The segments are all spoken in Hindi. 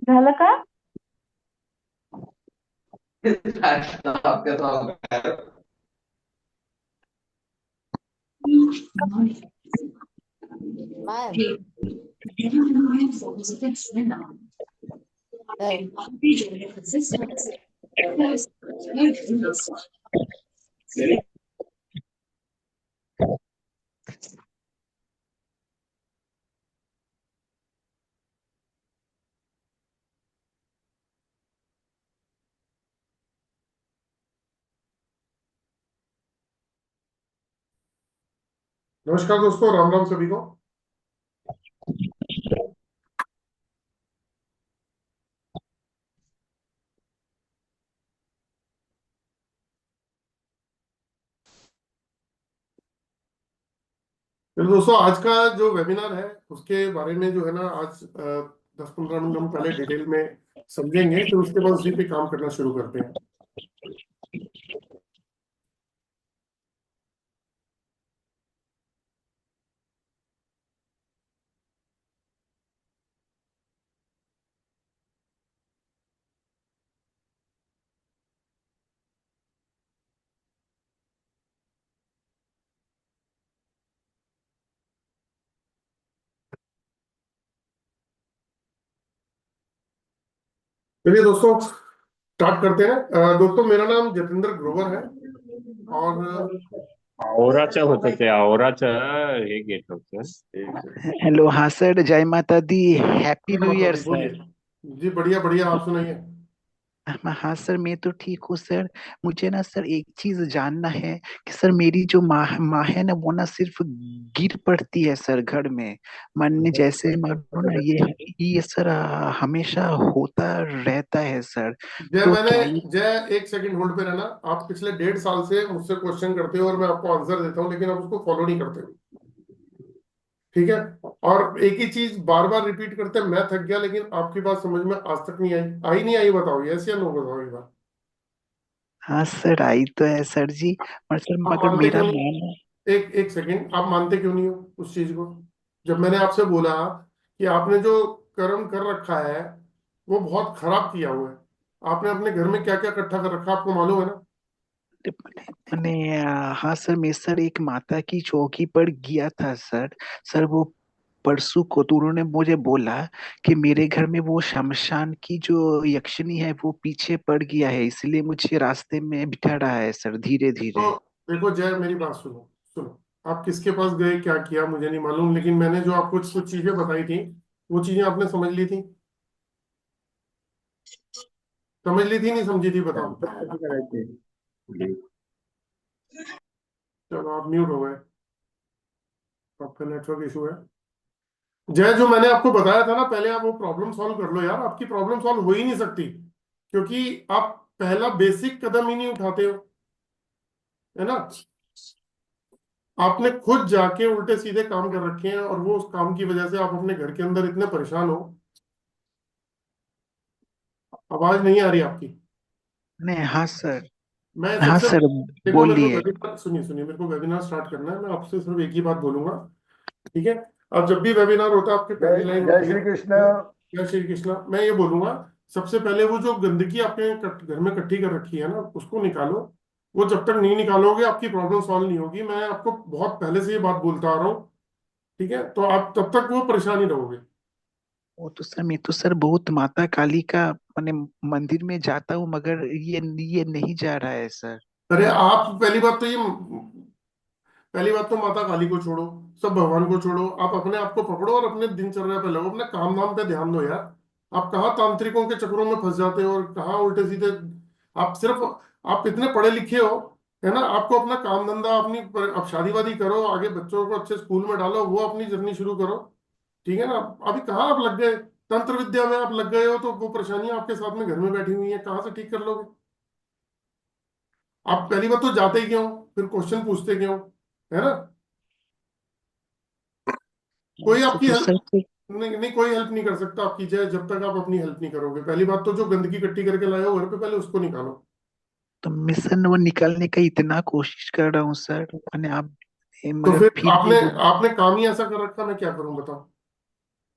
झालं का? आपके साथ Man, hey, नमस्कार दोस्तों, राम राम सभी को। तो दोस्तों, आज का जो वेबिनार है उसके बारे में जो है ना, आज 10-15 मिनट हम पहले डिटेल में समझेंगे, फिर उसके बाद उसी पे काम करना शुरू करते हैं। चलिए दोस्तों, स्टार्ट करते हैं। दोस्तों, मेरा नाम जतिंदर ग्रोवर है और आवराचं होतं ते आवराचं हे घेत होतं. हेलो, हाँ सर, जय माता दी। हैप्पी जय न्यू माता ईयर दी, बोलिए। सर। जी बढ़िया बढ़िया, आप सुनाइए। हाँ सर, मैं तो ठीक हूँ सर। मुझे ना सर एक चीज जानना है कि सर मेरी जो माँ माँ है ना, वो ना सिर्फ गिर पड़ती है सर घर में। मन जैसे मानो ना, ये सर हमेशा होता रहता है सर। जय तो मैंने क्या ये? जय, एक सेकंड होल्ड पे रहना। आप पिछले 1.5 साल से मुझसे क्वेश्चन करते हो और मैं आपको आंसर देता हूँ, लेकिन आप उसको फॉलो नहीं करते हो। ठीक है। और एक ही चीज बार बार रिपीट करते, मैं थक गया, लेकिन आपकी बात समझ में आज तक नहीं आई। आई नहीं आई, बताओ यस या नो, बताओ ये बात। हाँ सर, आई तो है सर जी। पर सर आप मगर मानते मेरा क्यों नहीं? मन। एक एक सेकंड, आप मानते क्यों नहीं हो उस चीज को? जब मैंने आपसे बोला कि आपने जो कर्म कर रखा है वो बहुत खराब किया हुआ है। आपने अपने घर में क्या क्या इकट्ठा कर रखा है, आपको मालूम है ना? मैंने हाँ सर, मैं सर एक माता की चौकी पर गया था सर। सर वो परसों को तो उन्होंने मुझे बोला कि मेरे घर में वो शमशान की जो यक्षिणी है वो पीछे पड़ गया है, इसलिए मुझे रास्ते में बिठा रहा है सर, धीरे तो धीरे। देखो जय, मेरी बात सुनो। सुनो, आप किसके पास गए, क्या किया, मुझे नहीं मालूम, लेकिन मैंने जो आपको कुछ कुछ चीजें बताई थी, वो चीजें आपने समझ ली थी? समझ ली थी, नहीं समझी थी, बताओ। कसं करायचे? चलो, आप म्यूट हो गए। आपका नेटवर्क इशू है। जय, जो मैंने आपको बताया था ना, पहले आप वो प्रॉब्लम सॉल्व कर लो यार। आपकी प्रॉब्लम सॉल्व हो ही नहीं सकती, क्योंकि आप पहला बेसिक कदम ही नहीं उठाते हो, है ना? आपने खुद जाके उल्टे सीधे काम कर रखे हैं, और वो उस काम की वजह से आप अपने घर के अंदर इतने परेशान हो। आवाज नहीं आ रही आपकी। नहीं, हाँ सर। मैं हाँ सबसे सर, देखो, मेरे को बोलिए। वेबिनार सुनिए सुनिए, मेरे को वेबिनार स्टार्ट करना है। मैं आपसे सिर्फ एक ही बात बोलूंगा, ठीक है? अब जब भी वेबिनार होता है, आपकी पहली जय लाइन जय होती है श्री कृष्ण। जय श्री कृष्णा। मैं ये बोलूंगा, सबसे पहले वो जो गंदगी आपने घर में इकट्ठी कर रखी है ना, उसको निकालो। वो जब तक नहीं निकालोगे, आपकी प्रॉब्लम सॉल्व नहीं होगी। मैं आपको बहुत पहले से ये बात बोलता आ रहा हूँ, ठीक है? तो आप तब तक वो परेशानी रहोगे। वो तो सर, मैं तो सर बहुत माता काली का मैंने मंदिर में जाता हूँ, मगर ये नहीं जा रहा है सर। अरे आप, पहली बात तो माता काली को छोड़ो, सब भगवान को छोड़ो। आप अपने आप को पकड़ो और अपने दिनचर्या पे लगो, अपने काम धाम पे ध्यान दो यार। आप कहाँ तांत्रिकों के चक्रों में फंस जाते हो, और कहाँ उल्टे सीधे। आप सिर्फ, आप इतने पढ़े लिखे हो, है ना? आपको अपना काम धंधा, अब शादी वादी करो, आगे बच्चों को अच्छे स्कूल में डालो, वो अपनी जर्नी शुरू करो। ठीक है ना? अभी कहाँ आप लग गए? तंत्र विद्या में आप लग गए हो, तो वो परेशानियां आपके साथ में घर में बैठी हुई है, कहाँ से ठीक कर लोगे? आप पहली बात तो जाते ही क्यों, फिर क्वेश्चन पूछते क्यों, है ना? कोई वो आपकी तो हेल्प सर फिर। नहीं, नहीं, कोई हेल्प नहीं कर सकता आपकी जय, जब तक आप अपनी हेल्प नहीं करोगे। पहली बात तो जो गंदगी इकट्ठी करके लाए हो घर पे, पहले उसको निकालो। तो मिशन वो निकालने का इतना कोशिश कर रहा हूँ सर, मैंने आप तो मगर फिर फिर भी आपने वो। आपने काम ही ऐसा कर रखा, मैं क्या करूं बताओ?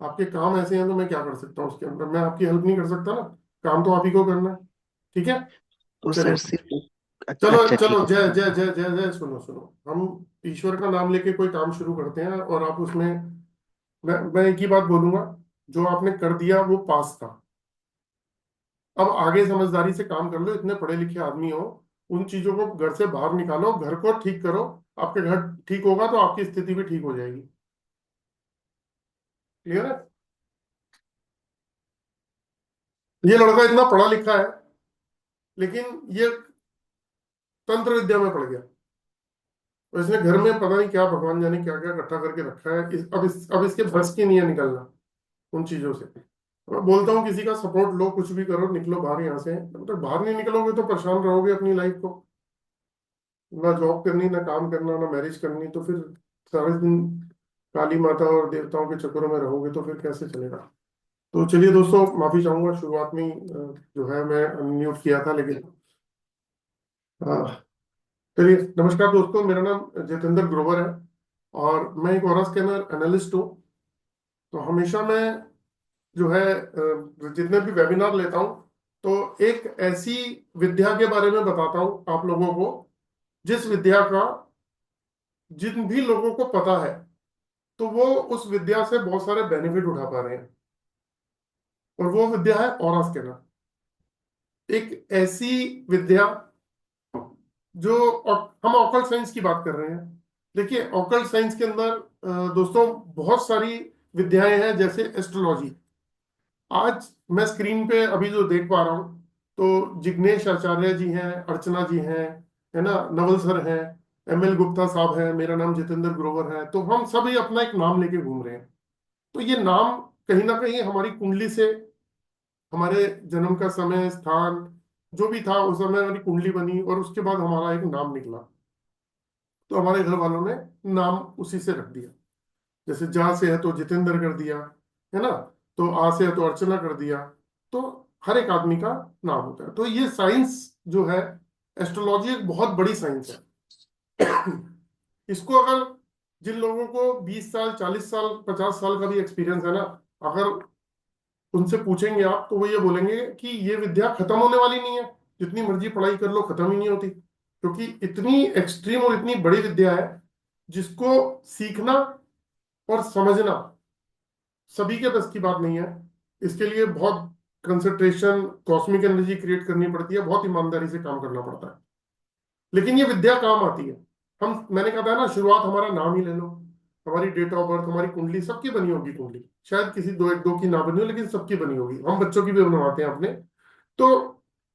आपके काम ऐसे हैं तो मैं क्या कर सकता हूँ उसके अंदर, मैं आपकी हेल्प नहीं कर सकता ना, काम तो आप ही को करना है। ठीक है, तो सर चलिए। सिर्फ चलो अच्छा ठीक चलो, है जय सर। जय जय जय जय, सुनो सुनो, हम ईश्वर का नाम लेके कोई काम शुरू करते हैं और आप उसमें, मैं एक ही बात बोलूंगा, जो आपने कर दिया वो पास था। अब आगे समझदारी से काम कर लो, इतने पढ़े लिखे आदमी हो, उन चीजों को घर से बाहर निकालो, घर को ठीक करो। आपके घर ठीक होगा तो आपकी स्थिति भी ठीक हो जाएगी। क्लियर है? ये लड़का इतना पढ़ा लिखा है, लेकिन ये तंत्र विद्या में पड़ गया, और इसने घर में पता नहीं क्या, भगवान जाने क्या क्या इकट्ठा करके रखा है। अब इसके बस की नहीं है निकलना उन चीजों से। मैं बोलता हूँ किसी का सपोर्ट लो, कुछ भी करो, निकलो बाहर यहाँ से। जब तक बाहर नहीं निकलोगे तो परेशान रहोगे अपनी लाइफ को, ना जॉब करनी, ना काम करना, ना मैरिज करनी, तो फिर सारे दिन काली माता और देवताओं के चक्करों में रहोगे तो फिर कैसे चलेगा। तो चलिए दोस्तों, माफी चाहूंगा, शुरुआत में ही जो है मैं अनम्यूट किया था, लेकिन अ, चलिए। नमस्कार दोस्तों, मेरा नाम जितेंद्र ग्रोवर है और मैं एक ऑरा स्कैनर एनालिस्ट हूँ। तो हमेशा मैं जो है जितने भी वेबिनार लेता हूँ, तो एक ऐसी विद्या के बारे में बताता हूँ आप लोगों को, जिस विद्या का जिन भी लोगों को पता है, तो वो उस विद्या से बहुत सारे बेनिफिट उठा पा रहे हैं। और वो विद्या है ऑरा स्कैनर। एक ऐसी विद्या जो हम ऑकल्ट साइंस की बात कर रहे हैं। देखिए, ऑकल्ट साइंस के अंदर दोस्तों बहुत सारी विद्याएं हैं, जैसे एस्ट्रोलॉजी। आज मैं स्क्रीन पे अभी जो देख पा रहा हूँ, तो जिग्नेश आचार्य जी हैं, अर्चना जी हैं, है ना, नवल सर हैं, एमएल गुप्ता साहब हैं, मेरा नाम जितेंद्र ग्रोवर है। तो हम सभी अपना एक नाम लेके घूम रहे हैं। तो ये नाम कहीं ना कहीं हमारी कुंडली से, हमारे जन्म का समय, स्थान जो भी था उस समय हमारी कुंडली बनी, और उसके बाद हमारा एक नाम निकला। तो हमारे घर वालों ने नाम उसी से रख दिया। जैसे जा से है तो जितेंद्र कर दिया, है ना, तो आ से है तो अर्चना कर दिया। तो हर एक आदमी का नाम होता है। तो ये साइंस जो है, एस्ट्रोलॉजी एक बहुत बड़ी साइंस है। इसको अगर जिन लोगों को 20 साल, 40 साल, 50 साल का भी एक्सपीरियंस है ना, अगर उनसे पूछेंगे आप, तो वो ये बोलेंगे कि ये विद्या खत्म होने वाली नहीं है। जितनी मर्जी पढ़ाई कर लो, खत्म ही नहीं होती, क्योंकि इतनी एक्सट्रीम और इतनी बड़ी विद्या है, जिसको सीखना और समझना सभी के बस की बात नहीं है। इसके लिए बहुत कंसंट्रेशन, कॉस्मिक एनर्जी क्रिएट करनी पड़ती है, बहुत ईमानदारी से काम करना पड़ता है। लेकिन ये विद्या काम आती है। मैंने कहा था ना, शुरुआत हमारा नाम ही ले लो, हमारी डेट ऑफ बर्थ, हमारी कुंडली, सबकी बनी होगी कुंडली। शायद किसी दो एक दो की ना बनी हो, लेकिन सबकी बनी होगी। हम बच्चों की भी बनवाते हैं अपने। तो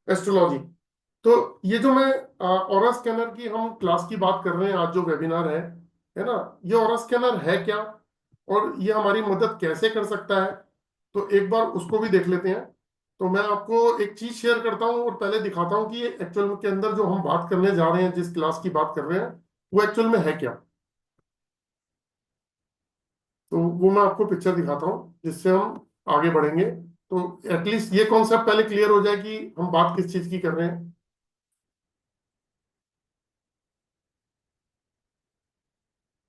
एस्ट्रोलॉजी, तो ये जो मैं ऑरा स्कैनर की हम क्लास की बात कर रहे हैं, आज जो वेबिनार है ना, ये ऑरा स्कैनर है क्या, और ये हमारी मदद कैसे कर सकता है, तो एक बार उसको भी देख लेते हैं। तो मैं आपको एक चीज शेयर करता हूँ और पहले दिखाता हूँ कि एक्चुअल के अंदर जो हम बात करने जा रहे हैं, जिस क्लास की बात कर रहे हैं, वो एक्चुअल में है क्या। तो वो मैं आपको पिक्चर दिखाता हूँ, जिससे हम आगे बढ़ेंगे। तो एटलीस्ट ये कॉन्सेप्ट पहले क्लियर हो जाए कि हम बात किस चीज की कर रहे हैं।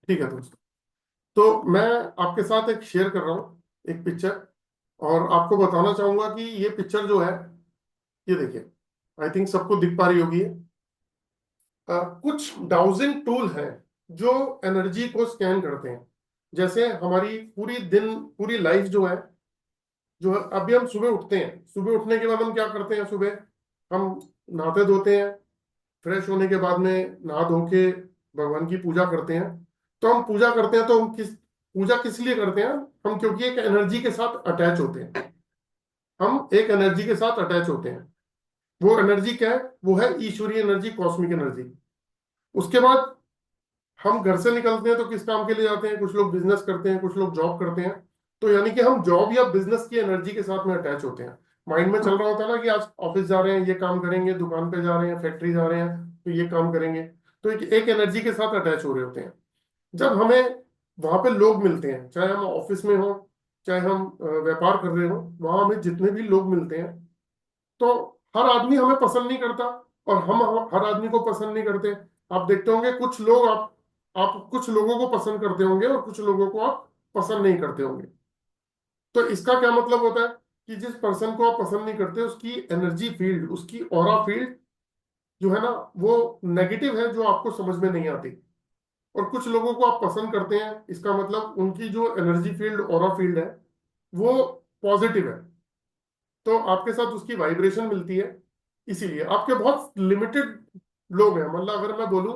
ठीक है दोस्तों, तो मैं आपके साथ एक शेयर कर रहा हूँ, एक पिक्चर, और आपको बताना चाहूंगा कि ये पिक्चर जो है, ये देखिए, आई थिंक सबको दिख पा रही होगी। कुछ डाउजिंग टूल हैं जो एनर्जी को स्कैन करते हैं। जैसे हमारी पूरी लाइफ जो है, अभी हम सुबह उठते हैं, सुबह उठने के बाद हम क्या करते हैं, सुबह हम नहाते धोते हैं, फ्रेश होने के बाद में नहा धो के भगवान की पूजा करते हैं। तो हम पूजा करते हैं, तो हम पूजा किस लिए करते हैं? हम क्योंकि एक एनर्जी के साथ अटैच होते हैं। हम एक एनर्जी के साथ अटैच होते हैं। वो एनर्जी क्या है? वो है ईश्वरीय एनर्जी, कॉस्मिक एनर्जी। उसके बाद हम घर से निकलते हैं तो किस काम के लिए जाते हैं? कुछ लोग बिजनेस करते हैं, कुछ लोग जॉब करते हैं। तो यानी कि हम जॉब या बिजनेस की एनर्जी के साथ में अटैच होते हैं। माइंड में चल रहा होता है ना कि आज ऑफिस जा रहे हैं, ये काम करेंगे, दुकान पे जा रहे हैं, फैक्ट्री जा रहे हैं, तो ये काम करेंगे। तो एक एनर्जी के साथ अटैच हो रहे होते हैं। जब हमें वहां पे लोग मिलते हैं, चाहे हम ऑफिस में हो, चाहे हम व्यापार कर रहे हो, वहां हमें जितने भी लोग मिलते हैं, तो हर आदमी हमें पसंद नहीं करता, और हम हर आदमी को पसंद नहीं करते। आप देखते होंगे कुछ लोग, आप कुछ लोगों को पसंद करते होंगे और कुछ लोगों को आप पसंद नहीं करते होंगे। तो इसका क्या मतलब होता है कि जिस पर्सन को आप पसंद नहीं करते उसकी एनर्जी फील्ड, उसकी ऑरा फील्ड जो है ना, वो नेगेटिव है, जो आपको समझ में नहीं आती। और कुछ लोगों को आप पसंद करते हैं, इसका मतलब उनकी जो एनर्जी फील्ड, ऑरा फील्ड है, वो पॉजिटिव है, तो आपके साथ उसकी वाइब्रेशन मिलती है। इसीलिए आपके बहुत लिमिटेड लोग हैं, मतलब अगर मैं बोलूं,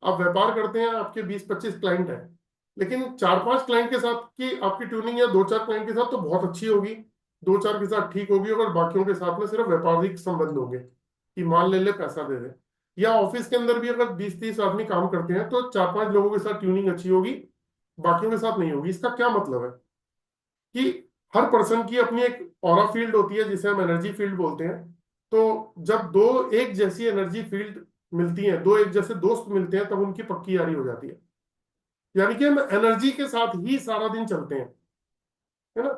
आप व्यापार करते हैं, आपके 20-25 क्लाइंट हैं, लेकिन 4-5 क्लाइंट के साथ की आपकी ट्यूनिंग, या 2-4 क्लाइंट के साथ तो बहुत अच्छी होगी, 2-4 के साथ ठीक होगी, और बाकियों के साथ में सिर्फ व्यापारिक संबंध होंगे कि माल ले ले पैसा दे दे। या ऑफिस के अंदर भी अगर 20-30 आदमी काम करते हैं तो 4-5 लोगों के साथ ट्यूनिंग अच्छी होगी, बाकियों के साथ नहीं होगी। इसका क्या मतलब है कि हर पर्सन की अपनी एक ऑरा फील्ड होती है, जिसे हम एनर्जी फील्ड बोलते हैं। तो जब दो एक जैसी एनर्जी फील्ड मिलती हैं, दो एक जैसे दोस्त मिलते हैं, तब उनकी पक्की यारी हो जाती है। यानी कि हम एनर्जी के साथ ही सारा दिन चलते हैं, है ना।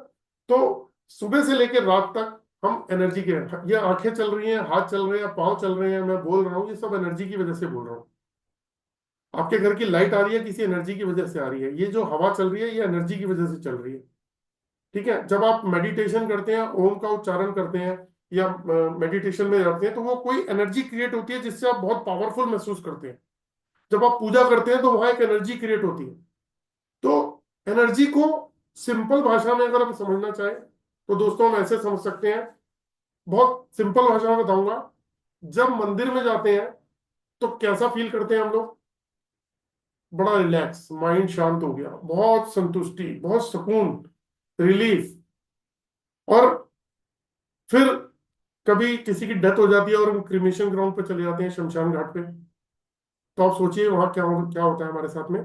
तो सुबह से लेकर रात तक हम एनर्जी के, ये आंखें चल रही हैं, हाथ चल रहे हैं, पांव चल रहे हैं, मैं बोल रहा हूँ, ये सब एनर्जी की वजह से बोल रहा हूँ। आपके घर की लाइट आ रही है, किसी एनर्जी की वजह से आ रही है। ये जो हवा चल रही है, ये एनर्जी की वजह से चल रही है। ठीक है, जब आप मेडिटेशन करते हैं, ओम का उच्चारण करते हैं, या मेडिटेशन में जाते हैं, तो वो कोई एनर्जी क्रिएट होती है जिससे आप बहुत पावरफुल महसूस करते हैं। जब आप पूजा करते हैं तो वहां एक एनर्जी क्रिएट होती है। तो एनर्जी को सिंपल भाषा में अगर हम समझना चाहें, तो दोस्तों हम ऐसे समझ सकते हैं, बहुत सिंपल भाषा में बताऊंगा। जब मंदिर में जाते हैं तो कैसा फील करते हैं हम लोग? बड़ा रिलैक्स, माइंड शांत हो गया, बहुत संतुष्टि, बहुत सुकून, रिलीफ। और फिर कभी किसी की डेथ हो जाती है और हम क्रिमेशन ग्राउंड पे चले जाते हैं, शमशान घाट पे, तो आप सोचिए वहां क्या होता है हमारे साथ में।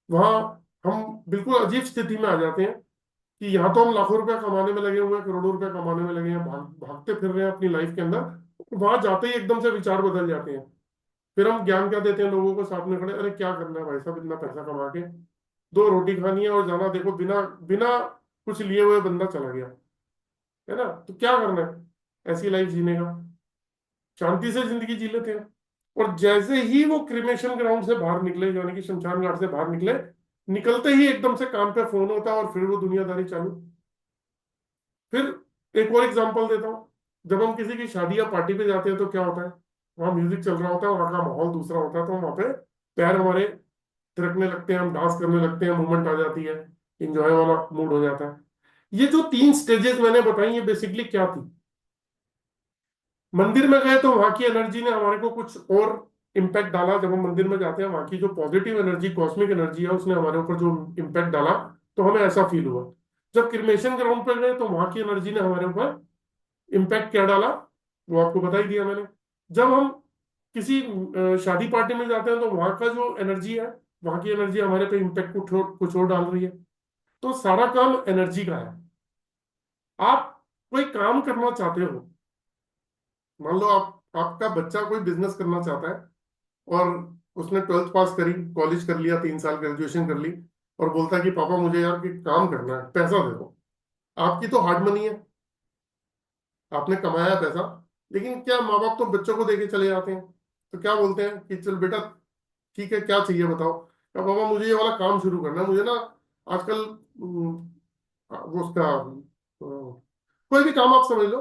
वहां हम बिल्कुल अजीब स्थिति में आ जाते हैं कि यहाँ तो हम लाखों रुपया कमाने में लगे हुए हैं, करोड़ों रुपया कमाने में लगे हैं, भागते फिर रहे हैं अपनी लाइफ के अंदर। वहां जाते ही एकदम से विचार बदल जाते हैं। फिर हम ज्ञान क्या देते हैं लोगों को सामने खड़े, अरे क्या करना है भाई साहब, इतना पैसा कमा के 2 रोटी खानी है और जाना, देखो बिना बिना कुछ लिए हुए बंदा चला गया, है ना। तो क्या करना है ऐसी लाइफ जीने का? शांति से जिंदगी जी लेते हैं। और जैसे ही वो क्रिमेशन ग्राउंड से बाहर निकले, यानी कि शमशान घाट से बाहर निकले, निकलते ही एकदम से कान पे फोन होता है और फिर वो दुनियादारी चालू। फिर एक और एग्जांपल देता हूँ। जब हम किसी की शादी या पार्टी पे जाते हैं तो क्या होता है, वहाँ म्यूजिक चल रहा होता है, वहाँ का माहौल दूसरा होता है, तो वहाँ पे पैर हमारे थिरकने लगते हैं, हम डांस करने लगते हैं, मूवमेंट आ जाती है, इंजॉय वाला मूड हो जाता है। ये जो 3 स्टेजेस मैंने बताई, ये बेसिकली क्या थी? मंदिर में गए तो वहां की एनर्जी ने हमारे को कुछ और इम्पैक्ट डाला। जब हम मंदिर में जाते हैं, वहां की जो पॉजिटिव एनर्जी, कॉस्मिक एनर्जी है, उसने हमारे ऊपर जो इम्पैक्ट डाला, तो हमें ऐसा फील हुआ। जब क्रिमेशन ग्राउंड पर गए तो वहां की एनर्जी ने हमारे ऊपर इम्पैक्ट क्या डाला, वो आपको बता ही दिया मैंने। जब हम किसी शादी पार्टी में जाते हैं तो वहां का जो एनर्जी है, वहां की एनर्जी हमारे पे इम्पैक्ट कुछ और डाल रही है। तो सारा काम एनर्जी का है। आप कोई काम करना चाहते हो, मान लो आपका बच्चा कोई बिजनेस करना चाहता है, और उसने 12th पास करी, कॉलेज कर लिया, 3 साल ग्रेजुएशन कर ली, और बोलता है कि पापा मुझे यार कि काम करना है, पैसा दे दो। आपकी तो हार्ड मनी है, आपने कमाया है पैसा, लेकिन क्या माँ बाप तो बच्चों को देके चले जाते हैं। तो क्या बोलते हैं कि चल बेटा, ठीक है क्या चाहिए बताओ। क्या पापा मुझे ये वाला काम शुरू करना है, मुझे ना आजकल वो उसका कोई भी काम आप समझ लो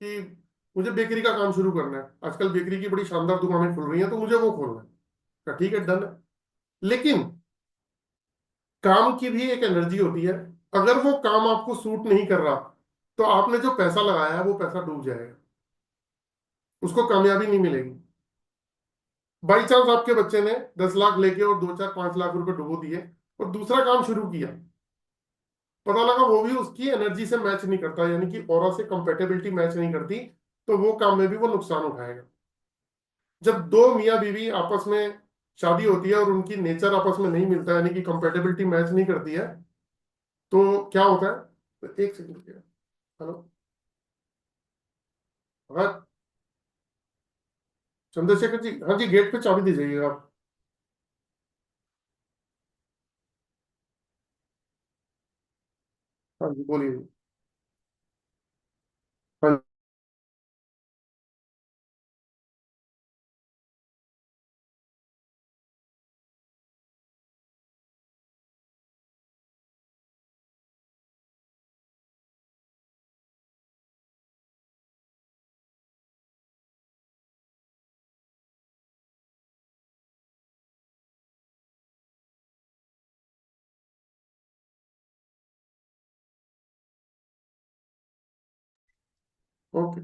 कि मुझे बेकरी का काम शुरू करना है, आजकल बेकरी की बड़ी शानदार दुकानें खुल रही हैं, तो मुझे वो खोलना है। कहा, ठीक है डन है। लेकिन काम की भी एक एनर्जी होती है। अगर वो काम आपको सूट नहीं कर रहा, तो आपने जो पैसा लगाया है वो पैसा डूब जाएगा, उसको कामयाबी नहीं मिलेगी। बाई चांस आपके बच्चे ने 10 लाख लेके और 2-4-5 लाख रुपए डुबो दिए, और दूसरा काम शुरू किया, पता लगा वो भी उसकी एनर्जी से मैच नहीं करता, यानी कि ऑरा से कंपेटेबिलिटी मैच नहीं करती, तो वो काम में भी वो नुकसान उठाएगा। जब दो मियाँ बीवी आपस में शादी होती है और उनकी नेचर आपस में नहीं मिलता, यानी कि कंपेटेबिलिटी मैच नहीं करती है, तो क्या होता है? तो एक सेकंड, हेलो, हाँ चंद्रशेखर जी, हाँ जी, गेट पे चाबी दे जाइएगा आप। हाँ जी बोलिए। हाँ ओके,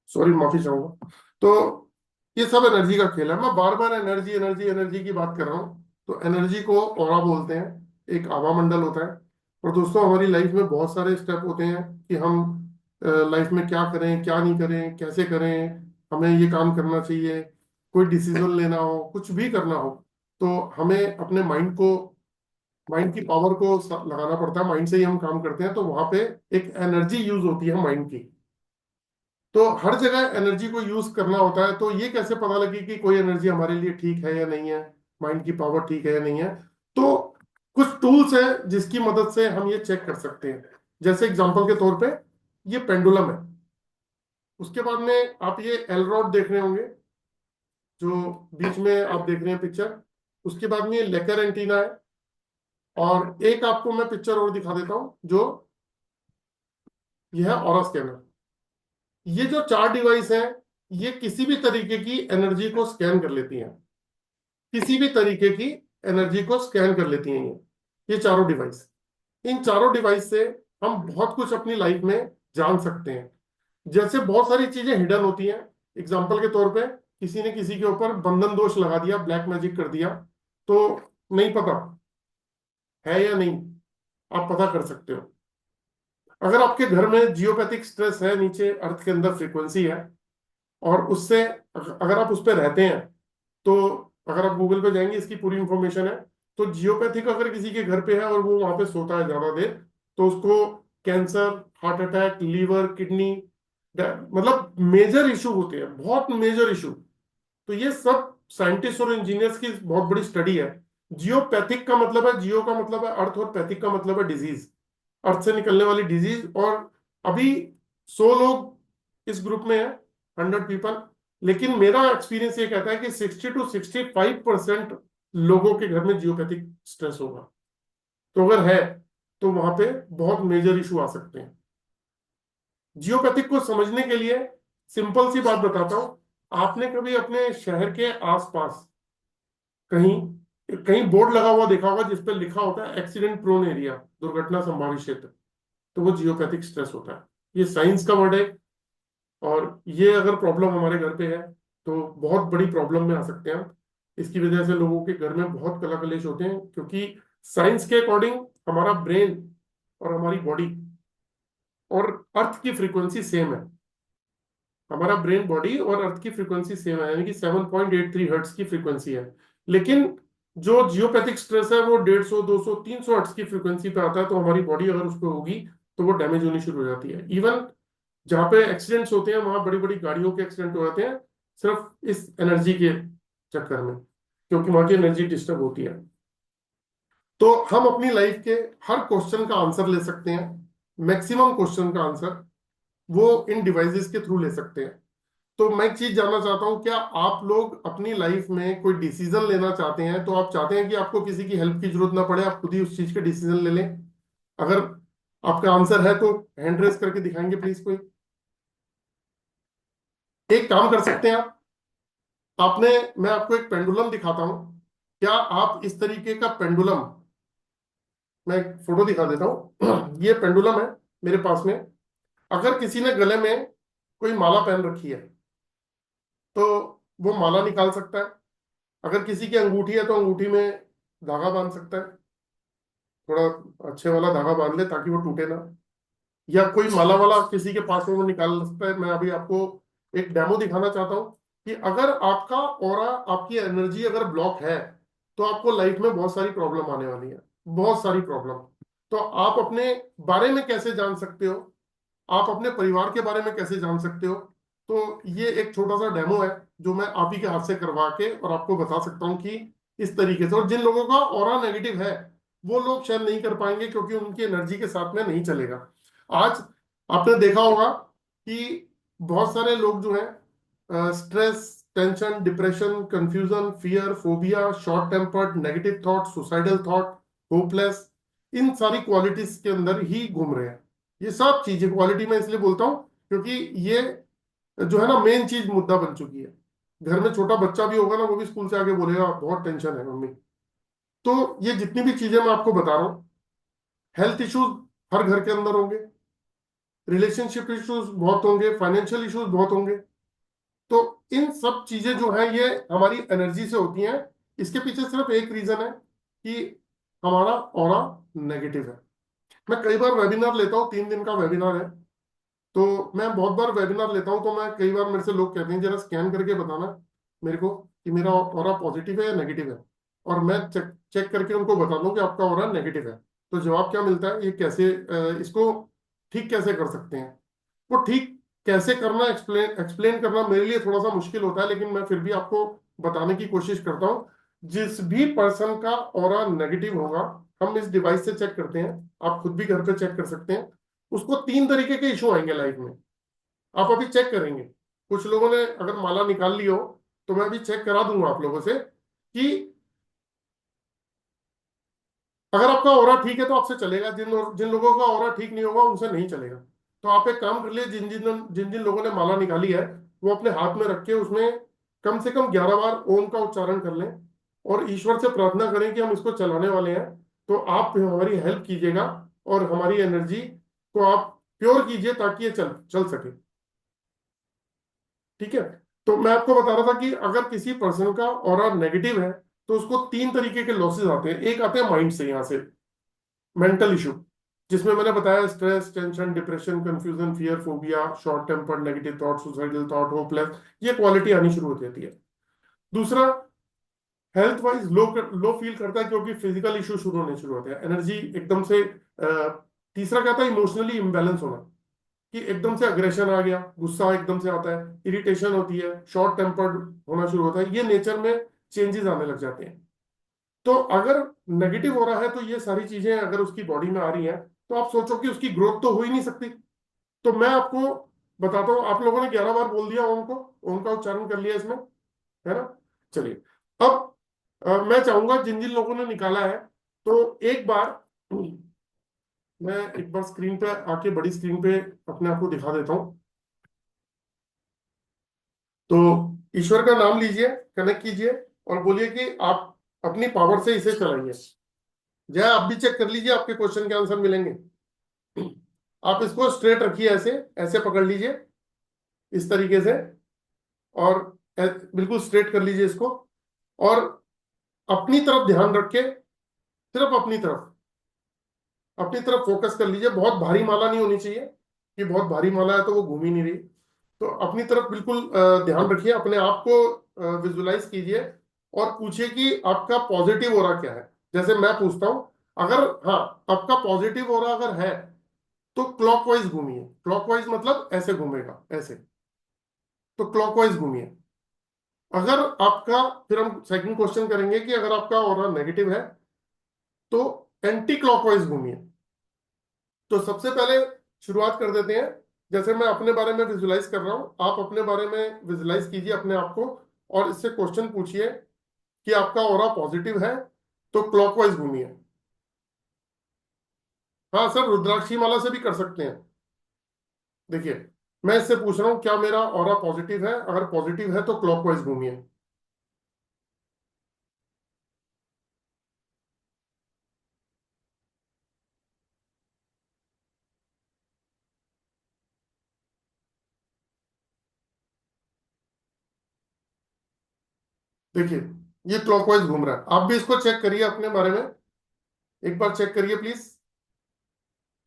सॉरी, माफी चाहूंगा। तो ये सब एनर्जी का खेल है। मैं बार बार एनर्जी एनर्जी एनर्जी की बात कर रहा हूँ। तो एनर्जी को ऑरा बोलते हैं, एक आभा मंडल होता है। और दोस्तों, हमारी लाइफ में बहुत सारे स्टेप होते हैं कि हम लाइफ में क्या करें, क्या नहीं करें, कैसे करें, हमें ये काम करना चाहिए, कोई डिसीजन लेना हो, कुछ भी करना हो, तो हमें अपने माइंड की पावर को लगाना पड़ता है। माइंड से ही हम काम करते हैं, तो वहां पे एक एनर्जी यूज होती है माइंड की। तो हर जगह एनर्जी को यूज करना होता है। तो ये कैसे पता लगे कि कोई एनर्जी हमारे लिए ठीक है या नहीं है, माइंड की पावर ठीक है या नहीं है? तो कुछ टूल्स हैं जिसकी मदद से हम ये चेक कर सकते हैं। जैसे एग्जांपल के तौर पे ये पेंडुलम है। उसके बाद में आप ये एल रॉड देख रहे होंगे, जो बीच में आप देख रहे हैं पिक्चर। उसके बाद में ये लेकर एंटीना है। और एक आपको मैं पिक्चर और दिखा देता हूं, जो यह है ऑरा स्कैनर। ये जो चार डिवाइस हैं, ये किसी भी तरीके की एनर्जी को स्कैन कर लेती हैं। किसी भी तरीके की एनर्जी को स्कैन कर लेती हैं ये चारों डिवाइस। इन चारों डिवाइस से हम बहुत कुछ अपनी लाइफ में जान सकते हैं। जैसे बहुत सारी चीजें हिडन होती हैं। एग्जाम्पल के तौर पे किसी ने किसी के ऊपर बंधन दोष लगा दिया, ब्लैक मैजिक कर दिया, तो नहीं पता है या नहीं, आप पता कर सकते हो। अगर आपके घर में जियोपैथिक स्ट्रेस है, नीचे अर्थ के अंदर फ्रीक्वेंसी है, और उससे अगर आप उस पर रहते हैं, तो अगर आप गूगल पे जाएंगे, इसकी पूरी इंफॉर्मेशन है। तो जियोपैथिक अगर किसी के घर पे है और वो वहां पे सोता है ज्यादा देर, तो उसको cancer, heart attack, liver, kidney, मतलब मेजर इशू होते हैं, बहुत मेजर इशू। तो ये सब साइंटिस्ट और इंजीनियर्स की बहुत बड़ी स्टडी है। जियोपैथिक का मतलब है, जियो का मतलब है अर्थ, और पैथिक का मतलब है डिजीज, अर्थ से निकलने वाली डिजीज। और अभी 100 लोग इस ग्रुप में है, 100 पीपल। लेकिन मेरा एक्सपीरियंस ये कहता है कि 60 to 65% लोगों के घर में जियोपैथिक स्ट्रेस होगा। तो अगर है, तो वहां पे बहुत मेजर इशू आ सकते हैं। जियोपैथिक को समझने के लिए सिंपल सी बात बताता हूं। आपने कभी अपने शहर के आसपास कहीं कहीं बोर्ड लगा हुआ देखा होगा जिस पे लिखा होता है एक्सीडेंट प्रोन एरिया, दुर्घटना संभावित क्षेत्र? तो वो जियोपैथिक स्ट्रेस होता है। ये साइंस का वर्ड है। और ये अगर प्रॉब्लम हमारे घर पे है, तो बहुत बड़ी प्रॉब्लम में आ सकते हैं हम। इसकी वजह से लोगों के घर में बहुत कला कलेश होते हैं, क्योंकि साइंस के अकॉर्डिंग हमारा ब्रेन और हमारी बॉडी और अर्थ की फ्रीक्वेंसी सेम है। हमारा ब्रेन, बॉडी और अर्थ की फ्रीक्वेंसी सेम है, यानी कि 7.83 हर्ट्ज की फ्रीक्वेंसी है। लेकिन जो जियोपैथिक स्ट्रेस है वो 150, 200, 300 हर्ट्ज की फ्रीक्वेंसी पे आता है। तो हमारी बॉडी अगर उस पर होगी, तो वो डैमेज होनी शुरू हो जाती है। इवन जहाँ पे एक्सीडेंट्स होते हैं, वहां बड़ी बड़ी गाड़ियों के एक्सीडेंट हो जाते हैं, सिर्फ इस एनर्जी के चक्कर में, क्योंकि वहां की एनर्जी डिस्टर्ब होती है। तो हम अपनी लाइफ के हर क्वेश्चन का आंसर ले सकते हैं। मैक्सिमम क्वेश्चन का आंसर वो इन डिवाइसेस के थ्रू ले सकते हैं। तो मैं एक चीज जानना चाहता हूं, क्या आप लोग अपनी लाइफ में कोई डिसीजन लेना चाहते हैं, तो आप चाहते हैं कि आपको किसी की हेल्प की जरूरत ना पड़े, आप खुद ही उस चीज के डिसीजन ले लें? अगर आपका आंसर है तो हैंड रेस करके दिखाएंगे प्लीज कोई। एक काम कर सकते हैं आप, आपने मैं आपको एक पेंडुलम दिखाता हूं। क्या आप इस तरीके का पेंडुलम, मैं एक फोटो दिखा देता हूं। ये पेंडुलम है मेरे पास में। अगर किसी ने गले में कोई माला पहन रखी है, तो वो माला निकाल सकता है। अगर किसी की अंगूठी है, तो अंगूठी में धागा बांध सकता है। थोड़ा अच्छे वाला धागा बांध ले ताकि वो टूटे ना। या कोई माला वाला किसी के पास में वो निकाल सकता है। मैं अभी आपको एक डेमो दिखाना चाहता हूँ कि अगर आपका ऑरा, आपकी एनर्जी अगर ब्लॉक है, तो आपको लाइफ में बहुत सारी प्रॉब्लम आने वाली है, बहुत सारी प्रॉब्लम। तो आप अपने बारे में कैसे जान सकते हो, आप अपने परिवार के बारे में कैसे जान सकते हो? तो ये एक छोटा सा डेमो है, जो मैं आप ही के हाथ से करवा के और आपको बता सकता हूँ कि इस तरीके से। और जिन लोगों का ऑरा नेगेटिव है, वो लोग शायद नहीं कर पाएंगे, क्योंकि उनकी एनर्जी के साथ में नहीं चलेगा। आज आपने देखा होगा कि बहुत सारे लोग जो हैं, stress, tension, depression, confusion, fear, phobia, short tempered, negative thought, suicidal thought, hopeless, इन सारी क्वालिटीज के अंदर ही घूम रहे हैं। ये सब चीजें क्वालिटी में इसलिए बोलता हूं, क्योंकि ये जो है ना, मेन चीज मुद्दा बन चुकी है। घर में छोटा बच्चा भी होगा ना, वो भी स्कूल से आके बोलेगा बहुत टेंशन है मम्मी। तो ये जितनी भी चीजें मैं आपको बता रहा हूँ, हेल्थ इश्यूज हर घर के अंदर होंगे। रिलेशनशिप इश्यूज बहुत होंगे, फाइनेंशियल इश्यूज बहुत होंगे। तो इन सब चीजें जो है ये हमारी एनर्जी से होती हैं। इसके पीछे सिर्फ एक रीजन है कि हमारा ऑरा नेगेटिव है। मैं कई बार वेबिनार लेता हूँ, 3 दिन का वेबिनार है, तो मैं बहुत बार वेबिनार लेता हूँ, तो मैं कई बार मेरे से लोग कहते हैं जरा स्कैन करके बताना मेरे को कि मेरा ऑरा पॉजिटिव है या नेगेटिव है, और मैं चेक चेक करके उनको बता दूं कि आपका ऑरा नेगेटिव है। तो जवाब क्या मिलता है, ये कैसे इसको ठीक कैसे कर सकते हैं। वो ठीक कैसे करना, एक्सप्लेन एक्सप्लेन करना मेरे लिए थोड़ा सा मुश्किल होता है, लेकिन मैं फिर भी आपको बताने की कोशिश करता हूँ। जिस भी पर्सन का ऑरा नेगेटिव होगा, हम इस डिवाइस से चेक करते हैं, आप खुद भी घर पे चेक कर सकते हैं। उसको 3 तरीके के इशू आएंगे लाइफ में। आप अभी चेक करेंगे, कुछ लोगों ने अगर माला निकाल ली हो, तो मैं अभी चेक करा दूंगा आप लोगों से कि अगर आपका ऑरा ठीक है तो आपसे चलेगा, जिन जिन लोगों का ऑरा ठीक नहीं होगा उनसे नहीं चलेगा। तो आप एक काम कर लिए, जिन जिन जिन जिन लोगों ने माला निकाली है, वो अपने हाथ में रख के उसमें कम से कम 11 बार ओम का उच्चारण कर लें, और ईश्वर से प्रार्थना करें कि हम इसको चलाने वाले हैं। तो आप हमारी हेल्प कीजिएगा, और हमारी एनर्जी को आप प्योर कीजिए ताकि ये चल चल सके। ठीक है। तो मैं आपको बता रहा था कि अगर किसी पर्सन का ऑरा नेगेटिव है, तो उसको 3 तरीके के लॉसेस आते हैं। एक आते हैं माइंड से, यहां से मेंटल इशू, जिसमें मैंने बताया stress, tension, depression, confusion, fear, phobia, short tempered, negative thought, suicidal thought, hopeless, ये क्वालिटी आनी शुरू हो जाती है। दूसरा, हेल्थ वाइज लो लो फील करता है, क्योंकि फिजिकल इशू शुरू होते हैं, एनर्जी एकदम से। तीसरा क्या था, इमोशनली इम्बैलेंस होना, कि एकदम से अग्रेशन आ गया, गुस्सा एकदम से आता है, इरिटेशन होती है, शॉर्ट टेम्पर्ड होना शुरू होता है, ये नेचर में चेंजेस आने लग जाते हैं। तो अगर नेगेटिव हो रहा है, तो ये सारी चीजें अगर उसकी बॉडी में आ रही हैं, तो आप सोचो कि उसकी ग्रोथ तो हो ही नहीं सकती। तो मैं आपको बताता हूँ, आप लोगों ने 11 बार बोल दिया ओम को, ओम का उच्चारण कर लिया इसमें, है ना। चलिए, अब मैं चाहूंगा जिन जिन लोगों ने निकाला है, तो एक बार मैं एक बार स्क्रीन पे आके, बड़ी स्क्रीन पे अपने आप को दिखा देता हूँ। तो ईश्वर का नाम लीजिए, कनेक्ट कीजिए, और बोलिए कि आप अपनी पावर से इसे चलाइए। जय, आप भी चेक कर लीजिए, आपके क्वेश्चन के आंसर मिलेंगे। आप इसको स्ट्रेट रखिए, ऐसे ऐसे पकड़ लीजिए, इस तरीके से, और बिल्कुल स्ट्रेट कर लीजिए इसको, और अपनी तरफ ध्यान रख के, सिर्फ अपनी तरफ फोकस कर लीजिए। बहुत भारी माला नहीं होनी चाहिए, कि बहुत भारी माला है तो वो घूम ही नहीं रही। तो अपनी तरफ बिल्कुल ध्यान रखिए, अपने आप को विजुलाइज कीजिए, और पूछिए कि आपका पॉजिटिव हो रहा क्या है। जैसे मैं पूछता हूं, अगर, हाँ, आपका पॉजिटिव हो रहा अगर है, तो क्लॉकवाइज घूमिए। क्लॉकवाइज मतलब ऐसे घूमेगा, ऐसे। तो क्लॉकवाइज घूमिए। अगर आपका, फिर हम सेकंड क्वेश्चन करेंगे कि अगर आपका ऑरा नेगेटिव है, तो एंटी क्लॉकवाइज घूमिए। तो सबसे पहले शुरुआत कर देते हैं। जैसे मैं अपने बारे में विजुलाइज कर रहा हूं, आप अपने बारे में विजुलाइज कीजिए अपने आप को, और इससे क्वेश्चन पूछिए कि आपका ऑरा पॉजिटिव है, तो क्लॉकवाइज घूमिए। हाँ सर, रुद्राक्षी माला से भी कर सकते हैं। देखिए, मैं इससे पूछ रहा हूं क्या मेरा ऑरा पॉजिटिव है, अगर पॉजिटिव है तो क्लॉकवाइज घूमिए। देखिए, ये क्लॉकवाइज घूम रहा है। आप भी इसको चेक करिए अपने बारे में, एक बार चेक करिए प्लीज।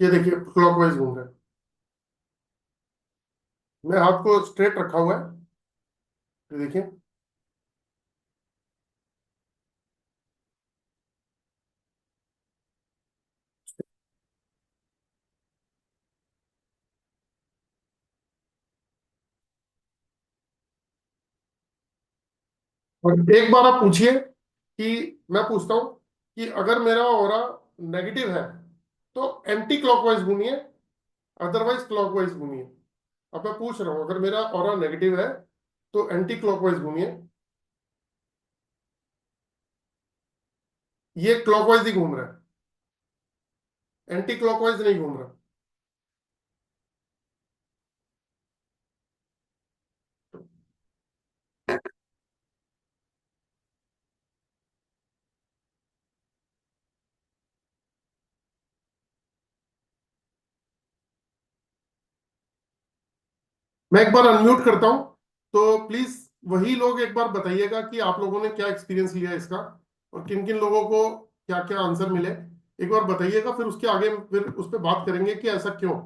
ये देखिए, क्लॉकवाइज घूम रहा है। मैं हाथ को स्ट्रेट रखा हुआ है, ये देखिए। और एक बार आप पूछिए कि, मैं पूछता हूं कि अगर मेरा ऑरा नेगेटिव है, तो एंटी क्लॉकवाइज घूमिए, अदरवाइज क्लॉकवाइज घूमिए। अब मैं पूछ रहा हूं, अगर मेरा ऑरा नेगेटिव है, तो एंटी क्लॉकवाइज घूमिए। ये क्लॉकवाइज ही घूम रहा है, एंटी क्लॉकवाइज नहीं घूम रहा। मैं एक बार अनम्यूट करता हूँ, तो प्लीज वही लोग एक बार बताइएगा कि आप लोगों ने क्या एक्सपीरियंस लिया इसका, और किन किन लोगों को क्या क्या आंसर मिले। एक बार बताइएगा, फिर उसके आगे फिर उस पर बात करेंगे कि ऐसा क्यों।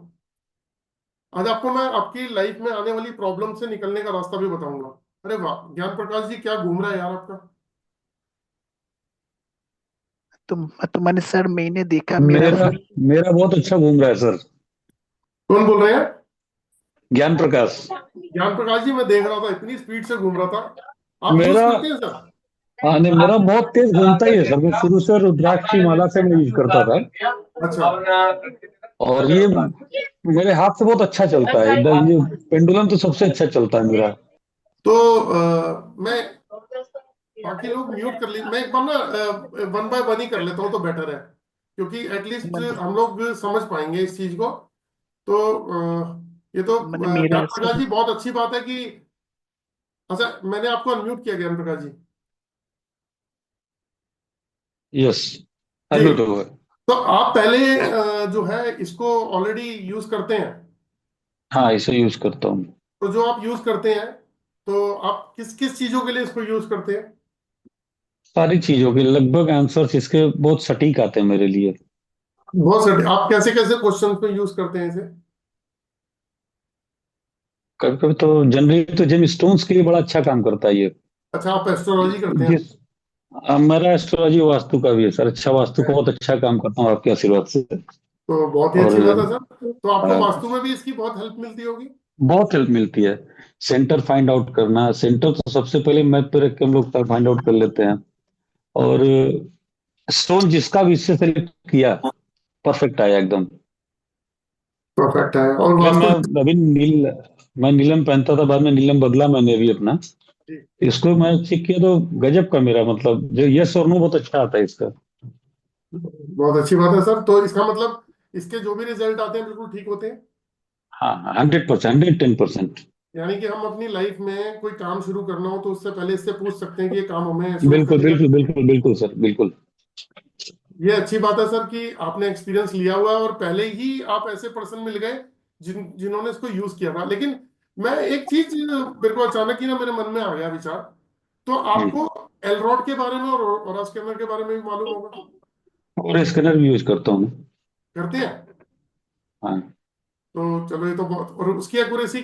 आज आपको मैं आपकी लाइफ में आने वाली प्रॉब्लम से निकलने का रास्ता भी बताऊंगा। अरे वाह, ज्ञान प्रकाश जी क्या घूम रहा है यार आपका। तो मैंने सर, मैंने देखा मेरा मेरा फुल। मेरा बहुत अच्छा घूम रहा है सर। कौन बोल रहे हैं? ज्ञान प्रकाश। ज्ञान प्रकाश जी, मैं देख रहा था इतनी स्पीड से घूम रहा था। आप यूज मेरा करते हैं सर? हाँ नहीं, मेरा बहुत तेज घूमता ही है सर। मैं शुरू से रुद्राक्ष की माला से मैं यूज करता था, अच्छा। और ये मेरे हाथ से बहुत अच्छा चलता है एकदम। ये पेंडुलम तो सबसे अच्छा चलता है मेरा। तो मैं बाकी लोग म्यूट कर ली, मैं एक बार ना वन बाय वन ही कर लेता हूँ तो बेटर है, क्योंकि एटलीस्ट मैंने हम लोग समझ पाएंगे इस चीज को। तो ये तो मैंने ज्ञान मेरा प्रकाश सर। जी बहुत अच्छी बात है कि, अच्छा मैंने आपको अनम्यूट किया ज्ञान प्रकाश जी। यस, जी। अनम्यूट हो गया। तो आप पहले जो है इसको ऑलरेडी यूज करते हैं। हाँ, इसे यूज करता हूँ। तो जो आप यूज करते हैं, तो आप किस किस चीजों के लिए इसको यूज करते हैं? सारी चीजों के लगभग आंसर्स इसके बहुत सटीक आते हैं मेरे लिए। बहुत सारे। आप कैसे कैसे क्वेश्चन पे यूज करते हैं इसे? कभी कभी तो जनरली तो जेम स्टोन्स के लिए बड़ा अच्छा काम करता है ये। अच्छा, आप एस्ट्रोलॉजी करते हैं? जिस मेरा एस्ट्रोलॉजी वास्तु का भी है सर। अच्छा, वास्तु को बहुत अच्छा काम करता हूँ आपके आशीर्वाद से। तो बहुत ही और अच्छी बात है सर। तो आपको अ, वास्तु में भी इसकी बहुत हेल्प मिलती होगी। बहुत हेल्प मिलती है। सेंटर फाइंड आउट करना, सेंटर तो सबसे पहले मैप पे रख के हम लोग फाइंड आउट कर लेते हैं। और स्टोन जिसका भी इससे सेलेक्ट किया, परफेक्ट आया एकदम। परफेक्ट है। और पहले मैं वास्तु। अभी मैं नीलम पहनता था, बाद में नीलम बदला मैंने भी अपना। जी। इसको मैं चेक किया तो गजब का मेरा मतलब जो यस और नो बहुत अच्छा आता है इसका। बहुत अच्छी बात है सर। तो इसका मतलब इसके जो भी रिजल्ट आते हैं बिल्कुल ठीक होते हैं। हाँ, 100%, 110%। यानी कि हम अपनी लाइफ में कोई काम शुरू करना हो तो उससे पहले इससे पूछ सकते हैं कि ये काम हमें सूट बिल्कुल करेगा। बिल्कुल बिल्कुल बिल्कुल सर, बिल्कुल। ये अच्छी बात है सर कि आपने एक्सपीरियंस लिया हुआ है और पहले ही आप ऐसे पर्सन मिल गए जिन्होंने इसको यूज किया था। लेकिन मैं एक चीज, मेरे को अचानक ही ना मेरे मन में आ गया विचार। तो हम्म। आपको एलरॉड के बारे में और स्कैनर के बारे में भी मालूम होगा। और स्कैनर भी यूज करता हूँ। करते हैं? हाँ, तो चलो, ये तो बहुत, और उसकी एक्यूरेसी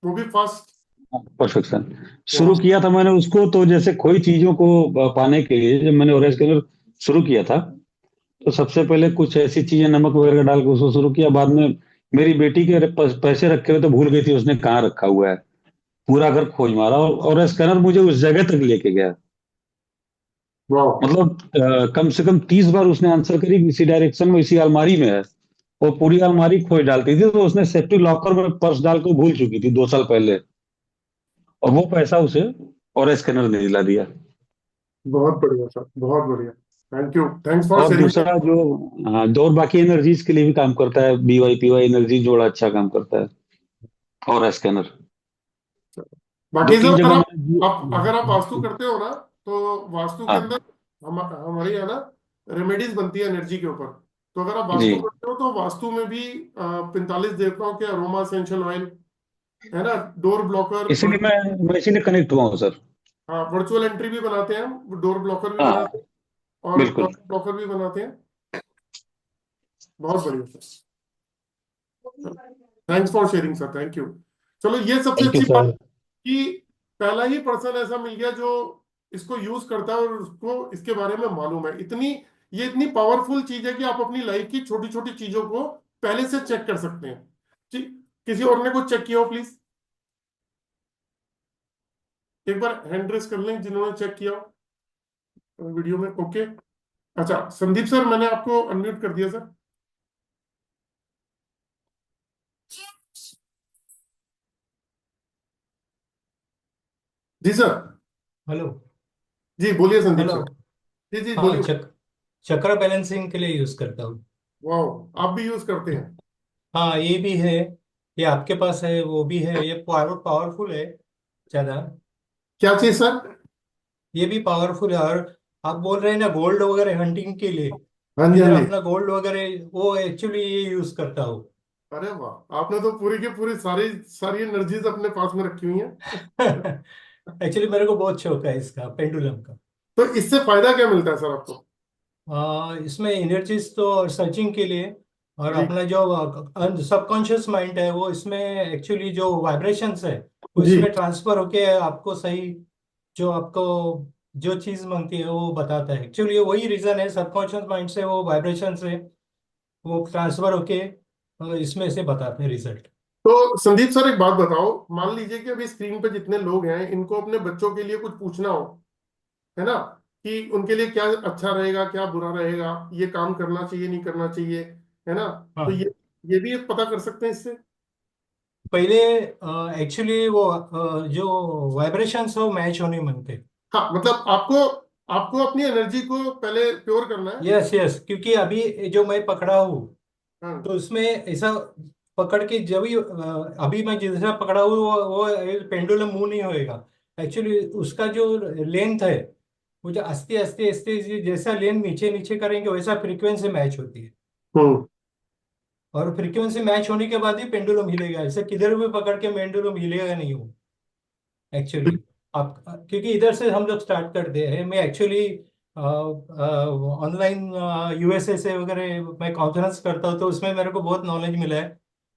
वो भी फास्ट। परफेक्शन। शुरू बहुत। किया था मैंने उसको तो जैसे कोई चीजों को पाने के लिए जब मैंने ओरेंज स्कैनर शुरू किया था, तो सबसे पहले कुछ ऐसी चीजें नमक वगैरह डाल के उसको शुरू किया। बाद में मेरी बेटी के पैसे रखे हुए तो भूल गई थी उसने कहाँ रखा हुआ है। पूरा घर खोज मारा, और स्कैनर मुझे उस जगह तक लेके गया। वाह। मतलब कम से कम 30 बार उसने आंसर करी इसी डायरेक्शन में, इसी अलमारी में है। वो पूरी अलमारी खोज डालती थी, तो उसने सेफ्टी लॉकर में पर्स डाल के भूल चुकी थी 2 साल पहले। और वो पैसा उसे और स्कैनर ने दिला दिया। बहुत बढ़िया सर, बहुत बढ़िया। थैंक यू, थैंक्स फॉर और शेयरिंग। दूसरा जो, हाँ, जो और बाकी एनर्जीज के लिए भी काम करता है, BYPY एनर्जी जो बड़ा अच्छा काम करता है। और स्कैनर दो बाकी तीन सर, अगर जगह आप मैंने। वास्तु करते हो ना, तो वास्तु के हाँ अंदर हमारे यहाँ ना रेमेडीज बनती है एनर्जी के ऊपर। तो अगर आप जी, वास्तु करते हो तो वास्तु में भी 45 देवताओं के अरोमा एसेंशियल ऑयल, है ना, डोर ब्लॉकर। इसीलिए मैं इसीलिए कनेक्ट हुआ हूँ सर। हाँ, वर्चुअल एंट्री भी बनाते हैं हम, डोर ब्लॉकर भी हाँ, बनाते हैं और बिल्कुल। ब्लॉकर भी बनाते हैं। बहुत बढ़िया sir. Thanks for sharing sir, thank you. चलो, ये सबसे थैंक यू अच्छी बात सर। कि पहला ही पर्सन ऐसा मिल गया जो इसको यूज करता है और उसको इसके बारे में मालूम है। ये इतनी पावरफुल चीज है कि आप अपनी लाइफ की छोटी छोटी चीजों को पहले से चेक कर सकते हैं। ठीक। किसी और ने कुछ चेक किया हो प्लीज? एक बार हैंड रेस कर लें जिन्होंने चेक किया हो वीडियो में। ओके। अच्छा संदीप सर, मैंने आपको अनम्यूट कर दिया सर। जी सर। हेलो। जी बोलिए संदीप हेलो। सर। जी जी हाँ, बोलिए। चक्र बैलेंसिंग के लिए यूज करता हूँ। वाह, आप भी यूज करते हैं? हाँ, ये भी है। ये आपके पास है, वो भी है। ये पावरफुल है ज्यादा। क्या चीज सर? ये भी पावरफुल है। और आप बोल रहे हैं ना गोल्ड वगैरह हंटिंग के लिए, हाँ जी, हाँ इधर जी। अपना गोल्ड वगैरह वो एक्चुअली ये यूज करता हूँ। अरे वाह, आपने तो पूरी की पूरी सारी सारी एनर्जीज अपने पास में रखी हुई हैं। एक्चुअली मेरे को बहुत शौक है इसका, पेंडुलम का। तो इससे फायदा क्या मिलता है सर आपको? इसमें एनर्जीज तो सर्चिंग के लिए, और जी अपना जो सबकॉन्शियस माइंड है वो इसमें एक्चुअली जो वाइब्रेशंस है वो जी। इसमें ट्रांसफर होके आपको सही, जो आपको जो चीज मांगती है वो बताता है। एक्चुअली वही रीजन है, सबकॉन्शियस माइंड से वो वाइब्रेशन से वो ट्रांसफर होके इसमें से बताते हैं रिजल्ट। तो संदीप सर एक बात बताओ, मान लीजिए कि अभी स्क्रीन पे जितने लोग हैं इनको अपने बच्चों के लिए कुछ पूछना हो, है ना, कि उनके लिए क्या अच्छा रहेगा, क्या बुरा रहेगा, ये काम करना चाहिए नहीं करना चाहिए, है ना, तो हाँ, ये भी एक पता कर सकते हैं इससे। पहले एक्चुअली वो जो वाइब्रेशंस हो मैच होने मांगते। हाँ मतलब आपको आपको अपनी एनर्जी को पहले प्योर करना है। यस यस, क्योंकि अभी जो मैं पकड़ा हूँ हाँ। तो उसमें ऐसा पकड़ के जब भी अभी मैं जैसा पकड़ा हूँ वो पेंडुलम मूव नहीं होएगा। एक्चुअली उसका जो लेंथ है वो जो आस्ते आस्ते आस्ते जैसा लेंथ नीचे नीचे करेंगे वैसा फ्रीक्वेंसी मैच होती है। हम्म। और फ्रीक्वेंसी मैच होने के बाद ही पेंडुलम हिलेगा, ऐसे किधर भी पकड़ के पेंडुलम हिलेगा नहीं वो एक्चुअली। आप क्योंकि इधर से हम लोग स्टार्ट करते हैं, मैं एक्चुअली ऑनलाइन यूएसए से वगैरह मैं कॉन्फ्रेंस करता हूँ तो उसमें मेरे को बहुत नॉलेज मिला है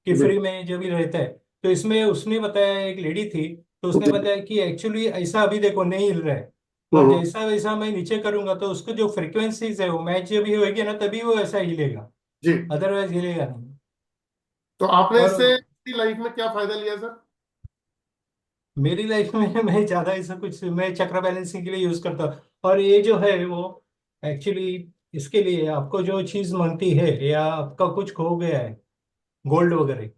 कि जी फ्री में जो भी रहता है। तो इसमें उसने बताया, एक लेडी थी तो उसने जी। बताया कि एक्चुअली ऐसा अभी देखो नहीं हिल रहा है, पर हम्म। जैसा वैसा मैं नीचे करूंगा तो उसको जो फ्रीक्वेंसीज है वो मैच जब भी होगी ना तभी वो ऐसा हिलेगा, जी। अदरवाइज हिलेगा नहीं। तो आपने और इससे अपनी लाइफ में क्या फायदा लिया सर? मेरी लाइफ में मैं ज्यादा ऐसा कुछ, मैं चक्र बैलेंसिंग के लिए यूज करता हूँ। और ये जो है वो एक्चुअली इसके लिए आपको जो चीज मांगती है या आपका कुछ खो गया है, गोल्ड वगैरह,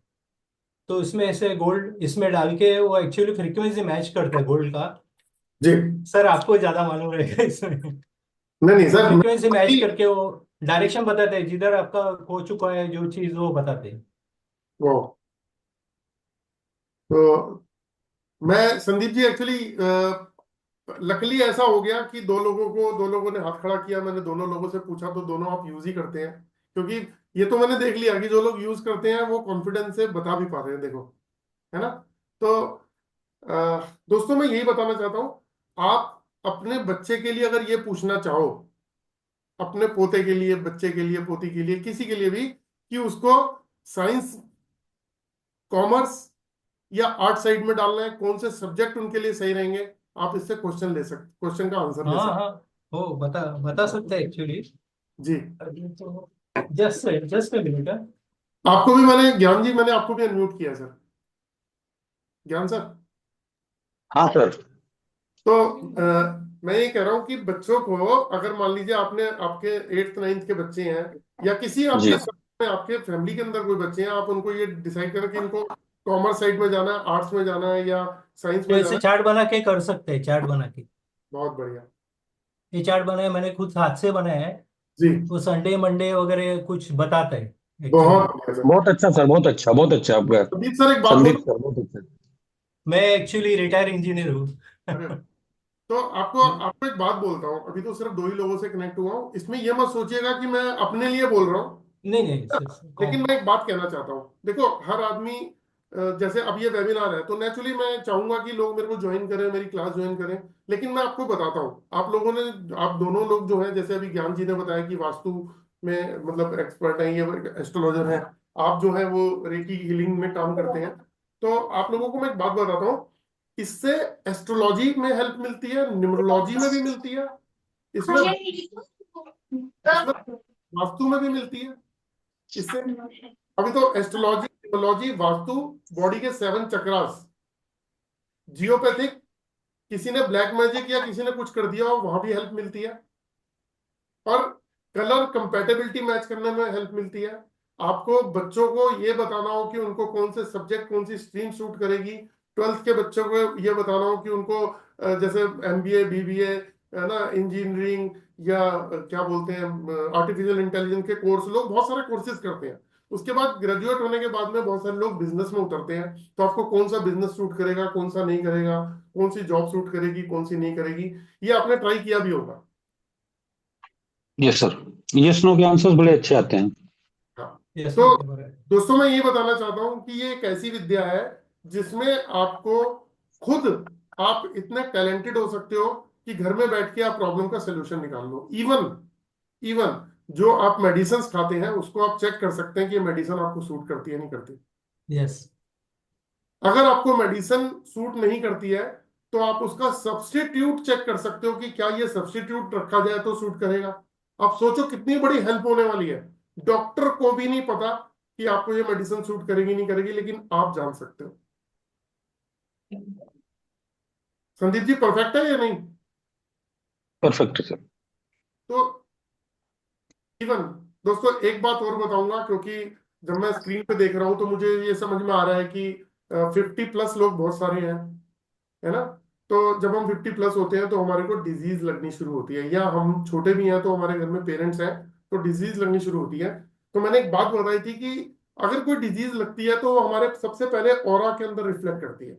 तो इसमें ऐसे गोल्ड इसमें डाल के वो एक्चुअली फ्रीक्वेंसी मैच करता है गोल्ड का। जी। सर आपको ज्यादा मालूम रहेगा इसमें। नहीं नहीं वो सर, फ्रीक्वेंसी मैच करके वो डायरेक्शन बताते हैं, जिधर आपका खो चुका है जो चीज वो बताते हैं। वो तो मैं संदीप जी एक्चुअली लकली ऐसा हो गया कि दो लोगों ने हाथ खड़ा किया, मैंने दोनों लोगों से पूछा तो दोनों आप यूज ही करते हैं, क्योंकि ये तो मैंने देख लिया कि जो लोग यूज करते हैं वो कॉन्फिडेंस से बता भी पा रहे हैं, देखो, है ना। तो दोस्तों मैं यही बताना चाहता हूं, आप अपने बच्चे के लिए अगर ये पूछना चाहो, अपने पोते के लिए, बच्चे के लिए, पोती के लिए, किसी के लिए भी, कि उसको साइंस, कॉमर्स या आर्ट साइड में डालना है, कौन से सब्जेक्ट उनके लिए सही रहेंगे, आप इससे क्वेश्चन ले सकते, क्वेश्चन का आंसर ले हाँ सकते। हाँ, वो बता बता सकते हैं एक्चुअली। जी। तो जस्ट जस्ट अ मिनट। आपको भी मैंने, ज्ञान जी मैंने आपको भी अनम्यूट किया है सर, ज्ञान सर। हाँ सर। तो मैं ये कह रहा हूँ कि बच्चों को, अगर मान लीजिए आपने, आपके एट्थ नाइन्थ के बच्चे हैं, या किसी जी आपके में, आपके फैमिली के अंदर कोई बच्चे हैं, आप उनको ये डिसाइड करें कि इनको कॉमर्स साइड में जाना है, आर्ट्स में जाना है, या साइंस तो में ऐसे जाना है। चार्ट बना के कर सकते हैं, चार्ट बना के। बहुत बढ़िया। ये चार्ट बनाए मैंने खुद हाथ से बनाया है। जी। वो संडे मंडे वगैरह कुछ बताता है एक्चुअली। बहुत बढ़िया सर। बहुत अच्छा सर, बहुत अच्छा, बहुत अच्छा आपका। संदीप सर एक बात संदीप बोलूं? सर बहुत अच्छा। मैं एक्चुअली रिटायर इंजीनियर हूँ। अरे, तो आपको आपको एक बात बोलता हूँ, अभी तो सिर्फ दो ही लोगों से कनेक्ट हुआ हूँ, इसमें यह मत सोचिएगा कि मैं अपने लिए बोल रहा हूँ, नहीं नहीं सर, लेकिन कौन। मैं एक बात कहना चाहता हूँ, देखो हर आदमी, जैसे अब ये वेबिनार है तो नेचुरली मैं चाहूंगा कि लोग मेरे को ज्वाइन करें, मेरी क्लास ज्वाइन करें, लेकिन मैं आपको बताता हूँ, आप लोगों ने, आप दोनों लोग जो हैं, जैसे अभी ज्ञान जी ने बताया कि वास्तु में मतलब एक्सपर्ट हैं, ये एस्ट्रोलॉजर हैं, आप जो है वो रेकी हीलिंग में काम करते हैं, तो आप लोगों को मैं एक बात बताता हूँ, इससे एस्ट्रोलॉजी में हेल्प मिलती है, न्यूमरोलॉजी में भी मिलती है, इसमें इसमें वास्तु में भी मिलती है, इससे, अभी तो एस्ट्रोलॉजी, न्यूमरोलॉजी, वास्तु, बॉडी के 7 चक्रास, जियोपैथिक, किसी ने ब्लैक मैजिक या किसी ने कुछ कर दिया हो वहां भी हेल्प मिलती है, और कलर कंपैटिबिलिटी मैच करने में हेल्प मिलती है। आपको बच्चों को ये बताना हो कि उनको कौन से सब्जेक्ट, कौन सी स्ट्रीम सूट करेगी, ट्वेल्थ के बच्चों को ये बताना हो कि उनको जैसे एमबीए, बीबीए, है ना, इंजीनियरिंग, या क्या बोलते हैं, आर्टिफिशियल इंटेलिजेंस के कोर्स, लोग बहुत सारे कोर्सेज करते हैं, उसके बाद ग्रेजुएट होने के बाद में बहुत सारे लोग बिजनेस में उतरते हैं, तो आपको कौन सा बिजनेस सूट करेगा, कौन सा नहीं करेगा, कौन सी जॉब सूट करेगी, कौन सी नहीं करेगी, ये आपने ट्राई किया भी होगा। यस सर, यस नो के आंसर्स बड़े अच्छे आते हैं। हाँ, यस तो सर। दोस्तों मैं ये बताना चाहता हूं कि ये एक ऐसी विद्या है जिसमें आपको खुद, आप इतने टैलेंटेड हो सकते हो कि घर में बैठ के आप प्रॉब्लम का सोल्यूशन निकाल लो। इवन इवन जो आप मेडिसिन खाते हैं उसको आप चेक कर सकते हैं कि ये मेडिसिन आपको सूट करती है नहीं करती। यस। अगर आपको मेडिसिन सूट नहीं करती है तो आप उसका सब्स्टिट्यूट चेक कर सकते हो कि क्या ये सब्स्टिट्यूट रखा जाए तो सूट करेगा। आप सोचो कितनी बड़ी हेल्प होने वाली है। डॉक्टर को भी नहीं पता कि आपको ये मेडिसिन सूट करेगी नहीं करेगी, लेकिन आप जान सकते हो। संदीप जी परफेक्ट है या नहीं? परफेक्ट है सर। तो इवन दोस्तों एक बात और बताऊंगा, क्योंकि जब मैं स्क्रीन पे देख रहा हूं तो मुझे ये समझ में आ रहा है कि 50+ लोग बहुत सारे हैं, है ना? तो जब हम 50+ होते हैं तो हमारे को डिजीज लगनी शुरू होती है, या हम छोटे भी हैं तो हमारे घर में पेरेंट्स हैं तो डिजीज लगनी शुरू होती है। तो मैंने एक बात बताई थी कि अगर कोई डिजीज लगती है तो वो हमारे सबसे पहले ऑरा के अंदर रिफ्लेक्ट करती है,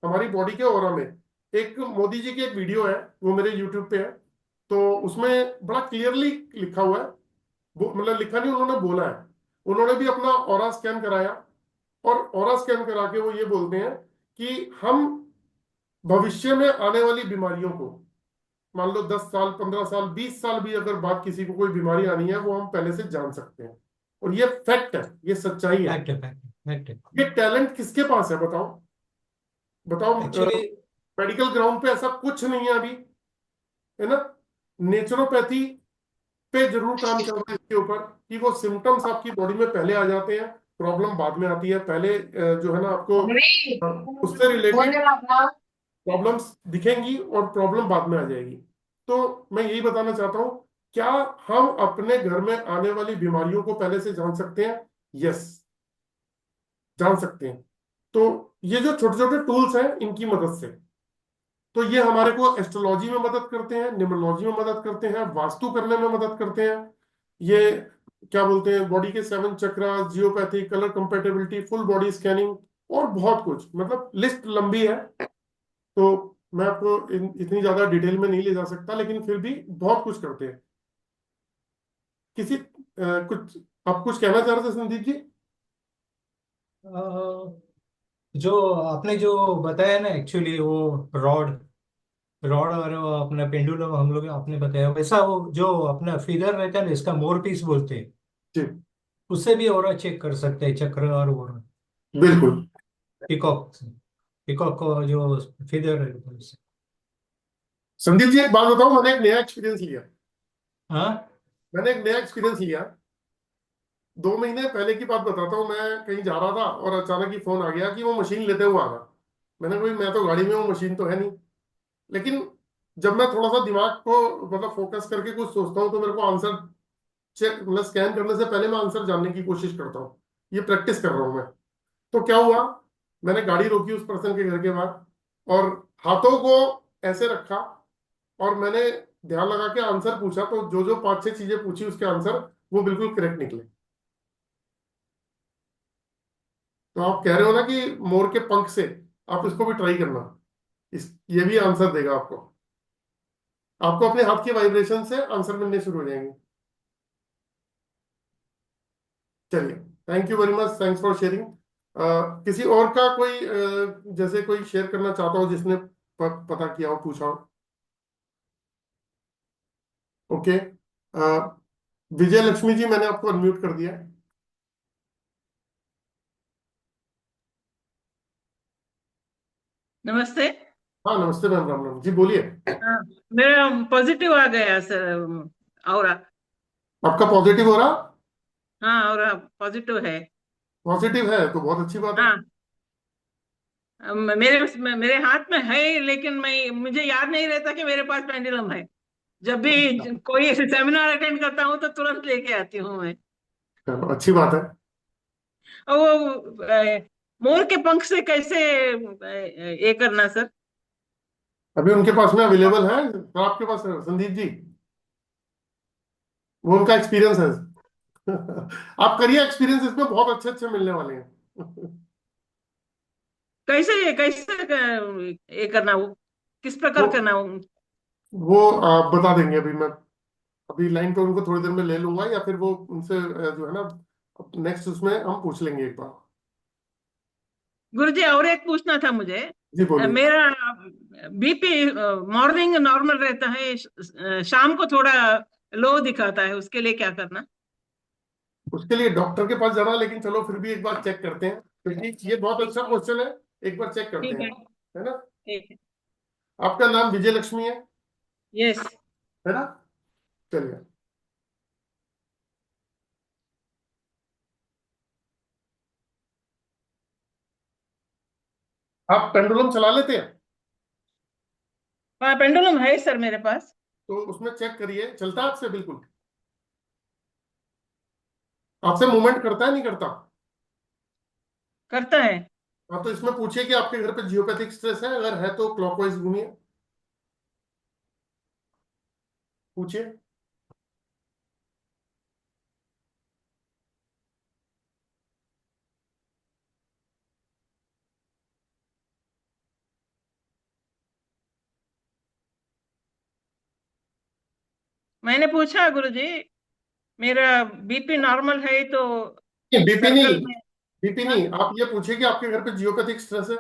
हमारी बॉडी के ऑरा में। एक मोदी जी की एक वीडियो है, वो मेरे यूट्यूब पे है, तो उसमें बड़ा क्लियरली लिखा हुआ है, मतलब लिखा नहीं, उन्होंने बोला है। उन्होंने भी अपना ऑरा स्कैन कराया, और ऑरा स्कैन करा के वो ये बोलते हैं कि हम भविष्य में आने वाली बीमारियों को, मान लो 10 साल 15 साल 20 साल भी अगर बाद किसी को कोई बीमारी आनी है वो हम पहले से जान सकते हैं। और ये फैक्ट है, ये सच्चाई है। फैक्ट है, फैक्ट है, फैक्ट है। ये टैलेंट किसके पास है बताओ? बताओ। एक्चुअली मेडिकल ग्राउंड पे ऐसा कुछ नहीं है अभी, है ना? नेचुरोपैथी पे जरूर काम चल रहा है इसके ऊपर कि वो सिम्टम्स आपकी बॉडी में पहले आ जाते हैं, प्रॉब्लम बाद में आती है। पहले जो है ना आपको उससे रिलेटेड प्रॉब्लम्स दिखेंगी और प्रॉब्लम बाद में आ जाएगी। तो मैं यही बताना चाहता हूं, क्या हम अपने घर में आने वाली बीमारियों को पहले से जान सकते हैं? यस, जान सकते हैं। तो ये जो छोटे छोटे टूल्स हैं इनकी मदद से, तो ये हमारे को एस्ट्रोलॉजी में मदद करते हैं, न्यूमरोलॉजी में मदद करते हैं, वास्तु करने में मदद करते हैं। ये क्या बोलते हैं, बॉडी के 7 chakra, geopathy, colour compatibility, full body scanning, और बहुत कुछ, मतलब लिस्ट लंबी है। तो मैं आपको इतनी ज्यादा डिटेल में नहीं ले जा सकता, लेकिन फिर भी बहुत कुछ करते हैं। किसी कुछ आप कुछ कहना चाह रहे थे संदीप जी? जो आपने जो बताया ना, एक्चुअली वो रॉड रॉड और वो अपना पेंडुलम हम लोग आपने बताया, वैसा वो जो अपना फिगर रहता है ना, इसका मोर पीस बोलते हैं, जी उससे भी ऑरा चेक कर सकते हैं, चक्र और वो बिल्कुल। पिकॉक पिकॉक को जो फिगर रहता है उससे। संदीप जी एक बात बताओ, मैंने एक नया एक्सपीरियंस लिया। हाँ। मैंने एक नया एक्सपीरियंस लिया 2 महीने पहले की बात बताता हूँ। मैं कहीं जा रहा था और अचानक ही फोन आ गया कि वो मशीन लेते हुए आना। मैंने कोई, मैं तो गाड़ी में हूँ, मशीन तो है नहीं। लेकिन जब मैं थोड़ा सा दिमाग को मतलब फोकस करके कुछ सोचता हूँ तो मेरे को आंसर चेक, मतलब स्कैन करने से पहले मैं आंसर जानने की कोशिश करता हूँ। ये प्रैक्टिस कर रहा हूँ मैं। तो क्या हुआ, मैंने गाड़ी रोकी उस पर्सन के घर के बाहर और हाथों को ऐसे रखा, और मैंने ध्यान लगा के आंसर पूछा, तो जो जो 5-6 चीजें पूछी उसके आंसर वो बिल्कुल करेक्ट निकले। तो आप कह रहे हो ना कि मोर के पंख से, आप इसको भी ट्राई करना, इस ये भी आंसर देगा आपको। आपको अपने हाथ की वाइब्रेशन से आंसर मिलने शुरू हो जाएंगे। चलिए, thank you very much, thanks for sharing. किसी और का कोई जैसे कोई शेयर करना चाहता हो जिसने पता किया हो, पूछा हो? ओके। विजय लक्ष्मी जी, मैंने आपको अनम्यूट कर दिया है। नमस्ते। हाँ नमस्ते मैम, राम राम जी, बोलिए। हाँ, मेरा पॉजिटिव आ गया सर, और आपका पॉजिटिव हो रहा? हाँ, और पॉजिटिव है। पॉजिटिव है तो बहुत अच्छी बात है। हाँ, मेरे हाथ में है, लेकिन मैं मुझे याद नहीं रहता कि मेरे पास पेंडुलम है। जब भी कोई सेमिनार अटेंड करता हूँ तो तुरंत लेके आती हूँ मैं। चलो अच्छी बात है। और वो मोर के पंख से कैसे ये करना सर? अभी उनके पास में अवेलेबल है, तो आपके पास है संदीप जी, वो उनका एक्सपीरियंस है। आप करिए एक्सपीरियंस, इसमें बहुत अच्छे अच्छे मिलने वाले हैं। कैसे कैसे ये करना, वो किस वो प्रकार करना वो? वो बता देंगे। अभी मैं अभी लाइन पे उनको थोड़ी देर में ले लूंगा, या फिर वो उनसे जो है ना नेक्स्ट उसमें हम पूछ लेंगे एक बार। गुरुजी और एक पूछना था मुझे। जी बोलिए। मेरा बीपी मॉर्निंग नॉर्मल रहता है, शाम को थोड़ा लो दिखाता है, उसके लिए क्या करना? उसके लिए डॉक्टर के पास जाना, लेकिन चलो फिर भी एक बार चेक करते हैं, क्योंकि ये बहुत अच्छा क्वेश्चन है। एक बार चेक करते ठीक हैं, है। है ना। ठीक है। आपका नाम विजय लक्ष्मी यस। है ना। चलिए, आप पेंडुलम चला लेते हैं? हाँ, पेंडुलम है सर मेरे पास। तो उसमें चेक करिए, चलता है आपसे बिल्कुल? आपसे मूवमेंट करता है नहीं करता? करता है। हाँ, तो इसमें पूछिए कि आपके घर पे जियोपैथिक स्ट्रेस है, अगर है तो क्लॉकवाइज घूमिए, पूछिए। मैंने पूछा गुरुजी, मेरा बीपी नॉर्मल है तो बीपी नहीं, सर्कल में। बीपी हाँ, नहीं, आप ये पूछिए कि आपके घर पे जियोपैथिक स्ट्रेस है।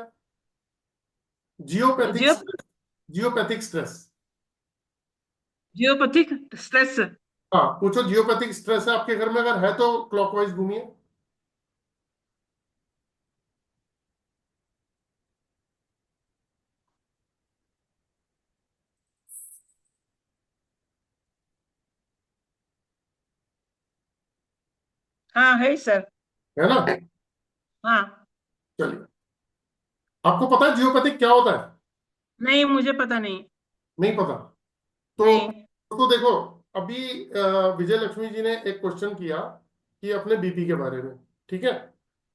Geopathic geo stress, geopathic stress. Geopathic stress. हाँ, पूछो जियोपैथिक स्ट्रेस है आपके घर में, अगर है तो क्लॉकवाइज घूमिए। हाँ है सर। है ना। हाँ। चलिए, आपको पता है जियोपैथिक क्या होता है? नहीं, मुझे पता नहीं। नहीं पता? नहीं। तो देखो, अभी विजय लक्ष्मी जी ने एक क्वेश्चन किया कि अपने बीपी के बारे में, ठीक है।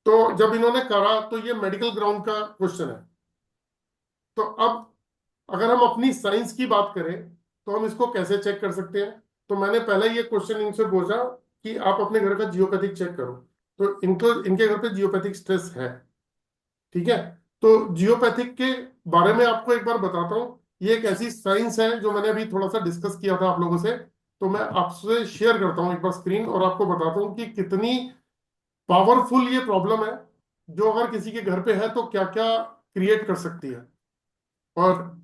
तो जब इन्होंने करा तो ये मेडिकल ग्राउंड का क्वेश्चन है। तो अब अगर हम अपनी साइंस की बात करें तो हम इसको कैसे चेक कर सकते हैं? तो मैंने पहले ये क्वेश्चन इनसे पूछा कि आप अपने घर का जियोपैथिक चेक करो। तो इनको, इनके घर पे जियोपैथिक स्ट्रेस है, ठीक है। तो जियोपैथिक के बारे में आपको एक बार बताता हूँ। ये एक ऐसी साइंस है जो मैंने अभी थोड़ा सा डिस्कस किया था आप लोगों से। तो मैं आपसे शेयर करता हूँ एक बार स्क्रीन, और आपको बताता हूँ कि कितनी पावरफुल ये प्रॉब्लम है, जो अगर किसी के घर पे है तो क्या क्या क्रिएट कर सकती है, और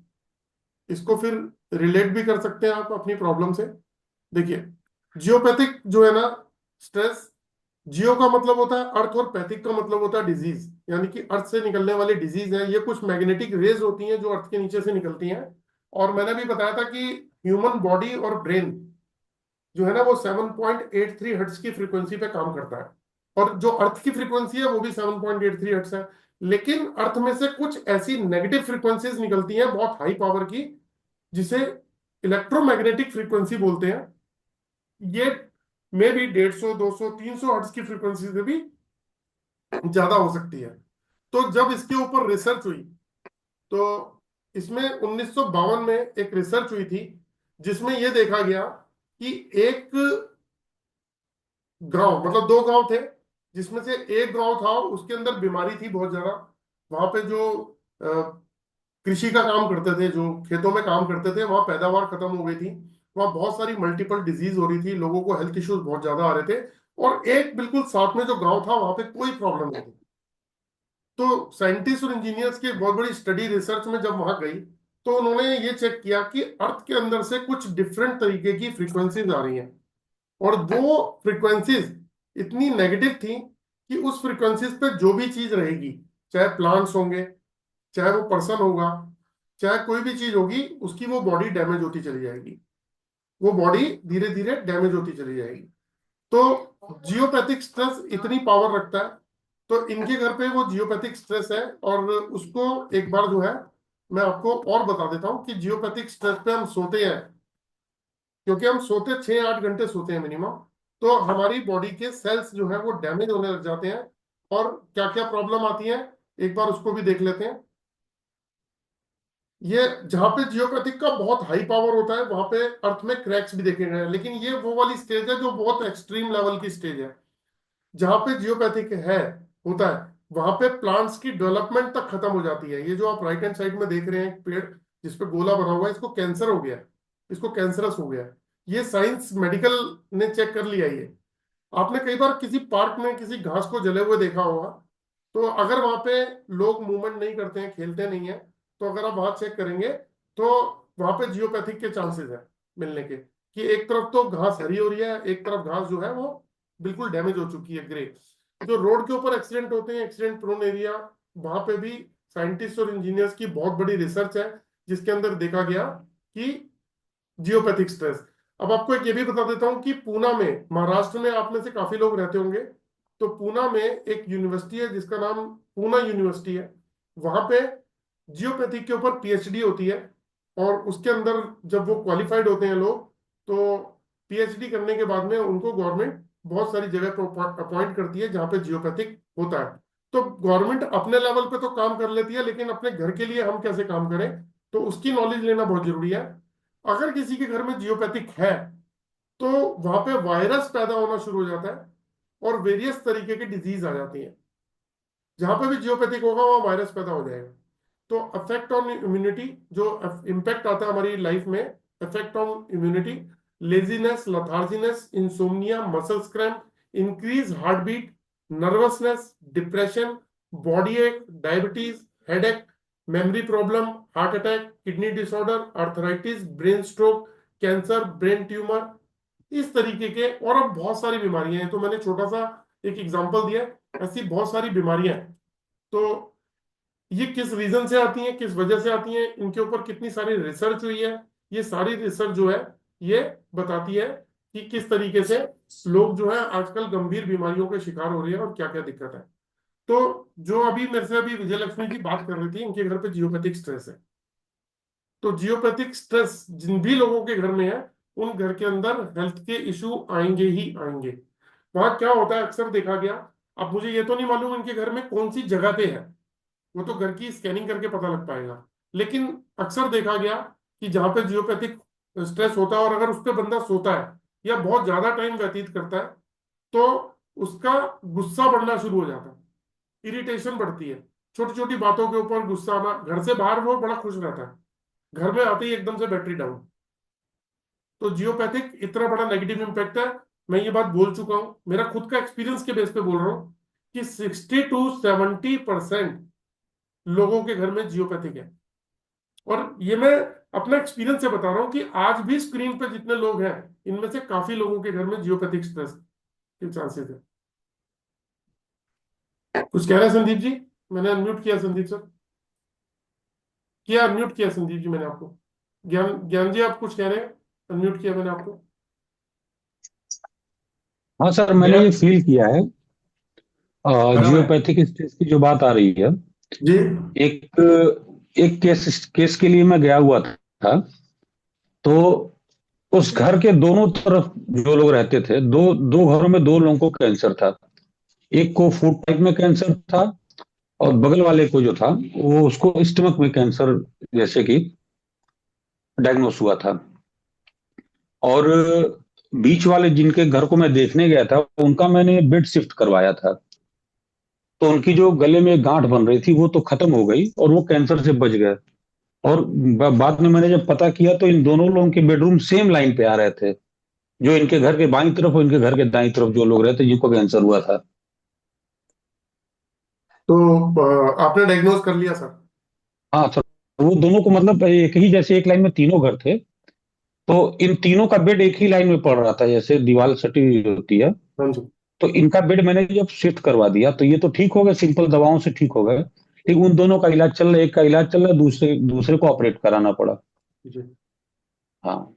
इसको फिर रिलेट भी कर सकते हैं आप अपनी प्रॉब्लम से। देखिए, जियोपैथिक जो है ना स्ट्रेस, जियो का मतलब होता है अर्थ, और पैथिक का मतलब होता है डिजीज, यानी कि अर्थ से निकलने वाली डिजीज है। ये कुछ मैग्नेटिक रेज होती हैं जो अर्थ के नीचे से निकलती हैं। और मैंने भी बताया था कि ह्यूमन बॉडी और ब्रेन जो है ना वो 7.83 हर्ट्ज की फ्रीक्वेंसी पे काम करता है, और जो अर्थ की फ्रीक्वेंसी है वो भी 7.83 हर्ट्ज है। लेकिन अर्थ में से कुछ ऐसी नेगेटिव फ्रीक्वेंसीज निकलती हैं बहुत हाई पावर की, जिसे इलेक्ट्रोमैग्नेटिक फ्रीक्वेंसी बोलते हैं। ये मे भी 150, 200, 300 हर्ट्ज की फ्रीक्वेंसी से भी ज्यादा हो सकती है। तो जब इसके ऊपर रिसर्च हुई, तो इसमें 1952 में एक रिसर्च हुई थी, जिसमें यह देखा गया कि एक गांव, मतलब दो गांव थे, जिसमें से एक गांव था उसके अंदर बीमारी थी बहुत ज्यादा। वहां पे जो कृषि का काम करते थे, जो खेतों में काम करते थे, वहां पैदावार खत्म हो गई थी। वहां बहुत सारी मल्टीपल डिजीज हो रही थी, लोगों को हेल्थ इश्यूज बहुत ज्यादा आ रहे थे। और एक बिल्कुल साथ में जो गांव था वहां पे कोई प्रॉब्लम नहीं थी। तो साइंटिस्ट और इंजीनियर्स की एक बहुत बड़ी स्टडी रिसर्च में जब वहां गई, तो उन्होंने ये चेक किया कि अर्थ के अंदर से कुछ डिफरेंट तरीके की फ्रीक्वेंसीज आ रही हैं, और वो फ्रीक्वेंसीज इतनी नेगेटिव थी कि उस फ्रीक्वेंसीज पे जो भी चीज रहेगी, चाहे प्लांट्स होंगे, चाहे वो पर्सन होगा, चाहे कोई भी चीज होगी, उसकी वो बॉडी डैमेज होती चली जाएगी, वो बॉडी धीरे धीरे डैमेज होती चली जाएगी। तो जियोपैथिक स्ट्रेस इतनी पावर रखता है। तो इनके घर पे वो जियोपैथिक स्ट्रेस है, और उसको एक बार जो है मैं आपको और बता देता हूँ कि जियोपैथिक स्ट्रेस पे हम सोते हैं, क्योंकि हम सोते 6-8 घंटे सोते हैं मिनिमम। तो हमारी बॉडी के सेल्स जो है वो डैमेज होने लग जाते हैं, और क्या क्या प्रॉब्लम आती है एक बार उसको भी देख लेते हैं। ये जहां पे जियोपैथिक का बहुत हाई पावर होता है वहां पे अर्थ में क्रैक्स भी देखे गए हैं, लेकिन ये वो वाली स्टेज है जो बहुत एक्सट्रीम लेवल की स्टेज है। जहां पे जियोपैथिक है, होता है, वहां पे प्लांट्स की डेवलपमेंट तक खत्म हो जाती है। ये जो आप राइट हैंड साइड में देख रहे हैं एक पेड़ जिसपे गोला बना हुआ है, इसको कैंसर हो गया है, इसको कैंसरस हो गया है। ये साइंस मेडिकल ने चेक कर लिया ये। आपने कई बार किसी पार्क में किसी घास को जले हुए देखा होगा, तो अगर वहां पे लोग मूवमेंट नहीं करते हैं, खेलते नहीं है, तो अगर आप वहां चेक करेंगे तो वहां पे जियोपैथिक के चांसेस है मिलने के, कि एक तरफ तो घास हरी हो रही है, एक तरफ घास जो है वो बिल्कुल डैमेज हो चुकी है, ग्रे। जो रोड के ऊपर एक्सीडेंट होते हैं, एक्सीडेंट प्रोन एरिया, वहां पे भी साइंटिस्ट और इंजीनियर्स की बहुत बड़ी रिसर्च है जिसके अंदर देखा गया कि जियोपैथिक स्ट्रेस। अब आपको एक ये भी बता देता हूं कि पूना में, महाराष्ट्र में आप में से काफी लोग रहते होंगे, तो पूना में एक यूनिवर्सिटी है जिसका नाम पूना यूनिवर्सिटी है। वहां पे जियोपैथिक के ऊपर पीएचडी होती है, और उसके अंदर जब वो क्वालिफाइड होते हैं लोग, तो पीएचडी करने के बाद में उनको गवर्नमेंट बहुत सारी जगह पर अपॉइंट करती है जहां पे जियोपैथिक होता है। तो गवर्नमेंट अपने लेवल पे तो काम कर लेती है, लेकिन अपने घर के लिए हम कैसे काम करें, तो उसकी नॉलेज लेना बहुत जरूरी है। अगर किसी के घर में जियोपैथिक है तो वहां पे वायरस पैदा होना शुरू हो जाता है और वेरियस तरीके की डिजीज आ जाती है। जहां पे भी जियोपैथिक होगा वहां वायरस पैदा हो जाएगा। तो अफेक्ट ऑन इम्यूनिटी, जो इम्पैक्ट आता है हमारी लाइफ में, effect on immunity, laziness, letharginess, insomnia, muscles cramp, increase heart beat, nervousness, depression, body ache, diabetes, headache, memory problem, heart attack, kidney disorder, arthritis, brain stroke, cancer, brain tumour, इस तरीके के और अब बहुत सारी बीमारियां हैं। तो मैंने छोटा सा एक एग्जांपल दिया, ऐसी बहुत सारी बीमारियां हैं। तो ये किस रीजन से आती हैं, किस वजह से आती हैं, इनके ऊपर कितनी सारी रिसर्च हुई है, ये सारी रिसर्च जो है ये बताती है कि किस तरीके से लोग जो है आजकल गंभीर बीमारियों के शिकार हो रहे हैं और क्या क्या दिक्कत है। तो जो अभी मेरे से अभी विजय लक्ष्मी जी बात कर रही थी, इनके घर पे जियोपैथिक स्ट्रेस है। तो जियोपैथिक स्ट्रेस जिन भी लोगों के घर में है, उन घर के अंदर हेल्थ के इशू आएंगे ही आएंगे। वहां क्या होता है अक्सर देखा गया, अब मुझे ये तो नहीं मालूम इनके घर में कौन सी जगह पे है, वो तो घर की स्कैनिंग करके पता लग पाएगा, लेकिन अक्सर देखा गया कि जहां पे जियोपैथिक स्ट्रेस होता है और अगर उस पर बंदा सोता है या बहुत ज्यादा टाइम व्यतीत करता है, तो उसका गुस्सा बढ़ना शुरू हो जाता है, इरिटेशन बढ़ती है, छोटी छोटी बातों के ऊपर गुस्सा आना। घर से बाहर वो बड़ा खुश रहता है, घर में आते ही एकदम से बैटरी डाउन। तो जियोपैथिक इतना बड़ा नेगेटिव इम्पैक्ट है। मैं ये बात बोल चुका हूं, मेरा खुद का एक्सपीरियंस के बेस पे बोल रहा हूं कि 60 to 70% लोगों के घर में जियोपैथिक है। और ये मैं अपना एक्सपीरियंस से बता रहा हूं कि आज भी स्क्रीन पे जितने लोग हैं, इनमें से काफी लोगों के घर में जियोपैथिक स्ट्रेस के चांसेस है। कुछ कह रहे हैं संदीप जी? मैंने अनम्यूट किया संदीप सर, किया अनम्यूट किया संदीप जी मैंने आपको। ज्ञान ज्ञान जी आप कुछ कह रहे हैं? अनम्यूट किया मैंने आपको। हाँ सर, मैंने ये फील किया है। बराबर है जियोपैथिक स्ट्रेस की जो बात आ रही है, जी। एक एक केस के लिए मैं गया हुआ था। तो उस घर के दोनों तरफ जो लोग रहते थे, दो दो घरों में दो लोगों को कैंसर था। एक को फूड पाइप में कैंसर था, और बगल वाले को जो था वो उसको स्टमक में कैंसर जैसे कि डायग्नोस हुआ था। और बीच वाले जिनके घर को मैं देखने गया था, उनका मैंने बेड शिफ्ट करवाया था। तो उनकी जो गले में गांठ बन रही थी वो तो खत्म हो गई और वो कैंसर से बच गए। और बाद में मैंने जब पता किया तो इन दोनों लोगों के बेडरूम सेम लाइन पे आ रहे थे, जो इनके घर के बाईं तरफ और इनके घर के दाईं तरफ जो लोग रहते जिनको कैंसर हुआ था। तो आपने डायग्नोज कर लिया सर? हाँ सर, वो दोनों को मतलब एक ही, जैसे एक लाइन में तीनों घर थे, तो इन तीनों का बेड एक ही लाइन में पड़ रहा था, जैसे दीवार सटी होती है। हाँ जी। तो इनका बेड मैंने जब शिफ्ट करवा दिया तो ये तो ठीक हो गए, सिंपल दवाओं से ठीक हो गए। लेकिन उन दोनों का इलाज चल रहा है, एक का इलाज चल रहा है, दूसरे दूसरे को ऑपरेट कराना पड़ा। जी। हाँ।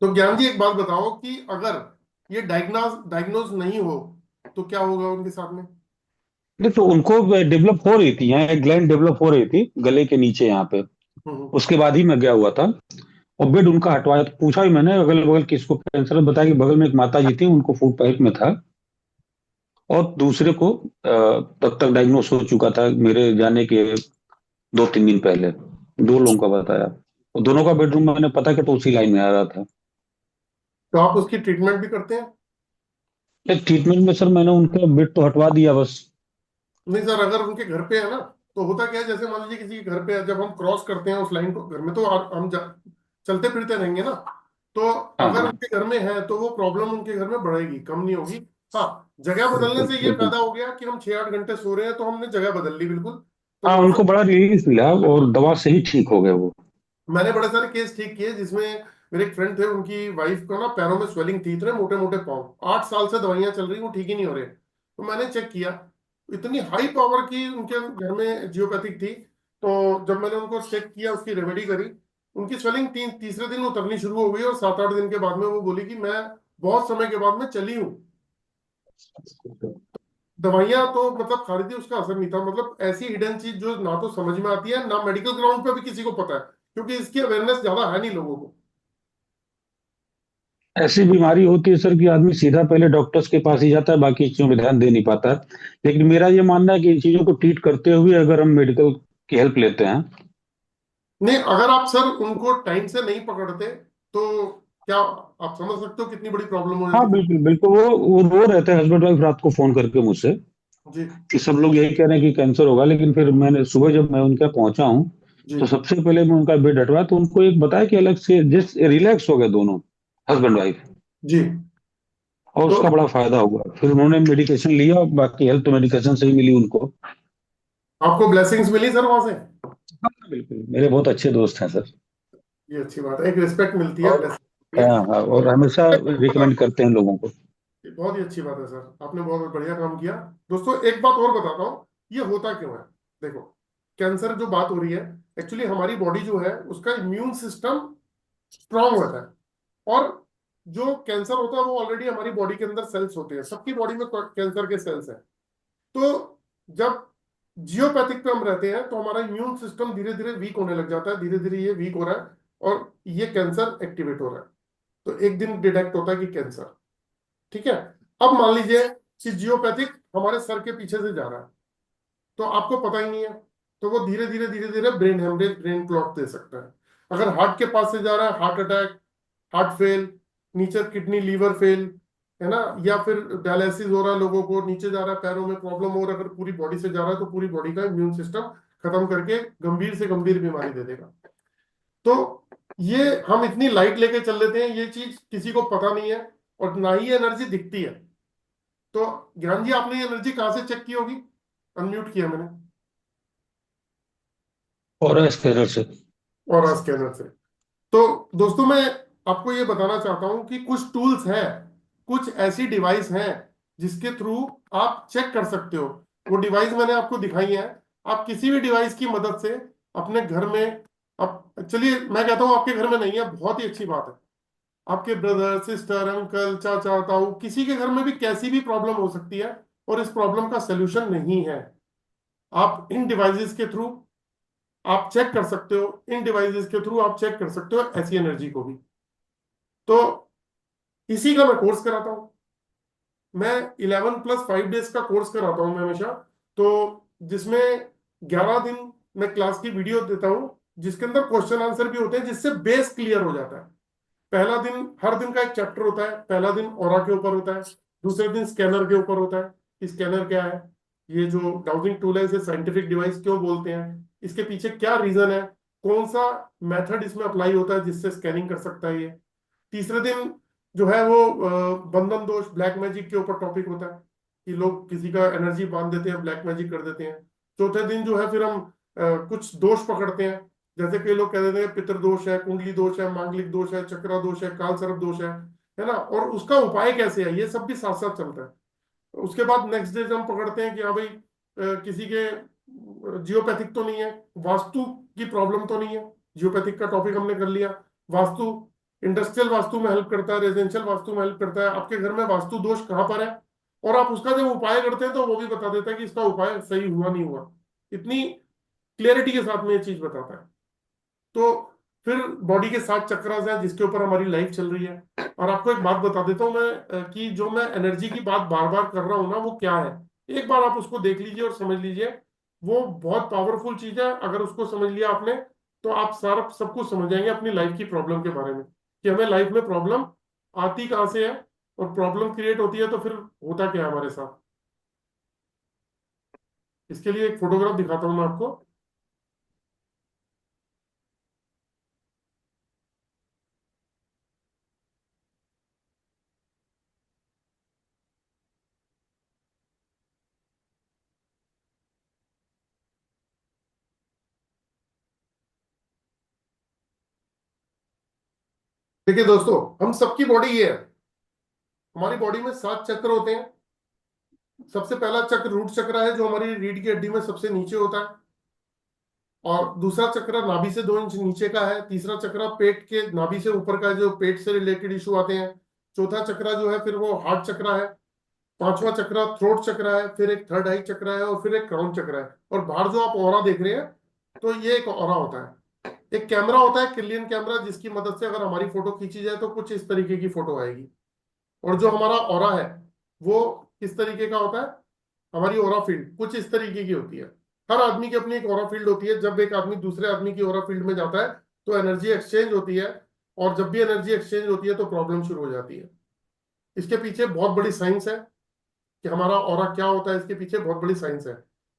तो ज्ञान जी एक बात बताओ कि अगर ये डायग्नोज नहीं हो तो क्या होगा उनके साथ में? नहीं तो उनको डेवलप हो रही थी, यहाँ एक ग्लैंड डेवलप हो रही थी गले के नीचे यहाँ पे। हम्म। उसके बाद ही मैं गया हुआ था और बेड उनका हटवाया। तो पूछा भी मैंने अगल बगल किसको कैंसर है, बताया कि बगल में एक माता जी थी, उनको फूड पाइप में था, और दूसरे को तब तक डायग्नोस हो चुका था मेरे जाने के 2-3 दिन पहले। दो लोगों का बताया, और दोनों का बेडरूम मैंने पता कि तो उसी लाइन में आ रहा था। तो आप उसकी ट्रीटमेंट भी करते हैं? ट्रीटमेंट में सर मैंने उनका बेड तो हटवा दिया बस। नहीं सर, अगर उनके घर पे है ना, तो होता क्या है, जैसे मान लीजिए किसी के घर पे है, जब हम क्रॉस करते हैं उस लाइन को घर में, तो हम चलते फिरते रहेंगे ना, तो हाँ अगर हाँ। उनके घर में है तो वो प्रॉब्लम उनके घर में बढ़ेगी, कम नहीं होगी। हाँ, जगह बदलने से ये बिल्कुल। फायदा हो गया कि हम 6-8 घंटे सो रहे हैं तो हमने जगह बदल ली बिल्कुल। तो हाँ, वहां उनको से बड़ा रिलीफ मिला और दवा से ही ठीक हो गए वो। मैंने बड़े सारे केस ठीक किए, जिसमें मेरे एक फ्रेंड थे, उनकी वाइफ को ना पैरों में स्वेलिंग थी, इतने मोटे मोटे पाँव, 8 साल से दवाइयां चल रही वो ठीक ही नहीं हो रहे। तो मैंने चेक किया, इतनी हाई पावर की उनके घर में जियोपैथिक थी। तो जब मैंने उनको चेक किया, उसकी रेमेडी करी, उनकी स्वेलिंग तीसरे दिन उतरनी शुरू हो गई, और 7-8 दिन के बाद में वो बोली कि मैं बहुत समय के बाद में चली हूँ। दवाइयां तो मतलब खा रही थी, उसका असर नहीं था। मतलब ऐसी हिडन चीज जो ना तो समझ में आती है, ना मेडिकल ग्राउंड पे भी किसी को पता है, क्योंकि इसकी अवेयरनेस ज्यादा है नहीं लोगों को। ऐसी बीमारी होती है सर कि आदमी सीधा पहले डॉक्टर्स के पास ही जाता है, बाकी चीजों में ध्यान दे नहीं पाता है। लेकिन मेरा ये मानना है कि इन चीजों को ट्रीट करते हुए अगर हम मेडिकल की हेल्प लेते हैं। नहीं, अगर आप सर उनको टाइम से नहीं पकड़ते तो क्या आप समझ सकते हो कितनी बड़ी प्रॉब्लम हो हाँ जाती है। बिल्कुल बिल्कुल, वो रो रहे थे हस्बैंड वाइफ रात को फोन करके मुझसे जी। कि सब लोग यही कह रहे हैं कि कैंसर होगा। लेकिन फिर मैंने सुबह जब मैं उनके यहाँ पहुंचा हूँ, जी। तो सबसे पहले मैं उनका बेड हटवाया, तो उनको एक बताया कि अलग से जिस रिलैक्स हो गए दोनों, हस्बैंड वाइफ। जी। और तो उसका बड़ा फायदा हुआ। फिर उन्होंने मेडिकेशन लिया, बाकी हेल्थ तो मेडिकेशन से ही मिली उनको। आपको ब्लेसिंग्स मिली सर वहां से? हाँ बिल्कुल, मेरे बहुत अच्छे दोस्त हैं सर। ये अच्छी बात है, एक रिस्पेक्ट मिलती है, और ब्लेसिंग हाँ हाँ, और हमेशा है। रिकमेंड करते हैं लोगों को। ये बहुत ही अच्छी बात है सर, आपने बहुत बढ़िया काम किया। दोस्तों एक बात और बताता हूँ, ये होता क्यों है। देखो, कैंसर जो बात हो रही है, एक्चुअली हमारी बॉडी जो है उसका इम्यून सिस्टम स्ट्रांग होता है। और जो कैंसर होता है वो ऑलरेडी हमारी बॉडी के अंदर सेल्स होते हैं, सबकी बॉडी में कैंसर के सेल्स हैं। तो जब जियोपैथिक पे हम रहते हैं तो हमारा इम्यून सिस्टम धीरे धीरे वीक होने लग जाता है, धीरे धीरे ये वीक हो रहा है और ये कैंसर एक्टिवेट हो रहा है। तो एक दिन डिटेक्ट होता है कि कैंसर, ठीक है। अब मान लीजिए कि जियोपैथिक हमारे सर के पीछे से जा रहा है, तो आपको पता ही नहीं है, तो वो धीरे धीरे ब्रेन हेमरेज, ब्रेन क्लॉट दे सकता है। अगर हार्ट के पास से जा रहा है, हार्ट अटैक, हार्ट फेल, नीचे किडनी लीवर फेल, है ना, या फिर डायलिसिस हो रहा है लोगों को, नीचे जा रहा है, पैरों में प्रॉब्लम हो रहा है, अगर पूरी बॉडी से जा रहा है तो पूरी बॉडी का इम्यून सिस्टम खत्म करके गंभीर से गंभीर बीमारी दे देगा। तो ये हम इतनी लाइट लेके चल लेते हैं, ये चीज किसी को पता नहीं है, और ना ही एनर्जी दिखती है। तो ज्ञान जी, आपने ये एनर्जी कहाँ से चेक की होगी? अनम्यूट किया मैंने। और स्कैनर से। और स्कैनर से। तो दोस्तों मैं आपको ये बताना चाहता हूं कि कुछ टूल्स हैं, कुछ ऐसी डिवाइस हैं जिसके थ्रू आप चेक कर सकते हो। वो डिवाइस मैंने आपको दिखाई है। आप किसी भी डिवाइस की मदद से अपने घर में, आप चलिए मैं कहता हूं आपके घर में नहीं है, बहुत ही अच्छी बात है, आपके ब्रदर सिस्टर अंकल चाचा ताऊ किसी के घर में भी कैसी भी प्रॉब्लम हो सकती है, और इस प्रॉब्लम का सोल्यूशन नहीं है। आप इन डिवाइसेस के थ्रू आप चेक कर सकते हो, इन डिवाइसेस के थ्रू आप चेक कर सकते हो ऐसी एनर्जी को भी। तो इसी का मैं कोर्स कराता हूं। मैं 11+5 डेज का कोर्स कराता हूं मैं हमेशा। तो जिसमें 11 दिन मैं क्लास की वीडियो देता हूं, जिसके अंदर क्वेश्चन आंसर भी होते हैं, जिससे बेस क्लियर हो जाता है। पहला दिन, हर दिन का एक चैप्टर होता है। पहला दिन ऑरा के ऊपर होता है, दूसरे दिन स्कैनर के ऊपर होता है कि स्कैनर क्या है, ये जो डाउजिंग टूल है इसे साइंटिफिक डिवाइस क्यों बोलते हैं, इसके पीछे क्या रीजन है, कौन सा मेथड इसमें अप्लाई होता है जिससे स्कैनिंग कर सकता है ये। तीसरे दिन जो है वो बंधन दोष, ब्लैक मैजिक के ऊपर टॉपिक होता है कि लोग किसी का एनर्जी बांध देते हैं, ब्लैक मैजिक कर देते हैं। चौथे दिन जो है फिर हम कुछ दोष पकड़ते हैं, जैसे कई लोग कह देते हैं पितृ दोष है, कुंडली दोष है, मांगलिक दोष है, चक्रा दोष है, काल सर्प दोष है ना, और उसका उपाय कैसे है, ये सब भी साथ साथ चलता है। उसके बाद नेक्स्ट डे हम पकड़ते हैं कि हाँ भाई किसी के जियोपैथिक तो नहीं है, वास्तु की प्रॉब्लम तो नहीं है। जियोपैथिक का टॉपिक हमने कर लिया। वास्तु, इंडस्ट्रियल वास्तु में हेल्प करता है, रेजिडेंशियल वास्तु में हेल्प करता है, आपके घर में वास्तु दोष कहाँ पर है, और आप उसका जब उपाय करते हैं तो वो भी बता देता है कि इसका उपाय सही हुआ नहीं हुआ। इतनी क्लियरिटी के साथ में ये चीज बताता है। तो फिर बॉडी के 7 चक्रास हैं जिसके ऊपर हमारी लाइफ चल रही है। और आपको एक बात बता देता हूं मैं, कि जो मैं एनर्जी की बात बार बार कर रहा हूं ना, वो क्या है, एक बार आप उसको देख लीजिए और समझ लीजिए। वो बहुत पावरफुल चीज है, अगर उसको समझ लिया आपने तो आप सारा सब कुछ समझ जाएंगे अपनी लाइफ की प्रॉब्लम के बारे में, कि हमें लाइफ में प्रॉब्लम आती कहाँ से है, और प्रॉब्लम क्रिएट होती है तो फिर होता क्या है हमारे साथ। इसके लिए एक फोटोग्राफ दिखाता हूं मैं आपको। देखिए दोस्तों, हम सबकी बॉडी ये है, हमारी बॉडी में 7 चक्र होते हैं। सबसे पहला चक्र रूट चक्र है, जो हमारी रीढ़ की हड्डी में सबसे नीचे होता है। और दूसरा चक्र नाभि से 2 इंच नीचे का है। तीसरा चक्र पेट के नाभि से ऊपर का है, जो पेट से रिलेटेड इशू आते हैं। चौथा चक्र जो है फिर वो हार्ट चक्र है। पांचवा चक्र थ्रोट चक्र है। फिर एक थर्ड आई चक्र है, और फिर एक क्राउन चक्र है। और बाहर जो आप ऑरा देख रहे हैं, तो ये एक ऑरा होता है। एक कैमरा होता है, किलियन कैमरा, जिसकी मदद से अगर हमारी फोटो खींची जाए तो कुछ इस तरीके की फोटो आएगी। और जो हमारा ऑरा है वो किस तरीके का होता है, हमारी ऑरा फील्ड कुछ इस तरीके की होती है। हर आदमी की अपनी एक ऑरा फील्ड होती है। जब एक आदमी दूसरे आदमी की ऑरा फील्ड में जाता है तो एनर्जी एक्सचेंज होती है। और जब भी एनर्जी एक्सचेंज होती है तो प्रॉब्लम शुरू हो जाती है। इसके पीछे बहुत बड़ी साइंस है कि हमारा ऑरा क्या होता है। इसके पीछे बहुत बड़ी साइंस है।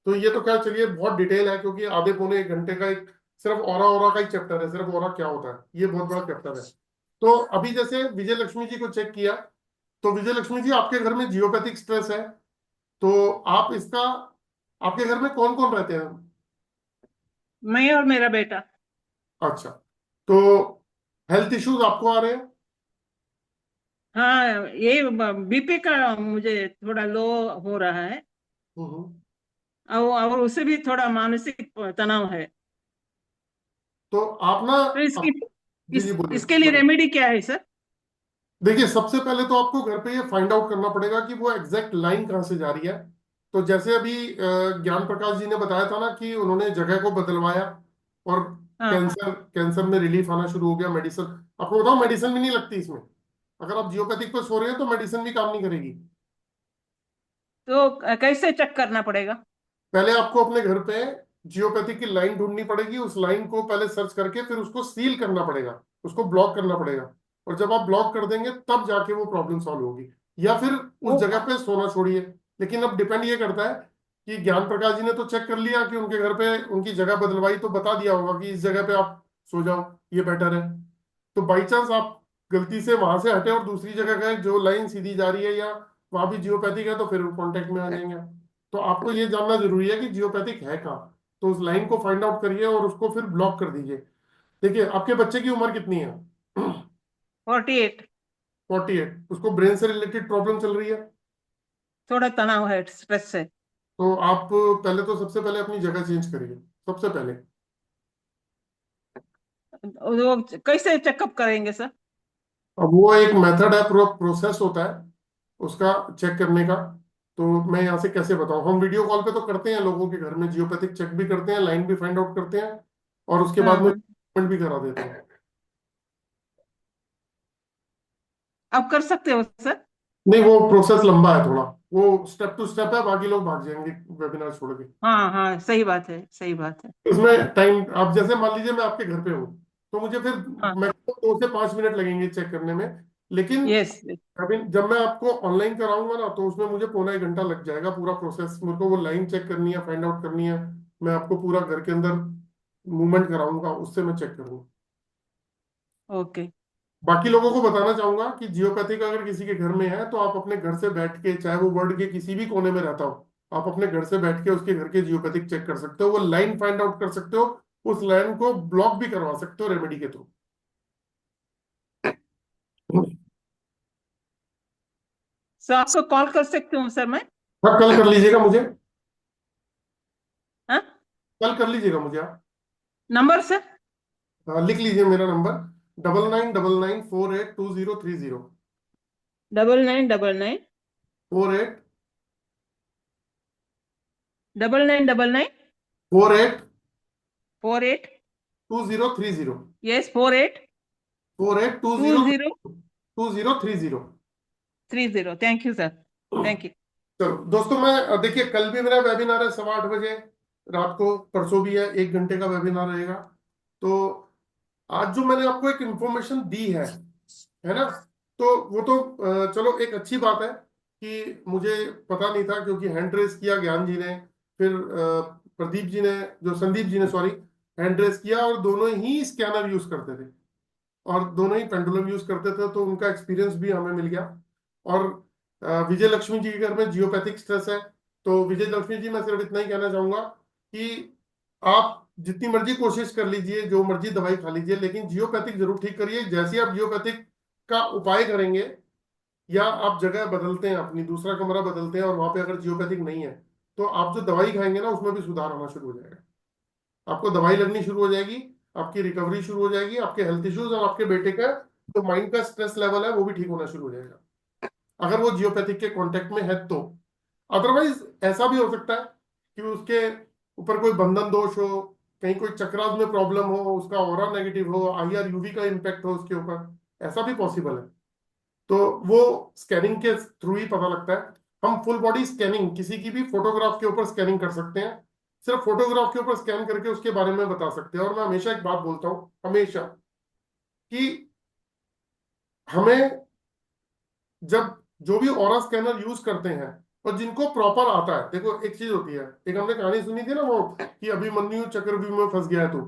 तो ये तो खैर चलिए बहुत डिटेल है, क्योंकि आधे पौने 1 घंटे का एक सिर्फ ऑरा ऑरा का ही चैप्टर है। सिर्फ ऑरा क्या होता है, ये बहुत बड़ा चैप्टर है। तो अभी जैसे विजय लक्ष्मी जी को चेक किया, तो विजय लक्ष्मी जी आपके घर में जियोपैथिक स्ट्रेस है। तो आप इसका, आपके घर में कौन कौन रहते हैं? मैं और मेरा बेटा। अच्छा, तो हेल्थ इश्यूज आपको आ रहे हैं? हाँ, ये बीपी का मुझे थोड़ा लो हो रहा है, हम्म। और उससे भी थोड़ा मानसिक तनाव है। तो आप ना तो इसकी जी जी बोलिए इसके लिए बोलिए। रेमेडी क्या है सर? देखिए, सबसे पहले तो आपको घर पे ये फाइंड आउट करना पड़ेगा कि वो एग्जैक्ट लाइन कहाँ से जा रही है। तो जैसे अभी ज्ञान प्रकाश जी ने बताया था ना कि उन्होंने जगह को बदलवाया, और हाँ, कैंसर कैंसर में रिलीफ आना शुरू हो गया। मेडिसिन, आपको बताओ, मेडिसिन भी नहीं लगती इसमें। अगर आप जियोपैथिक पे सो रहे हैं तो मेडिसिन भी काम नहीं करेगी। तो कैसे चेक करना पड़ेगा? पहले आपको अपने घर पे जियोपैथी की लाइन ढूंढनी पड़ेगी। उस लाइन को पहले सर्च करके फिर उसको सील करना पड़ेगा, उसको ब्लॉक करना पड़ेगा। और जब आप ब्लॉक कर देंगे तब जाके वो प्रॉब्लम सॉल्व होगी। या फिर उस वो जगह पे सोना छोड़िए। लेकिन अब डिपेंड ये करता है कि ज्ञान प्रकाश जी ने तो चेक कर लिया कि उनके घर पे उनकी जगह बदलवाई, तो बता दिया होगा कि इस जगह पे आप सो जाओ, ये बेटर है। तो बाई चांस आप गलती से वहां से हटे और दूसरी जगह गए, जो लाइन सीधी जा रही है, या वहां भी जियोपैथिक है, तो फिर कॉन्टेक्ट में आ जाएंगे। तो आपको ये जानना जरूरी है कि जियोपैथिक है कहाँ। तो उस लाइन को फाइंड आउट करिए और उसको फिर ब्लॉक कर दीजिए। देखिए, आपके बच्चे की उम्र कितनी है? 48। 48। उसको ब्रेन से रिलेटेड प्रॉब्लम चल रही है। थोड़ा तनाव है, स्ट्रेस है। तो आप पहले तो सबसे पहले अपनी जगह चेंज करिए, सबसे पहले। वो कैसे चेकअप करेंगे सर? अब वो एक मेथड है, पूरा प्रोसेस होता है उसका चेक करने का। तो मैं यहाँ से कैसे बताऊं, हम वीडियो कॉल पे तो करते हैं, लोगों के घर में जियोपैथिक चेक भी करते हैं, लाइन भी फाइंड आउट करते हैं, और उसके हाँ, बाद में हाँ। ट्रीटमेंट भी करा देते हैं। आप कर सकते हो सर? नहीं, वो प्रोसेस लंबा है थोड़ा। वो स्टेप टू स्टेप है, बाकी लोग भाग जाएंगे वेबिनार छोड़ के। हाँ, हाँ, सही बात है, सही बात है। इसमें टाइम, आप जैसे मान लीजिए मैं आपके घर पे हूँ, तो मुझे फिर हाँ। मैक्सिमम 2 से 5 मिनट लगेंगे चेक करने में। लेकिन यस। अभी जब मैं आपको ऑनलाइन कराऊंगा ना, तो उसमें मुझे पौना 1 घंटा लग जाएगा। पूरा प्रोसेस, मेरे को वो लाइन चेक करनी है, फाइंड आउट करनी है। मैं आपको पूरा घर के अंदर मूवमेंट कराऊंगा, उससे मैं चेक करूंगा। ओके। बाकी लोगों को बताना चाहूंगा कि जियोपैथिक अगर किसी के घर में है, तो आप अपने घर से बैठ के, चाहे वो वर्ल्ड के किसी भी कोने में रहता हो, आप अपने घर से बैठ के उसके घर के जियोपैथिक चेक कर सकते हो। वो लाइन फाइंड आउट कर सकते हो, उस लाइन को ब्लॉक भी करवा सकते हो रेमेडी के थ्रू। सर आपको कॉल कर सकती हूँ सर मैं? हाँ, कल कर लीजिएगा मुझे। हाँ। कल कर लीजिएगा मुझे आप। Number sir? हाँ, लिख लीजिए मेरा number, 9999482030। 9999 48 9999 48 48। 2030। Yes, 48 48 20 20 2030। 30। Thank you sir, thank you. चलो दोस्तों, मैं देखिए, कल भी मेरा वेबिनार है 8:15 बजे रात को। परसों भी है, 1 घंटे का वेबिनार रहेगा। तो आज जो मैंने आपको एक इंफॉर्मेशन दी है ना, तो वो तो चलो एक अच्छी बात है कि मुझे पता नहीं था, क्योंकि हैंड रेस किया ज्ञान जी ने, फिर प्रदीप जी ने, जो संदीप जी ने सॉरी, हैंड रेस किया, और दोनों ही स्कैनर यूज करते थे और दोनों ही पेंडुलम यूज करते थे। तो उनका एक्सपीरियंस भी हमें मिल गया। और विजय लक्ष्मी जी के घर में जियोपैथिक स्ट्रेस है। तो विजय लक्ष्मी जी, मैं सिर्फ इतना ही कहना चाहूंगा कि आप जितनी मर्जी कोशिश कर लीजिए, जो मर्जी दवाई खा लीजिए, लेकिन जियोपैथिक जरूर ठीक करिए। जैसे ही आप जियोपैथिक का उपाय करेंगे या आप जगह बदलते हैं, अपनी दूसरा कमरा बदलते हैं और वहां पे अगर जियोपैथिक नहीं है, तो आप जो दवाई खाएंगे ना उसमें भी सुधार होना शुरू हो जाएगा। आपको दवाई लगनी शुरू हो जाएगी, आपकी रिकवरी शुरू हो जाएगी, आपके हेल्थ इश्यूज और आपके बेटे का जो माइंड का स्ट्रेस लेवल है वो भी ठीक होना शुरू हो जाएगा, अगर वो जियोपैथिक के कांटेक्ट में है तो। अदरवाइज ऐसा भी हो सकता है कि उसके ऊपर कोई बंधन दोष हो, कहीं कोई चक्रास में प्रॉब्लम हो, उसका ऑरा नेगेटिव हो, आईआर यूवी का इम्पैक्ट हो उसके ऊपर, ऐसा भी पॉसिबल है। तो वो स्कैनिंग के थ्रू ही पता लगता है। हम फुल बॉडी स्कैनिंग किसी की भी फोटोग्राफ के ऊपर स्कैनिंग कर सकते हैं, सिर्फ फोटोग्राफ के ऊपर स्कैन करके उसके बारे में बता सकते हैं। और मैं हमेशा एक बात बोलता हूं, हमेशा, कि हमें जब जो भी ऑरा स्कैनर यूज करते हैं और जिनको प्रॉपर आता है, देखो एक चीज होती है, एक हमने कहानी सुनी थी ना वो, कि अभिमन्यु चक्रव्यूह में फंस गया है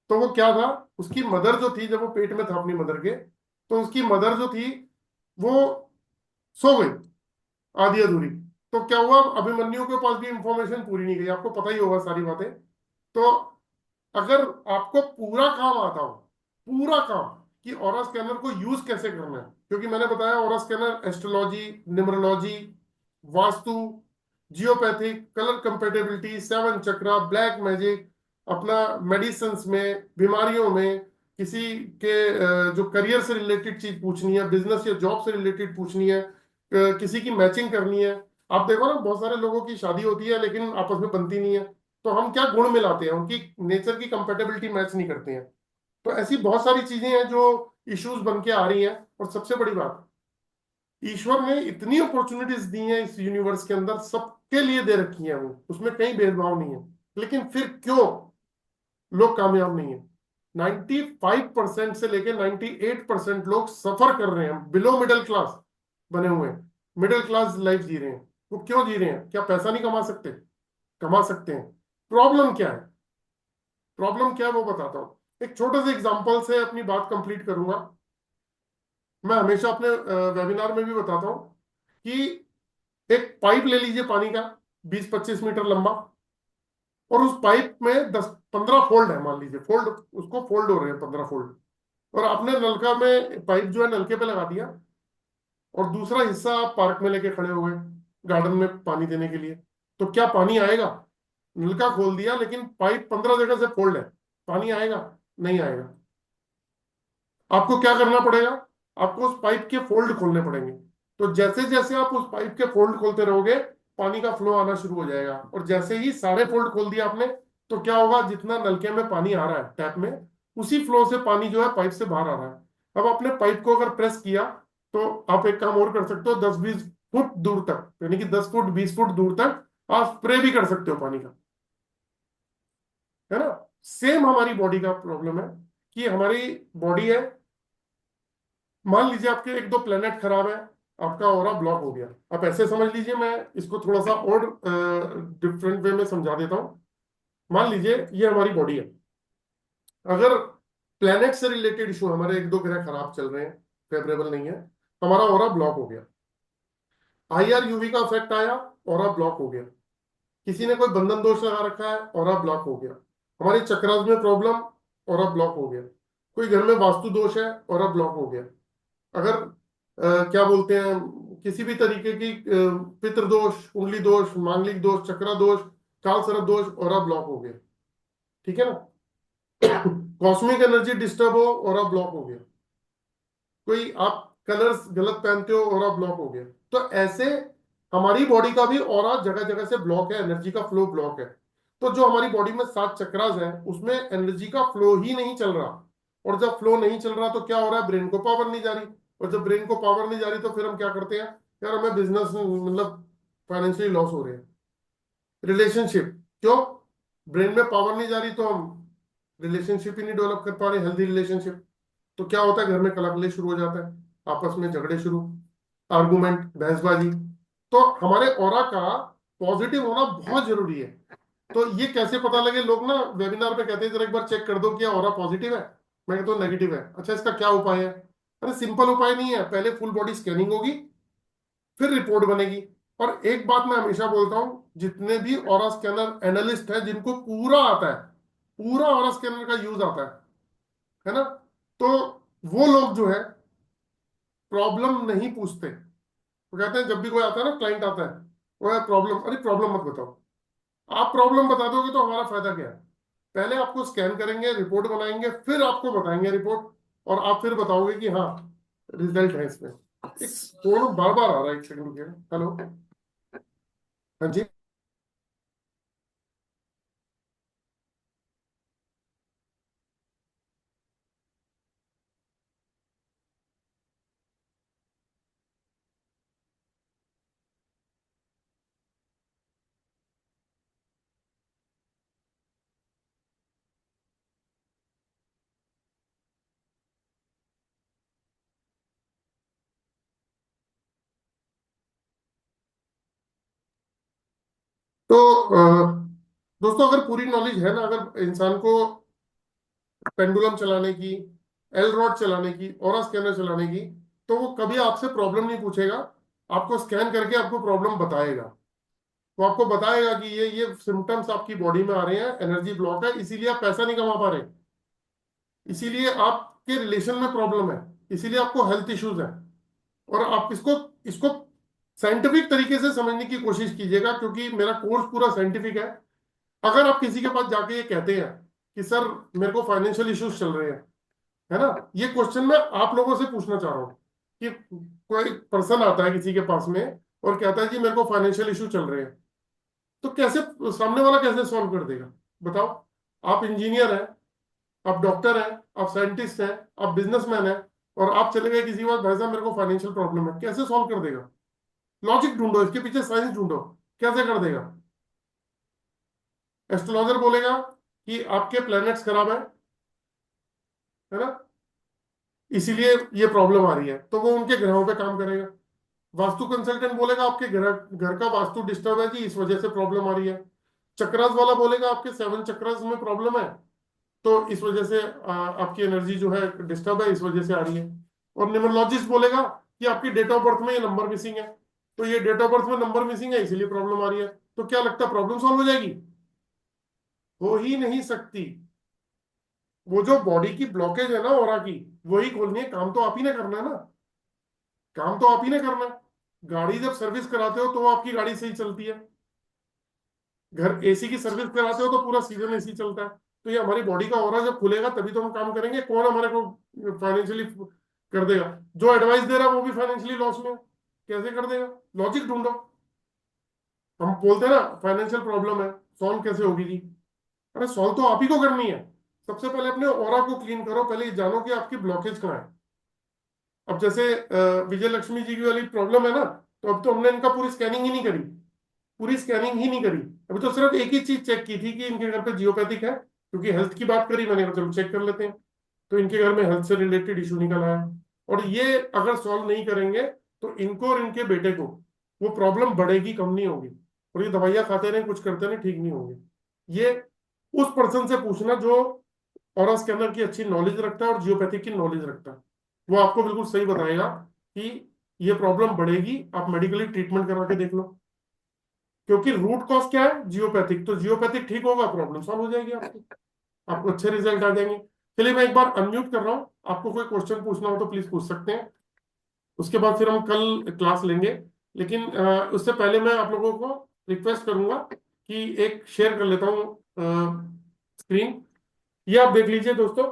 तो वो क्या था, उसकी मदर जो थी, जब वो पेट में था अपनी मदर के, तो उसकी मदर जो थी वो सो गई आधी अधूरी। तो क्या हुआ, अभिमन्यु के पास भी इंफॉर्मेशन पूरी नहीं गई, आपको पता ही होगा सारी बातें। तो अगर आपको पूरा काम आता हो, पूरा काम, कि ऑरा स्कैनर को यूज कैसे करना है, क्योंकि मैंने बताया aura scanner astrology, numerology, vastu, geopathic, colour compatibility, seven chakra, black magic, अपना मेडिसिन में, बीमारियों में, किसी के जो करियर से रिलेटेड चीज पूछनी है, बिजनेस या जॉब से रिलेटेड पूछनी है, किसी की मैचिंग करनी है। आप देखो ना, बहुत सारे लोगों की शादी होती है लेकिन आपस में बनती नहीं है, तो हम क्या गुण मिलाते हैं, उनकी नेचर की कंपेटेबिलिटी मैच नहीं करते हैं। तो ऐसी बहुत सारी चीजें हैं जो इश्यूज बन के आ रही हैं। और सबसे बड़ी बात, ईश्वर ने इतनी अपॉर्चुनिटीज दी हैं इस यूनिवर्स के अंदर, सबके लिए दे रखी हैं, वो उसमें कहीं भेदभाव नहीं है, लेकिन फिर क्यों लोग कामयाब नहीं है? 95% से लेकर 98% लोग सफर कर रहे हैं, बिलो मिडिल क्लास बने हुए हैं, मिडिल क्लास लाइफ जी रहे हैं। वो क्यों जी रहे हैं? क्या पैसा नहीं कमा सकते? कमा सकते हैं। प्रॉब्लम क्या है? प्रॉब्लम क्या है वो बताता हूं, एक छोटे से एग्जांपल से अपनी बात कंप्लीट करूंगा। मैं हमेशा अपने वेबिनार में भी बताता हूं कि एक पाइप ले लीजिए पानी का, 20-25 मीटर लंबा, और उस पाइप में 10-15 फोल्ड है, मान लीजिए फोल्ड, उसको फोल्ड हो रहे हैं 15 फोल्ड, और आपने नलका में पाइप जो है नलके पे लगा दिया, और दूसरा हिस्सा आप पार्क में लेके खड़े हो गए गार्डन में पानी देने के लिए, तो क्या पानी आएगा? नलका खोल दिया लेकिन पाइप 15 जगह से फोल्ड है, पानी आएगा? नहीं आएगा। आपको क्या करना पड़ेगा? आपको उस पाइप के फोल्ड खोलने पड़ेंगे। तो जैसे जैसे आप उस पाइप के फोल्ड खोलते रहोगे, पानी का फ्लो आना शुरू हो जाएगा। और जैसे ही सारे फोल्ड खोल दिया आपने, तो क्या होगा, जितना नलके में पानी आ रहा है टैप में, उसी फ्लो से पानी जो है पाइप से बाहर आ रहा है। अब आपने पाइप को अगर प्रेस किया, तो आप एक काम और कर सकते हो, 10-20 फुट दूर तक, यानी कि 10 फुट 20 फुट दूर तक आप स्प्रे भी कर सकते हो पानी का, है ना? सेम हमारी बॉडी का प्रॉब्लम है, कि हमारी बॉडी है, मान लीजिए आपके 1-2 प्लेनेट खराब है, आपका ऑरा ब्लॉक हो गया। आप ऐसे समझ लीजिए, मैं इसको थोड़ा सा और डिफरेंट वे में समझा देता हूं। मान लीजिए ये हमारी बॉडी है, अगर प्लेनेट से रिलेटेड इशू, हमारे 1-2 ग्रह खराब चल रहे हैं, फेवरेबल नहीं है, हमारा ऑरा ब्लॉक हो गया, आईआर यूवी का इफेक्ट आया, ऑरा ब्लॉक हो गया, किसी ने कोई बंधन दोष लगा रखा है, ऑरा ब्लॉक हो गया, हमारी चक्रास में प्रॉब्लम, ऑरा ब्लॉक हो गया, कोई घर में वास्तु दोष है, ऑरा ब्लॉक हो गया, अगर क्या बोलते हैं, किसी भी तरीके की पितृदोष, कुंडली दोष, मांगलिक दोष, चक्रा दोष, काल सर्प दोष, ऑरा ब्लॉक हो गया, ठीक है ना? कॉस्मिक एनर्जी डिस्टर्ब हो, ऑरा ब्लॉक हो गया, कोई आप कलर्स गलत पहनते हो, ऑरा ब्लॉक हो गया। तो ऐसे हमारी बॉडी का भी ऑरा जगह जगह से ब्लॉक है, एनर्जी का फ्लो ब्लॉक है। तो जो हमारी बॉडी में 7 चक्रास है, उसमें एनर्जी का फ्लो ही नहीं चल रहा, और जब फ्लो नहीं चल रहा तो क्या हो रहा है, ब्रेन को पावर नहीं जा रही, और जब ब्रेन को पावर नहीं जा रही तो फिर हम क्या करते हैं, यार हमें बिजनेस मतलब फाइनेंशियली लॉस हो रहे हैं। रिलेशनशिप, क्यों? ब्रेन में पावर नहीं जा रही तो हम रिलेशनशिप ही नहीं डेवलप कर पा रहे, हेल्दी रिलेशनशिप। तो क्या होता है, घर में कलह शुरू हो जाता है, आपस में झगड़े शुरू, आर्गुमेंट, बहसबाजी। तो हमारे ऑरा का पॉजिटिव होना बहुत जरूरी है। तो ये कैसे पता लगे? लोग ना वेबिनार में कहते हैं जरा एक बार चेक कर दो कि ऑरा पॉजिटिव है, मैं कहता हूँ नेगेटिव है। अच्छा, इसका क्या उपाय है? अरे सिंपल उपाय नहीं है, पहले फुल बॉडी स्कैनिंग होगी, फिर रिपोर्ट बनेगी। और एक बात मैं हमेशा बोलता हूं, जितने भी ऑरा स्कैनर एनालिस्ट हैं जिनको पूरा आता है, पूरा ऑरा स्कैनर का यूज आता है ना। तो वो लोग जो है प्रॉब्लम नहीं पूछते। वो कहते हैं जब भी कोई आता है ना, क्लाइंट आता है, वो है प्रॉब्लम, अरे प्रॉब्लम मत बताओ। आप प्रॉब्लम बता दोगे तो हमारा फायदा क्या है? पहले आपको स्कैन करेंगे, रिपोर्ट बनाएंगे, फिर आपको बताएंगे रिपोर्ट, और आप फिर बताओगे कि हाँ रिजल्ट है इसमें। एक फोन बार बार आ रहा है, एक सेकंड रुकिए। हेलो, हाँ जी। तो दोस्तों, अगर पूरी नॉलेज है ना, अगर इंसान को पेंडुलम चलाने की, एल रॉड चलाने की, ऑरा स्कैनर चलाने की, तो वो कभी आपसे प्रॉब्लम नहीं पूछेगा। आपको स्कैन करके आपको प्रॉब्लम बताएगा। वो आपको बताएगा कि ये सिम्टम्स आपकी बॉडी में आ रहे हैं, एनर्जी ब्लॉक है, इसीलिए आप पैसा नहीं कमा पा रहे, इसीलिए आपके रिलेशन में प्रॉब्लम है, इसीलिए आपको हेल्थ इश्यूज है। और आप इसको इसको साइंटिफिक तरीके से समझने की कोशिश कीजिएगा, क्योंकि मेरा कोर्स पूरा साइंटिफिक है। अगर आप किसी के पास जाके ये कहते हैं कि सर मेरे को फाइनेंशियल इश्यूज चल रहे हैं, है ना, ये क्वेश्चन मैं आप लोगों से पूछना चाह रहा हूँ कि कोई पर्सन आता है किसी के पास में और कहता है जी मेरे को फाइनेंशियल इशू चल रहे हैं, तो कैसे सामने वाला कैसे सॉल्व कर देगा? बताओ। आप इंजीनियर हैं, आप डॉक्टर हैं, आप साइंटिस्ट हैं, आप बिजनेसमैन हैं, और आप चले गए किसी के पास, भाई साहब मेरे को फाइनेंशियल प्रॉब्लम है, कैसे सॉल्व कर देगा? लॉजिक ढूंढो, इसके पीछे साइंस ढूंढो, कैसे कर देगा? एस्ट्रोलॉजर बोलेगा कि आपके प्लैनेट्स खराब है ना, इसीलिए ये प्रॉब्लम आ रही है, तो वो उनके ग्रहों पे काम करेगा। वास्तु कंसल्टेंट बोलेगा आपके घर घर का वास्तु डिस्टर्ब है जी, इस वजह से प्रॉब्लम आ रही है। चक्रास वाला बोलेगा आपके 7 चक्रास में प्रॉब्लम है, तो इस वजह से आपकी एनर्जी जो है डिस्टर्ब है, इस वजह से आ रही है। और न्यूमरोलॉजिस्ट बोलेगा कि आपकी डेट ऑफ बर्थ में ये नंबर मिसिंग है, तो ये डेट ऑफ बर्थ में नंबर मिसिंग है, इसीलिए प्रॉब्लम आ रही है। तो क्या लगता है प्रॉब्लम सॉल्व हो जाएगी? हो ही नहीं सकती। वो जो बॉडी की ब्लॉकेज है ना ऑरा की, वही खोलनी है। काम तो आप ही ने करना है ना, काम तो आप ही ने करना है। गाड़ी जब सर्विस कराते हो तो आपकी गाड़ी सही चलती है, घर एसी की सर्विस कराते हो तो पूरा सीजन एसी चलता है। तो ये हमारी बॉडी का ऑरा जब खुलेगा तभी तो हम काम करेंगे। कौन हमारे को फाइनेंशियली कर देगा? जो एडवाइस दे रहा है वो भी फाइनेंशियली लॉस में है, कैसे कर देगा? लॉजिक ढूंढो। हम बोलते हैं ना फाइनेंशियल प्रॉब्लम है, सॉल्व कैसे होगी जी? अरे सॉल्व तो आप ही को करनी है। सबसे पहले अपने ऑरा को क्लीन करो, पहले ये जानो कि आपकी ब्लॉकेज कहाँ है। अब जैसे विजय लक्ष्मी जी की वाली प्रॉब्लम है ना, तो अब तो हमने इनका पूरी स्कैनिंग ही नहीं करी, पूरी स्कैनिंग ही नहीं करी। अभी तो सिर्फ एक ही चीज चेक की थी कि इनके घर पे जियोपैथिक है, क्योंकि हेल्थ की बात करी, मैंने कहा चलो चेक कर लेते हैं। तो इनके घर में हेल्थ से रिलेटेड इशू निकल आया, और ये अगर सॉल्व नहीं करेंगे तो इनको और इनके बेटे को वो प्रॉब्लम बढ़ेगी, कम नहीं होगी। और ये दवाइयां खाते रहे, कुछ करते रहे, ठीक नहीं होंगे। ये उस पर्सन से पूछना जो ऑरा स्कैनर की अच्छी नॉलेज रखता है और जियोपैथिक की नॉलेज रखता है। वो आपको बिल्कुल सही बताएगा कि ये प्रॉब्लम बढ़ेगी, आप मेडिकली ट्रीटमेंट करा के देख लो। क्योंकि रूट कॉज क्या है? जियोपैथिक। तो जियोपैथिक ठीक होगा, प्रॉब्लम सॉल्व हो जाएगी आपकी, आपको अच्छे रिजल्ट आ जाएंगे। चलिए मैं एक बार अनम्यूट कर रहा हूँ, आपको कोई क्वेश्चन पूछना हो तो प्लीज पूछ सकते हैं। उसके बाद फिर हम कल क्लास लेंगे। लेकिन उससे पहले मैं आप लोगों को रिक्वेस्ट करूंगा कि एक शेयर कर लेता हूँ स्क्रीन। ये आप देख लीजिए दोस्तों,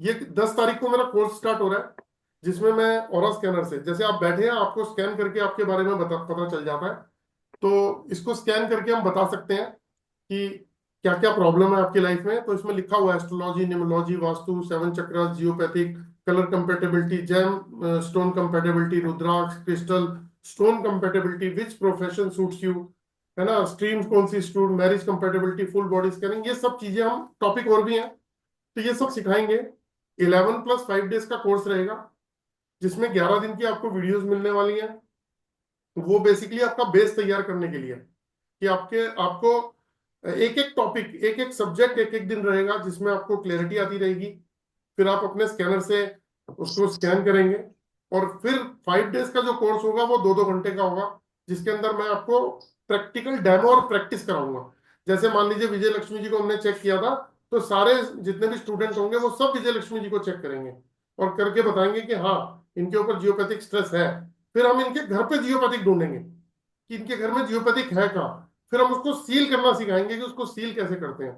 ये 10 तारीख को मेरा कोर्स स्टार्ट हो रहा है, जिसमें मैं ऑरा स्कैनर से, जैसे आप बैठे हैं आपको स्कैन करके आपके बारे में पता चल जाता है, तो इसको स्कैन करके हम बता सकते हैं कि क्या क्या प्रॉब्लम है आपकी लाइफ में। तो इसमें लिखा हुआ है astrology, numerology, vastu, 7 chakras, geopathic, colour compatibility, gem stone compatibility, rudraksha crystal, stone compatibility, which profession suits you, है ना, स्ट्रीम कौन सी स्टूड, marriage compatibility, full body scanning, ये सब चीजें हम, टॉपिक और भी हैं तो ये सब सिखाएंगे। 11+5 डेज का कोर्स रहेगा, जिसमें 11 दिन की आपको वीडियोस मिलने वाली हैं। वो बेसिकली आपका बेस तैयार करने के लिए कि आपको एक एक टॉपिक, एक एक सब्जेक्ट, एक एक दिन रहेगा, जिसमें आपको क्लैरिटी आती रहेगी। फिर आप अपने स्कैनर से उसको स्कैन करेंगे, और फिर 5 डेज का जो कोर्स होगा वो 2-2 घंटे का होगा, जिसके अंदर मैं आपको प्रैक्टिकल डेमो और प्रैक्टिस कराऊंगा। जैसे मान लीजिए विजय लक्ष्मी जी को हमने चेक किया था, तो सारे जितने भी स्टूडेंट होंगे वो सब विजय लक्ष्मी जी को चेक करेंगे और करके बताएंगे कि हाँ इनके ऊपर जियोपैथिक स्ट्रेस है। फिर हम इनके घर पे जियोपैथिक ढूंढेंगे कि इनके घर में जियोपैथिक है कहाँ। फिर हम उसको सील करना सिखाएंगे कि उसको सील कैसे करते हैं।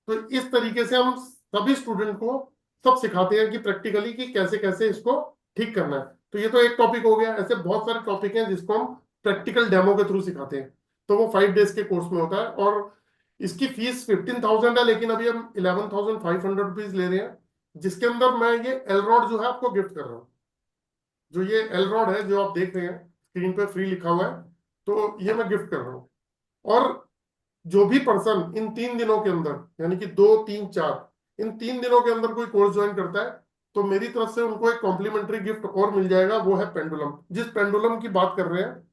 तो इस तरीके से हम सभी स्टूडेंट को सब सिखाते हैं कि प्रैक्टिकली कि कैसे कैसे इसको ठीक करना है। तो ये तो एक टॉपिक हो गया, ऐसे बहुत सारे टॉपिक हैं जिसको हम प्रैक्टिकल डेमो के थ्रू सिखाते हैं। तो वो 5 डेज के कोर्स में होता है और इसकी फीस 15,000 है, लेकिन अभी हम 11,500 रुपीज ले रहे हैं, जिसके अंदर मैं ये एल रॉड जो है आपको गिफ्ट कर रहा हूँ। जो ये एल रॉड है जो आप देख रहे हैं स्क्रीन पे फ्री लिखा हुआ है, तो ये मैं गिफ्ट कर रहा हूँ। और जो भी पर्सन इन 3 दिनों के अंदर, यानी कि 2, 3, 4, इन 3 दिनों के अंदर कोई कोर्स ज्वाइन करता है, तो मेरी तरफ से उनको एक कॉम्प्लीमेंट्री गिफ्ट और मिल जाएगा। वो है पेंडुलम। जिस पेंडुलम की बात कर रहे हैं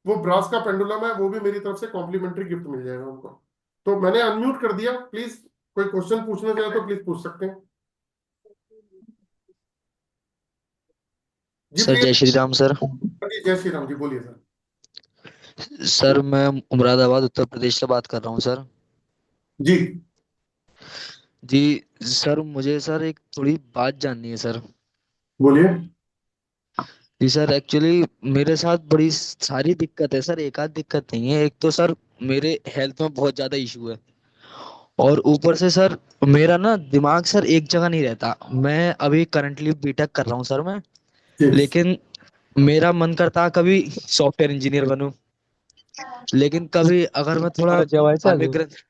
वो ब्रास का पेंडुलम है, वो भी मेरी तरफ से कॉम्प्लीमेंट्री गिफ्ट मिल जाएगा उनको। तो मैंने अनम्यूट कर दिया, प्लीज कोई क्वेश्चन पूछना चाहे तो प्लीज पूछ सकते हैं। जी सर प्लीज। जय श्री राम सर। जी जय श्री राम जी, बोलिए सर। सर मैं मुरादाबाद उत्तर प्रदेश से बात कर रहा हूँ सर। जी जी सर, मुझे सर एक थोड़ी बात जाननी है सर। बोलिए। जी सर, एक्चुअली मेरे साथ बड़ी सारी दिक्कत है सर, एक आध दिक्कत नहीं है। एक तो सर मेरे हेल्थ में बहुत ज्यादा इशू है, और ऊपर से सर मेरा ना दिमाग सर एक जगह नहीं रहता। मैं अभी करंटली बीटेक कर रहा हूँ सर मैं, जी लेकिन मेरा मन करता है कभी सॉफ्टवेयर इंजीनियर बनूं, लेकिन कभी अगर मैं थोड़ा धार्मिक ग्रंथ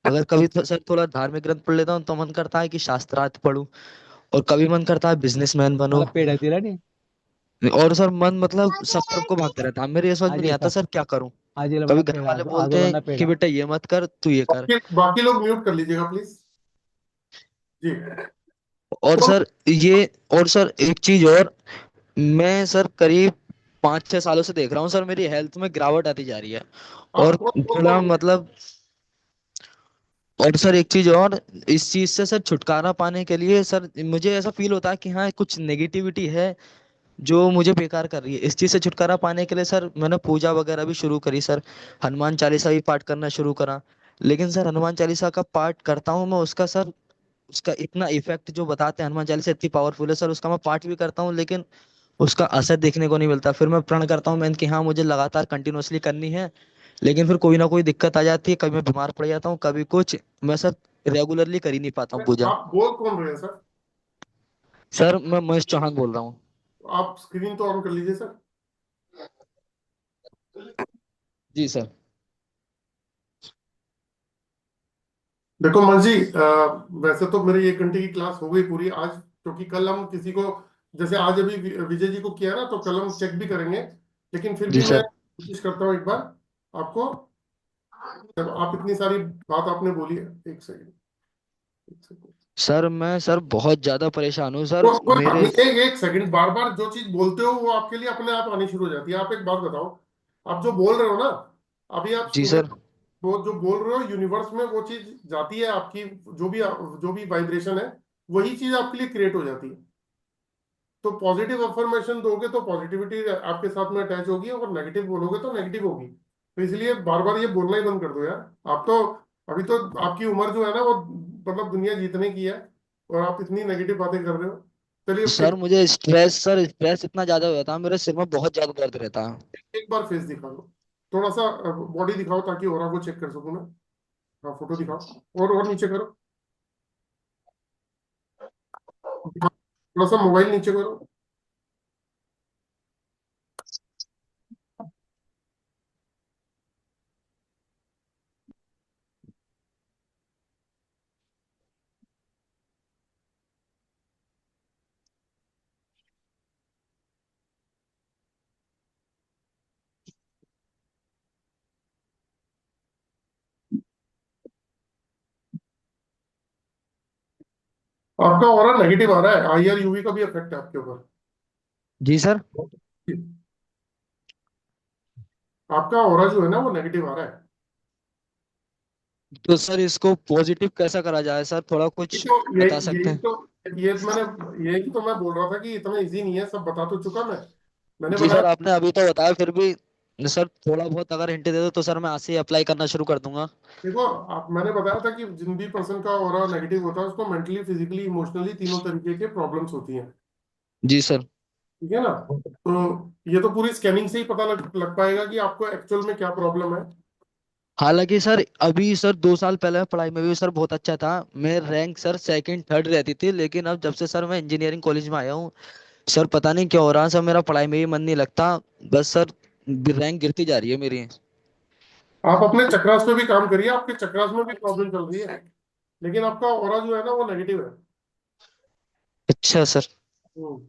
अगर कभी सर थोड़ा धार्मिक ग्रंथ पढ़ लेता हूँ तो मन करता है कि शास्त्रार्थ पढूं, और कभी मन करता है बिजनेसमैन बनूं। और सर मन मतलब सब तरफ को भागता रहता है। मेरे ये समझ में नहीं आता सर क्या करूं। कभी घर वाले बोलते हैं कि बेटा ये मत कर, तू ये कर। बाकी लोग म्यूट कर लीजिएगा प्लीज। जी। और तो सर ये और सर एक चीज और, मैं सर करीब 5-6 सालों से देख रहा हूँ सर मेरी हेल्थ में गिरावट आती जा रही है। आप और कौन बोल रहे थोड़ा हो? मतलब, और सर एक चीज और, इस चीज से सर छुटकारा पाने के लिए सर मुझे ऐसा फील होता है कि हाँ कुछ नेगेटिविटी है जो मुझे बेकार कर रही है। इस चीज से छुटकारा पाने के लिए सर मैंने पूजा वगैरह भी शुरू करी सर, हनुमान चालीसा भी पाठ करना शुरू करा। लेकिन सर हनुमान चालीसा का पाठ करता हूँ मैं, उसका सर उसका इतना इफेक्ट जो बताते हैं हनुमान चालीसा इतनी पावरफुल है सर, उसका मैं पाठ भी करता हूँ लेकिन उसका असर देखने को नहीं मिलता। फिर मैं प्रण करता हूँ मैं कि हाँ मुझे लगातार कंटिन्यूअसली करनी है, लेकिन फिर कोई ना कोई दिक्कत आ जाती है, कभी मैं बीमार पड़ जाता हूँ, कभी कुछ, मैं सर रेगुलरली कर ही नहीं पाता हूँ पूजा। आप बोल कौन रहे हैं सर? सर मैं महेश चौहान बोल रहा हूँ। आप स्क्रीन तो ऑन कर लीजिए सर। जी सर। देखो मन जी, वैसे तो मेरी 1 घंटे की क्लास हो गई पूरी आज, क्योंकि कल हम किसी को, जैसे आज अभी विजय जी को किया ना, तो कल हम चेक भी करेंगे। लेकिन फिर जी भी मैं सर। कोशिश करता हूँ एक बार आपको, जब आप इतनी सारी बात आपने बोली है। एक सेकंड, एक सेकंड। सर मैं सर बहुत ज्यादा परेशान हूँ सर तो कोई बात मेरे। नहीं, एक सेकंड। बार बार जो चीज बोलते हो वो आपके लिए अपने आप आनी शुरू हो जाती है। आप एक बात बताओ, आप जो बोल रहे हो ना, अभी आप जी सुबह सर। वो जो बोल रहे हो, यूनिवर्स में वो चीज जाती है आपकी, जो भी वाइब्रेशन है, वही चीज आपके लिए क्रिएट हो जाती है। तो पॉजिटिव अफर्मेशन दोगे तो पॉजिटिविटी आपके साथ में अटैच होगी, और नेगेटिव बोलोगे तो नेगेटिव होगी। तो इसलिए बार बार ये बोलना ही बंद कर दो यार। आप तो अभी तो आपकी उम्र जो है ना वो मतलब दुनिया जीतने की है, और आप इतनी नेगेटिव बातें कर रहे हो। चलिए सर मुझे स्ट्रेस, सर स्ट्रेस इतना ज्यादा हो जाता है, मेरे सिर में बहुत ज्यादा दर्द रहता है। एक बार फेस दिखा दो, थोड़ा सा बॉडी दिखाओ ताकि और को चेक कर सकूं मैं। हाँ फोटो दिखाओ, और नीचे करो, थोड़ा सा मोबाइल नीचे करो। आपका ऑरा नेगेटिव आ रहा है, आईआर यूवी का भी इफेक्ट है आपके ऊपर। जी सर। आपका ऑरा जो है ना वो नेगेटिव आ रहा है। तो सर इसको पॉजिटिव कैसा करा जाए सर, थोड़ा यही कुछ तो बता यही सकते यही हैं? तो यही तो मैं बोल रहा था कि इतना इजी नहीं है, सब बता तो चुका मैं। मैंने जी बताया। सर आपने अभी तो बताया, फिर भी सर थोड़ा बहुत अगर हिंट दे दो तो सर मैं आज से ही अप्लाई करना शुरू कर दूंगा। देखो, आप मैंने बताया था कि जिन भी पर्सन का ऑरा नेगेटिव होता है उसको मेंटली, फिजिकली, इमोशनली तीनों तरीके के प्रॉब्लम्स होती हैं। जी सर। ठीक है ना? तो ये तो पूरी स्कैनिंग से ही पता लग पाएगा कि आपको एक्चुअल में क्या प्रॉब्लम है। हालांकि सर अभी सर 2 साल पहले पढ़ाई में भी सर बहुत अच्छा था। मेरे रैंक सर सेकंड थर्ड रहती थी, लेकिन अब जब से सर मैं इंजीनियरिंग कॉलेज में आया हूँ सर पता नहीं क्या हो रहा है सर, मेरा पढ़ाई में भी मन नहीं लगता। बस सर रैंक गिरती जा रही है मेरी। आप अपने चक्रास पे भी काम करिए, आपके चक्रास में भी प्रॉब्लम चल रही है, लेकिन आपका ऑरा जो है ना वो नेगेटिव है। अच्छा सर। हम्म।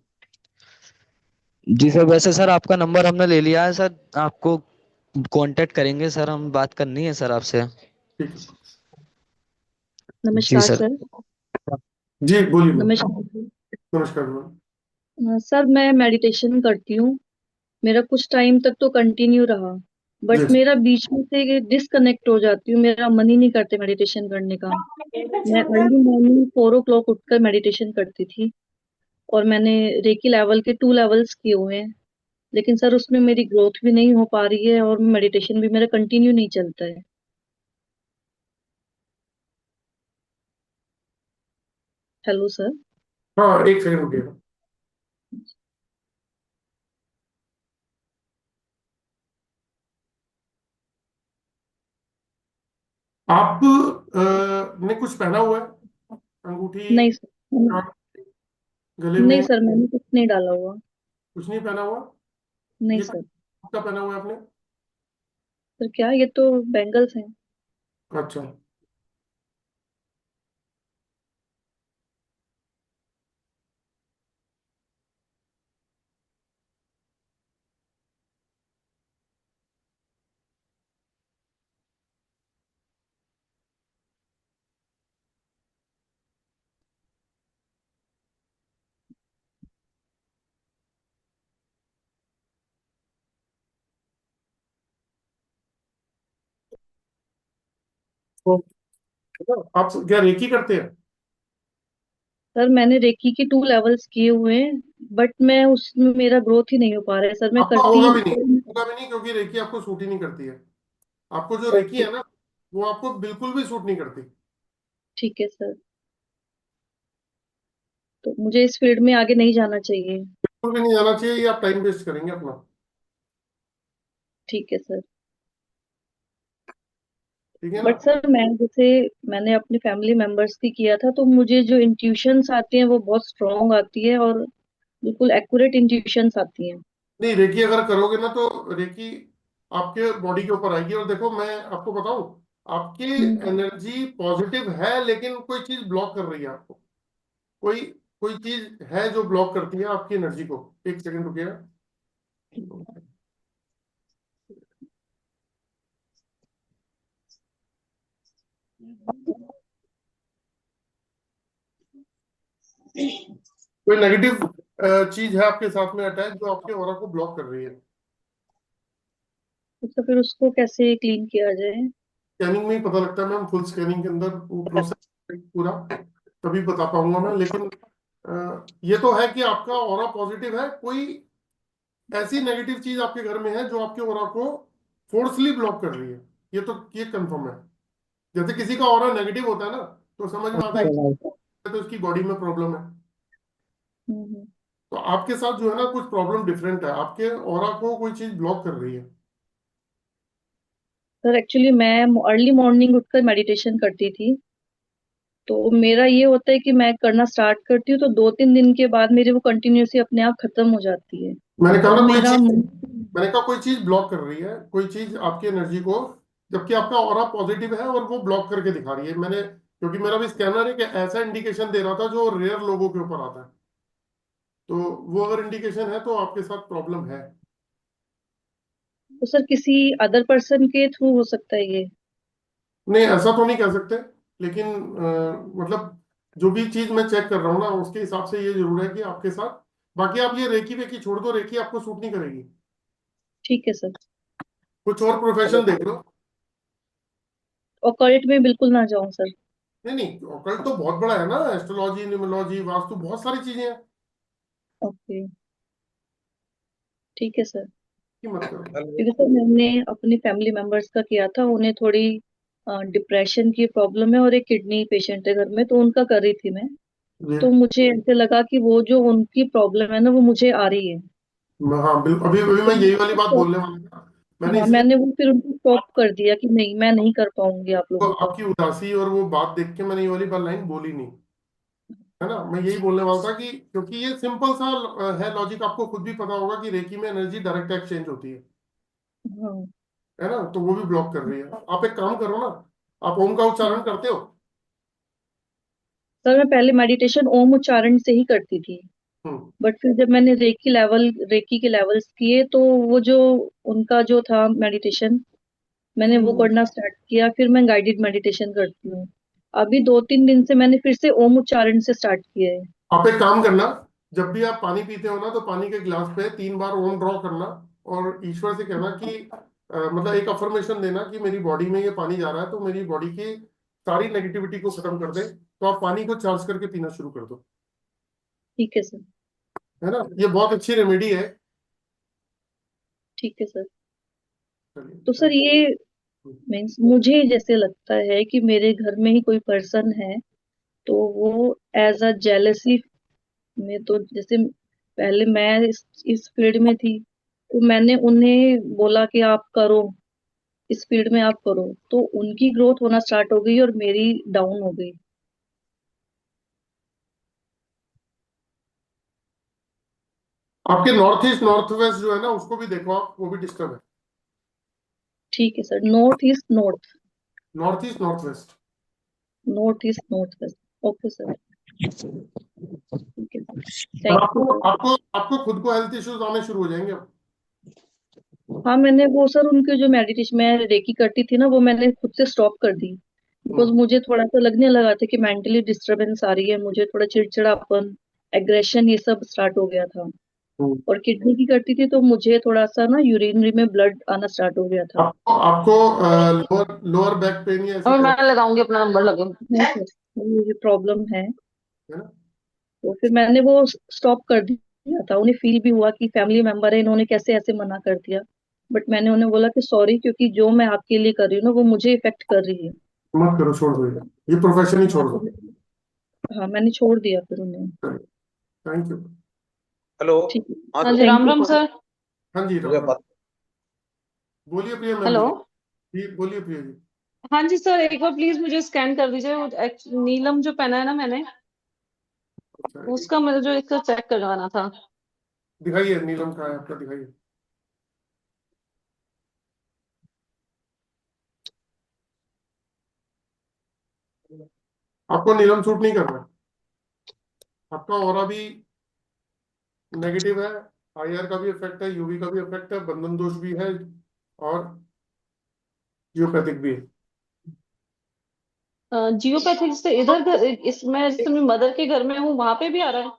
जी सर, वैसे सर आपका नंबर हमने ले लिया है सर, आपको कांटेक्ट करेंगे सर, हम बात करनी है सर आपसे। ठीक है। जी नमस्कार सर। सर। जी बोलिए मैम। नमस्कार नमस्कार मैम। सर, मैं मेडिटेशन करती हूँ। मेरा कुछ टाइम तक तो कंटिन्यू रहा, बट जी। मेरा बीच में से डिस्कनेक्ट हो जाती हूँ। मेरा मन ही नहीं करते मेडिटेशन करने का। मैं अर्ली मॉर्निंग 4 o'clock उठकर मेडिटेशन करती थी, और मैंने रेकी लेवल के 2 लेवल्स किए हुए हैं। लेकिन सर उसमें मेरी ग्रोथ भी नहीं हो पा रही है, और मेडिटेशन भी मेरा कंटिन्यू नहीं चलता है। Hello sir. हाँ, एक सेकंड रुकिएगा। आप ने कुछ पहना हुआ है? अंगूठी, नहीं सर। कान, गले नहीं में? सर, मैंने कुछ नहीं डाला हुआ। कुछ नहीं पहना हुआ? नहीं ये सर। क्या पहना हुआ है आपने? सर क्या, ये तो बैंगल्स हैं। अच्छा। तो आप क्या रेकी करते हैं? सर मैंने रेकी के 2 लेवल्स किए हुए हैं, बट मैं उसमें मेरा ग्रोथ ही नहीं हो पा रहा है सर। मैं आपका करती होगा ही भी नहीं, होगा भी नहीं, क्योंकि रेकी आपको सूट ही नहीं करती है। आपको जो रेकी ओके। है ना, वो आपको बिल्कुल भी सूट नहीं करती। ठीक है सर। तो मुझे इस फील्ड में आगे नहीं जाना चाहिए। बिल्कुल भी नहीं जाना चाहिए, ये आप टाइम वेस्ट करेंगे अपना। ठीक है सर। ठीक है ना? बट सर मैं जैसे, मैंने अपने फैमिली मेंबर्स की किया था, तो मुझे जो इंट्यूशंस आती हैं वो बहुत स्ट्रांग आती है, और बिल्कुल एक्यूरेट इंट्यूशंस आती हैं। नहीं, रेकी अगर करोगे ना तो रेकी आपके बॉडी के ऊपर आएगी। और देखो, मैं आपको बताऊं, आपकी हम्म। एनर्जी पॉजिटिव है, लेकिन कोई चीज ब्लॉक कर रही है आपको। कोई कोई चीज है जो ब्लॉक करती है आपकी एनर्जी को। एक सेकंड रुकिएगा। कोई नेगेटिव चीज है आपके साथ में अटैच, जो आपके ऑरा को ब्लॉक कर रही है। तो फिर उसको कैसे क्लीन किया जाए? स्कैनिंग में ही पता लगता है मैम, फुल स्कैनिंग के अंदर वो प्रोसेस पूरा तभी बता पाऊंगा मैं। लेकिन ये तो है कि आपका ऑरा पॉजिटिव है। कोई ऐसी नेगेटिव चीज आपके घर में है जो आपके ऑरा को फोर्सली ब्लॉक कर रही है। ये कंफर्म है। जैसे किसी का ऑरा नेगेटिव होता है ना, तो समझ में आता है कि तो उसकी बॉडी में प्रॉब्लम है। हम्म। तो आपके साथ जो है ना, कुछ प्रॉब्लम डिफरेंट है। आपके ऑरा को कोई चीज ब्लॉक कर रही है। सर एक्चुअली मैं अर्ली मॉर्निंग उठकर मेडिटेशन करती थी, तो मेरा ये होता है कि मैं करना स्टार्ट करती हूँ तो 2-3 दिन के बाद मेरी वो कंटिन्यूसी अपने आप खत्म हो जाती है। मैंने कहा और ना कोई मेरा चीज, मन। मैंने कहा कोई चीज ब्लॉक कर रही है, कोई चीज आपकी एनर्जी को, जबकि आपका ऑरा पॉजिटिव है और वो ब्लॉक करके दिखा रही है। मैंने, क्योंकि मेरा भी स्कैनर है, कि ऐसा इंडिकेशन दे रहा था जो रेयर लोगों के ऊपर आता है। तो वो अगर इंडिकेशन है तो आपके साथ प्रॉब्लम है। तो सर किसी अदर पर्सन के थ्रू हो सकता है ये? नहीं, ऐसा तो नहीं कह सकते, लेकिन मतलब जो भी चीज मैं चेक कर रहा हूँ ना, उसके हिसाब से ये जरूर है कि आपके साथ। बाकी आप ये रेकी वेकी छोड़ दो, रेकी आपको सूट नहीं करेगी। ठीक है सर। कुछ और प्रोफेशन देख लो। ऑकल्ट में बिल्कुल ना जाऊं सर। नहीं नहीं, ऑकल्ट तो बहुत बड़ा है ना, एस्ट्रोलॉजी, न्यूमरोलॉजी, वास्तु, बहुत सारी चीजें हैं। ओके। ठीक है सर। कि मत करो। क्योंकि सर मैंने अपनी फैमिली मेंबर्स का किया था, उन्हें थोड़ी डिप्रेशन की प्रॉब्लम है और एक किडनी पेशेंट है घर में, तो उनका कर रही थी मैं। जी तो मुझे ऐसे लगा कि वो जो उनकी प्रॉब्लम है ना, वो मुझे आ रही है। हाँ बिल्कुल, अभी अभी तो मैं यही वाली मैंने बात stop- बोलने वाला था। मैंने हाँ, इसलिए मैंने वो फिर उनको स्टॉप कर दिया कि नहीं, मैं नहीं कर पाऊंगी आप तो लोगों का। आपकी उदासी और वो बात देख के मैंने ये वाली बात लाइन बोली नहीं, है ना। मैं यही बोलने वाला था कि क्योंकि ये सिंपल सा है लॉजिक, आपको खुद भी पता होगा कि रेकी में एनर्जी डायरेक्ट एक्सचेंज होती हाँ है ना, तो वो भी ब्लॉक कर रही है। आप एक काम करो ना, आप ओम का उच्चारण करते हो? सर, मैं पहले मेडिटेशन ओम उच्चारण से ही करती थी, हम्म बट फिर जब मैंने रेकी के लेवल्स किए, तो वो जो उनका जो था मेडिटेशन, मैंने वो करना स्टार्ट किया। फिर मैं गाइडेड मेडिटेशन करती हूँ। अभी 2-3 दिन से मैंने फिर से ओम उच्चारण से स्टार्ट किया है। आप एक काम करना, जब भी आप पानी पीते हो ना, तो पानी के गिलास पे 3 बार ओम ड्रॉ करना और ईश्वर से कहना कि मतलब एक अफर्मेशन देना कि मेरी बॉडी में ये पानी जा रहा है तो मेरी बॉडी की सारी नेगेटिविटी को खत्म कर दे। तो आप पानी को चार्ज करके पीना शुरू कर दो, ठीक है सर। है ना। ये बहुत अच्छी रेमेडी है। ठीक है सर। चलिए तो सर थैंक ये यू। मीन्स मुझे जैसे लगता है कि मेरे घर में ही कोई पर्सन है, तो वो एज अ जेलसी में, तो जैसे पहले मैं इस फील्ड में थी, तो मैंने उन्हें बोला कि आप करो, इस फील्ड में आप करो, तो उनकी ग्रोथ होना स्टार्ट हो गई और मेरी डाउन हो गई। आपके नॉर्थ ईस्ट नॉर्थ वेस्ट जो है ना, उसको भी देखो आप, वो भी डिस्टर्ब है। ठीक है sir. North east north, north east north west. North east north west. Okay sir. ठीक है सर। और थैंक यू आपको सर। आपको आपको खुद को हेल्थ इश्यूज आने शुरू हो जाएंगे अब। हाँ, मैंने वो सर उनके जो मेडिटेशन मैं रेकी करती थी ना, वो मैंने खुद से स्टॉप कर दी। बिकॉज हम्म मुझे थोड़ा सा लगने लगा था कि मेंटली डिस्टरबेंस आ रही है, मुझे थोड़ा चिड़चिड़ापन, एग्रेशन, ये सब स्टार्ट हो गया था। हम्म। और किडनी की करती थी तो मुझे थोड़ा सा ना यूरिनरी में ब्लड आना स्टार्ट हो गया था। आपको आपको लोअर लोअर बैक पेन या ऐसी अब प्रॉब्लम मैं लगाऊंगी अपना नंबर लगे। है सर, मुझे प्रॉब्लम है। है ना। तो फिर मैंने वो स्टॉप कर दिया था। उन्हें फील भी हुआ कि फैमिली मेंबर है, इन्होंने कैसे ऐसे मना कर दिया। बट मैंने उन्हें बोला कि सॉरी, क्योंकि जो मैं आपके लिए कर रही हूँ ना, वो मुझे इफेक्ट कर रही है। मत करो, छोड़ दो ये प्रोफेशन ही हाँ छोड़ तो दो। हाँ, मैंने छोड़ दिया फिर उन्हें। Thank you. हेलो। ठीक है। हाँ हाँ जी, thank Ram you Ram sir. Sir. हाँ जी मुझे राम राम। पता। बोलिए प्रिया मैम, हेलो। बोलिए। जी बोलिए प्रिया जी। हाँ जी सर, एक बार प्लीज मुझे स्कैन कर दीजिए। वो नीलम जो पहना है ना मैंने, अच्छा उसका मुझे जो एक चेक करवाना था। दिखाइए, नीलम का है आपका, दिखाइए। आपको नीलम सूट नहीं कर रहा, आपका ऑरा भी नेगेटिव है, आईआर का भी इफेक्ट है, यूवी का भी इफेक्ट है, बंधन दोष भी है और जियोपैथिक भी है। जियोपैथिक से इधर इस मैं जिस अपनी मदर के घर में हूँ वहां पे भी आ रहा है।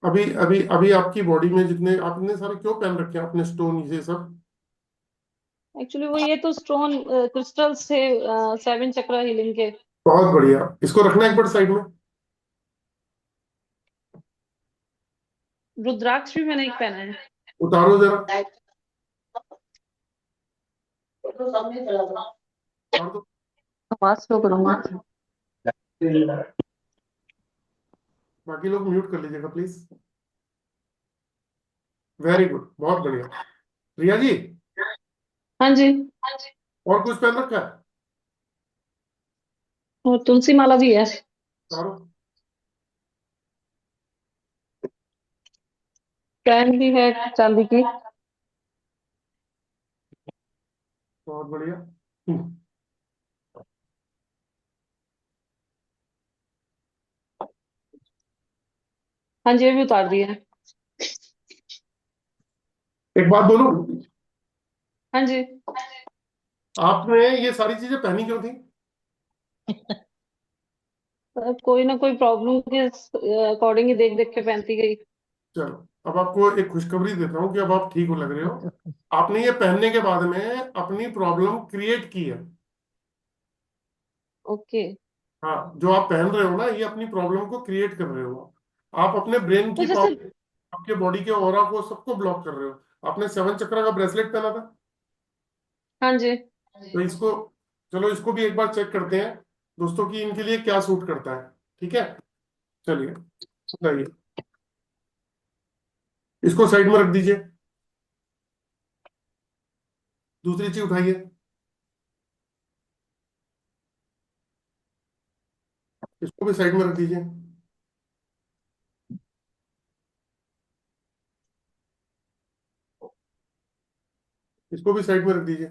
अभी अभी अभी आपकी बॉडी में जितने आप इतने सारे क्यों पहन रखे हैं अपने स्टोन ये सब? एक्चुअली वो ये तो स्टोन क्रिस्टल्स थे, 7 चक्र हीलिंग के। बहुत बढ़िया, इसको रखना एक बार साइड में। रुद्राक्ष भी मैंने एक पहना है। उतारो जरा, उतार दो। आवाज स्लो करूंगा। बाकी लोग म्यूट कर लीजिएगा प्लीज। वेरी गुड, बहुत बढ़िया। रिया जी, हाँ जी। और कुछ पहन रखा है? और तुलसी माला भी है। उतारो। चैन भी है चांदी की। बहुत बढ़िया। हाँ जी, ये भी उतार दी है। एक बात बोलूं, हाँ जी। आपने ये सारी चीजें पहनी क्यों थी? कोई ना कोई प्रॉब्लम के अकॉर्डिंग ही देख देख के पहनती गई। चलो, अब आपको एक खुशखबरी देता हूँ कि अब आप ठीक हो लग रहे हो। आपने ये पहनने के बाद में अपनी प्रॉब्लम क्रिएट की है। ओके। हाँ, जो आप पहन रहे हो ना, ये अपनी प्रॉब्लम को क्रिएट कर रहे हो। आप अपने ब्रेन तो की जैसे पावर, आपके बॉडी के ऑरा को सबको ब्लॉक कर रहे हो। आपने 7 चक्र का ब्रेसलेट पहना था। हाँ जी। तो इसको, चलो इसको भी एक बार चेक करते हैं दोस्तों कि इनके लिए क्या सूट करता है। ठीक है, चलिए बताइए, इसको साइड में रख दीजिए। दूसरी चीज उठाइए, इसको भी साइड में रख दीजिए। इसको भी साइड में रख दीजिए।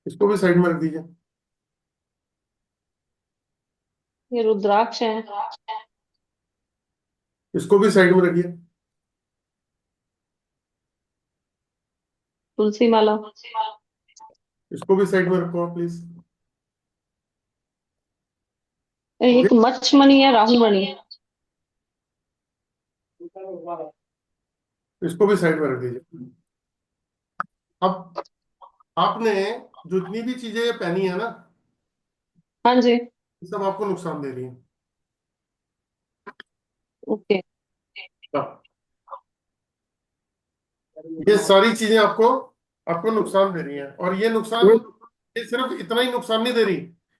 इसको भी साइड में रख दीजिए। ये रुद्राक्ष है। इसको भी साइड में रखिए। तुलसी माला। इसको भी साइड में रखो आप प्लीज। एक मच्छमणि है, राहुमणि। इसको भी साइड में रख दीजिए। अब आपने जितनी भी चीजें पहनी है ना, हाँ जी। ये सब आपको नुकसान दे रही है। ओके। ये सारी चीजें आपको आपको नुकसान दे रही हैं, और ये नुकसान, ये सिर्फ इतना ही नुकसान नहीं दे रही,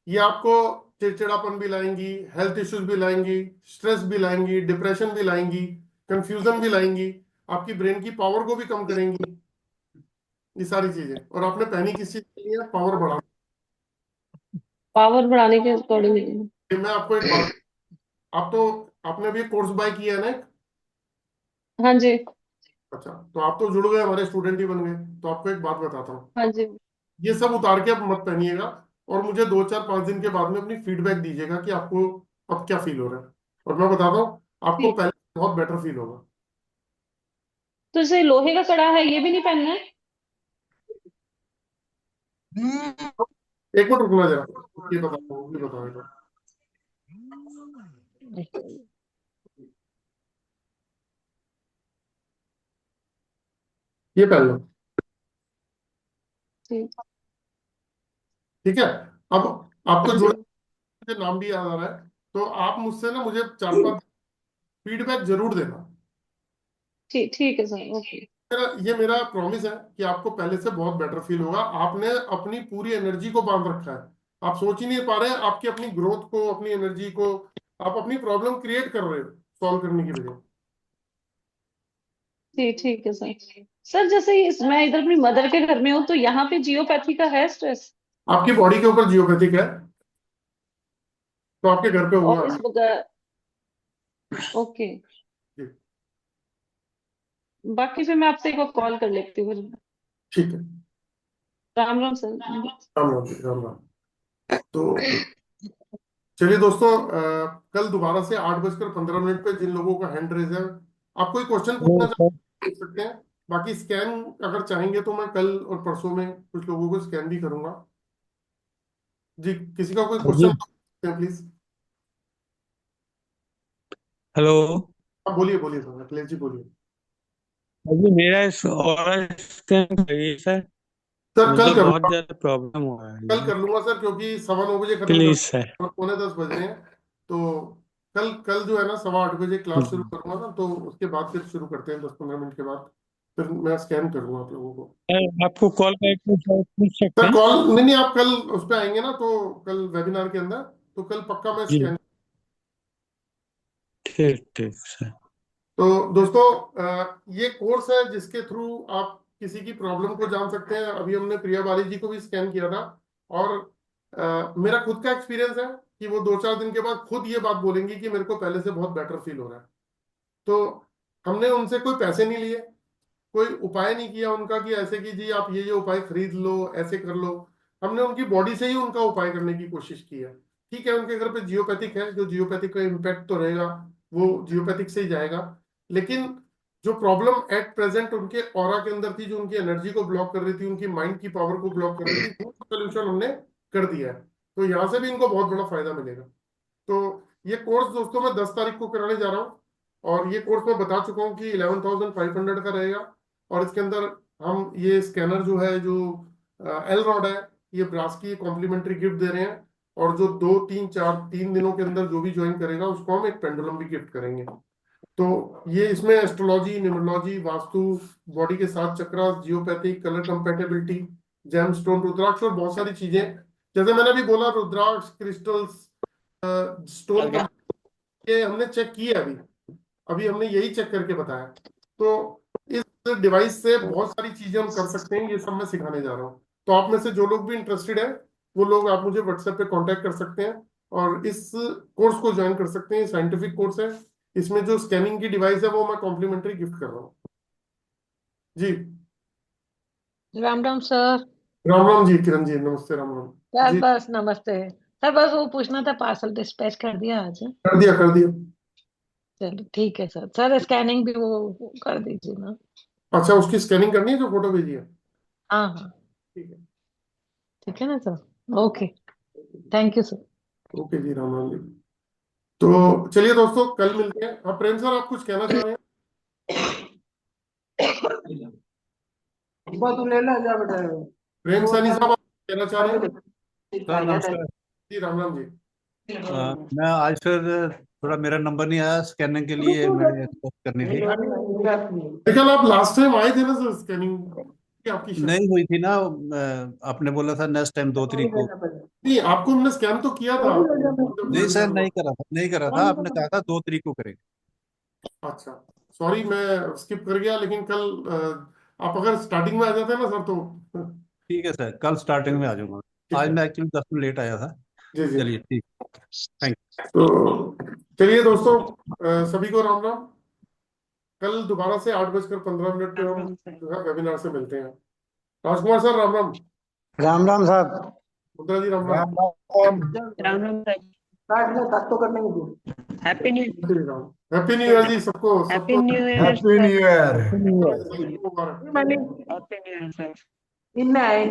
ये आपको चिड़चिड़ापन भी लाएंगी, हेल्थ इश्यूज भी लाएंगी, स्ट्रेस भी लाएंगी, डिप्रेशन भी लाएंगी, कंफ्यूजन भी लाएंगी, आपकी ब्रेन की पावर को भी कम करेंगी, ये सारी चीजें। और आपने पहनी किस चीज के लिए? पावर बढ़ा। पावर बढ़ाने के अकॉर्डिंग। मैं आपको एक बात, आप तो, आपने भी कोर्स बाय किया है ना? हाँ जी। अच्छा, तो आप तो जुड़ गए, हमारे स्टूडेंट ही बन गए। तो आपको एक बात बताता हूँ, हाँ जी। ये सब उतार के आप मत पहनिएगा, और मुझे 2 4 5 दिन के बाद में अपनी फीडबैक दीजिएगा कि आपको अब क्या फील हो रहा है। और मैं बताता हूँ, आपको ठीक। पहले बहुत बेटर फील होगा। तो जैसे लोहे का कड़ा है, ये भी नहीं पहनना है? एक मिनट रुकना जरा, ये बताता हूँ, ये बताओ। ये पहन लो। ठीक। ठीक है, अब आपको जुड़, मुझे नाम भी याद आ रहा है, तो आप मुझसे ना मुझे 4 5 फीडबैक जरूर देना। ठीक ठीक है सर। ओके। ये मेरा प्रॉमिस है कि आपको पहले से बहुत बेटर फील होगा। आपने अपनी पूरी एनर्जी को बांध रखा है, आप सोच ही नहीं पा रहे हैं आपकी अपनी ग्रोथ को, अपनी एनर्जी को। आप अपनी प्रॉब्लम क्रिएट कर रहे हो सॉल्व करने की बजाय। ठीक ठीक है सर। सर जैसे मैं इधर अपनी मदर के घर में हूँ, तो यहाँ पे जियोपैथी का है स्ट्रेस? आपकी बॉडी के ऊपर जियोपैथिक है, तो आपके घर पे और होगा। इस बगैर। ओके। जी, बाकी फिर मैं आपसे एक बार कॉल कर लेती हूँ। ठीक है। राम राम सर। राम राम जी, राम राम। तो चलिए दोस्तों, कल दोबारा से 8:15 पे जिन लोगों का हैंड रेज है, आप कोई क्वेश्चन पूछना पूछ सकते हैं। बाकी स्कैन अगर चाहेंगे तो मैं कल और परसों में कुछ लोगों को स्कैन भी करूंगा। जी, किसी का कोई क्वेश्चन प्लीज। हेलो। आप बोलिए, बोलिए सर, अखिलेश जी बोलिए। अभी मेरा इस और स्कैन करिए सर, सर कल मुझे कर बहुत लूंगा, ज्यादा प्रॉब्लम हो रहा कल है। कर लूंगा सर, क्योंकि 9:15 खत्म प्लीज कर, सर। और 9:45 बज रहे हैं। तो कल कल जो है ना 8:15 क्लास शुरू करूंगा ना, तो उसके बाद फिर शुरू करते हैं 10 15 मिनट के बाद, फिर मैं स्कैन करूंगा आप लोगों को। सर, आपको कॉल करके पूछ सकते सर हैं? कॉल नहीं, नहीं, आप कल उस पर आएंगे ना, तो कल वेबिनार के अंदर, तो कल पक्का मैं जी, स्कैन। ठीक ठीक सर। तो दोस्तों, ये कोर्स है जिसके थ्रू आप किसी की प्रॉब्लम को जान सकते हैं। अभी हमने प्रिया बाली जी को भी स्कैन किया था, और मेरा खुद का एक्सपीरियंस है कि वो 2 4 दिन के बाद खुद ये बात बोलेंगी कि मेरे को पहले से बहुत बेटर फील हो रहा है। तो हमने उनसे कोई पैसे नहीं लिए, कोई उपाय नहीं किया उनका कि ऐसे कि जी आप ये उपाय खरीद लो, ऐसे कर लो। हमने उनकी बॉडी से ही उनका उपाय करने की कोशिश की है। ठीक है, उनके घर पे जियोपैथिक है, जो जियोपैथिक का इम्पैक्ट तो रहेगा, वो जियोपैथिक से ही जाएगा। लेकिन जो प्रॉब्लम एट प्रेजेंट उनके ऑरा के अंदर थी, जो उनकी एनर्जी को ब्लॉक कर रही थी, उनकी माइंड की पावर को ब्लॉक कर रही थी, वो सोल्यूशन हमने कर दिया है। तो यहाँ से भी इनको बहुत बड़ा फायदा मिलेगा। तो ये कोर्स दोस्तों मैं 10 तारीख को कराने जा रहा हूँ, और ये कोर्स मैं बता चुका हूँ कि 11,500 का रहेगा। और इसके अंदर हम ये स्कैनर जो है, जो एल रॉड है, ये ब्रास की कॉम्प्लीमेंट्री गिफ्ट दे रहे हैं। और जो 2 3 4 3 दिनों के अंदर जो भी ज्वाइन करेगा उसको हम एक पेंडुलम भी गिफ्ट करेंगे। तो ये इसमें एस्ट्रोलॉजी, न्यूमरोलॉजी, वास्तु, बॉडी के 7 चक्रा, जियोपैथिक, कलर कंपेटेबिलिटी, जेमस्टोन, रुद्राक्ष और बहुत सारी चीजें, जैसे मैंने अभी बोला रुद्राक्ष, क्रिस्टल्स, स्टोन, ये हमने चेक किया अभी हमने यही चेक करके बताया। तो इस डिवाइस से बहुत सारी चीजें हम कर सकते हैं, ये सब मैं सिखाने जा रहा हूँ। तो आप में से जो लोग भी इंटरेस्टेड है वो लोग आप मुझे व्हाट्सएप पे कांटेक्ट कर सकते हैं और इस कोर्स को ज्वाइन कर सकते हैं। साइंटिफिक कोर्स है, इसमें जो स्कैनिंग की डिवाइस है वो मैं कॉम्प्लीमेंट्री गिफ्ट कर रहा हूँ जी। राम राम सर। राम राम जी, किरण जी नमस्ते। राम राम सर जी। बस नमस्ते सर, बस वो पूछना था, पार्सल डिस्पैच कर दिया आज? कर दिया कर दिया। चलो ठीक है सर। सर स्कैनिंग भी वो कर दीजिए ना। अच्छा, उसकी स्कैनिंग करनी है जो फोटो भेजी है? हाँ हाँ ठीक है। ठीक है ना sir. Okay, thank you sir. Okay जी, राम राम जी। तो चलिए दोस्तों, कल मिलते हैं। हाँ प्रेम सर, आप कुछ कहना चाह रहे हैं? तू ले ला जा बेटा। प्रेम सैनी साहब, आप कहना चाह रहे हैं? सर नमस्कार। जी राम राम जी। मैं आज फिर थोड़ा मेरा नंबर नहीं आया स्कैनिंग के लिए, मैं पोस्ट करनी थी। लेकिन आप लास्ट टाइम आए थे ना सर, स्कैनिंग आपकी नहीं हुई थी ना, आपने बोला था नेक्स्ट टाइम 2 तारीख को। नहीं, आपको हमने स्कैन तो किया था। नहीं सर, नहीं करा था, आपने कहा था 2 तारीख को करेंगे। अच्छा, सॉरी मैं स्किप कर गया, लेकिन कल आप अगर स्टार्टिंग में आ जाते ना सर तो। ठीक है सर, कल स्टार्टिंग में आ जाऊंगा। आज मैं एक्चुअली 10 मिनट लेट आया था। जी जी। चलिए ठीक, थैंक तो चलिए दोस्तों, सभी को राम राम। कल दोबारा से 8:15 पे हम जो है वेबिनार से मिलते हैं। राजकुमार सर राम राम। राम राम साहब। मुद्रा जी राम राम। राम राम सर। काट तो करने को। Happy new happy new year जी सबको। Happy new year happy new year. सबको मुबारक। Happy new year sir. इनमें आए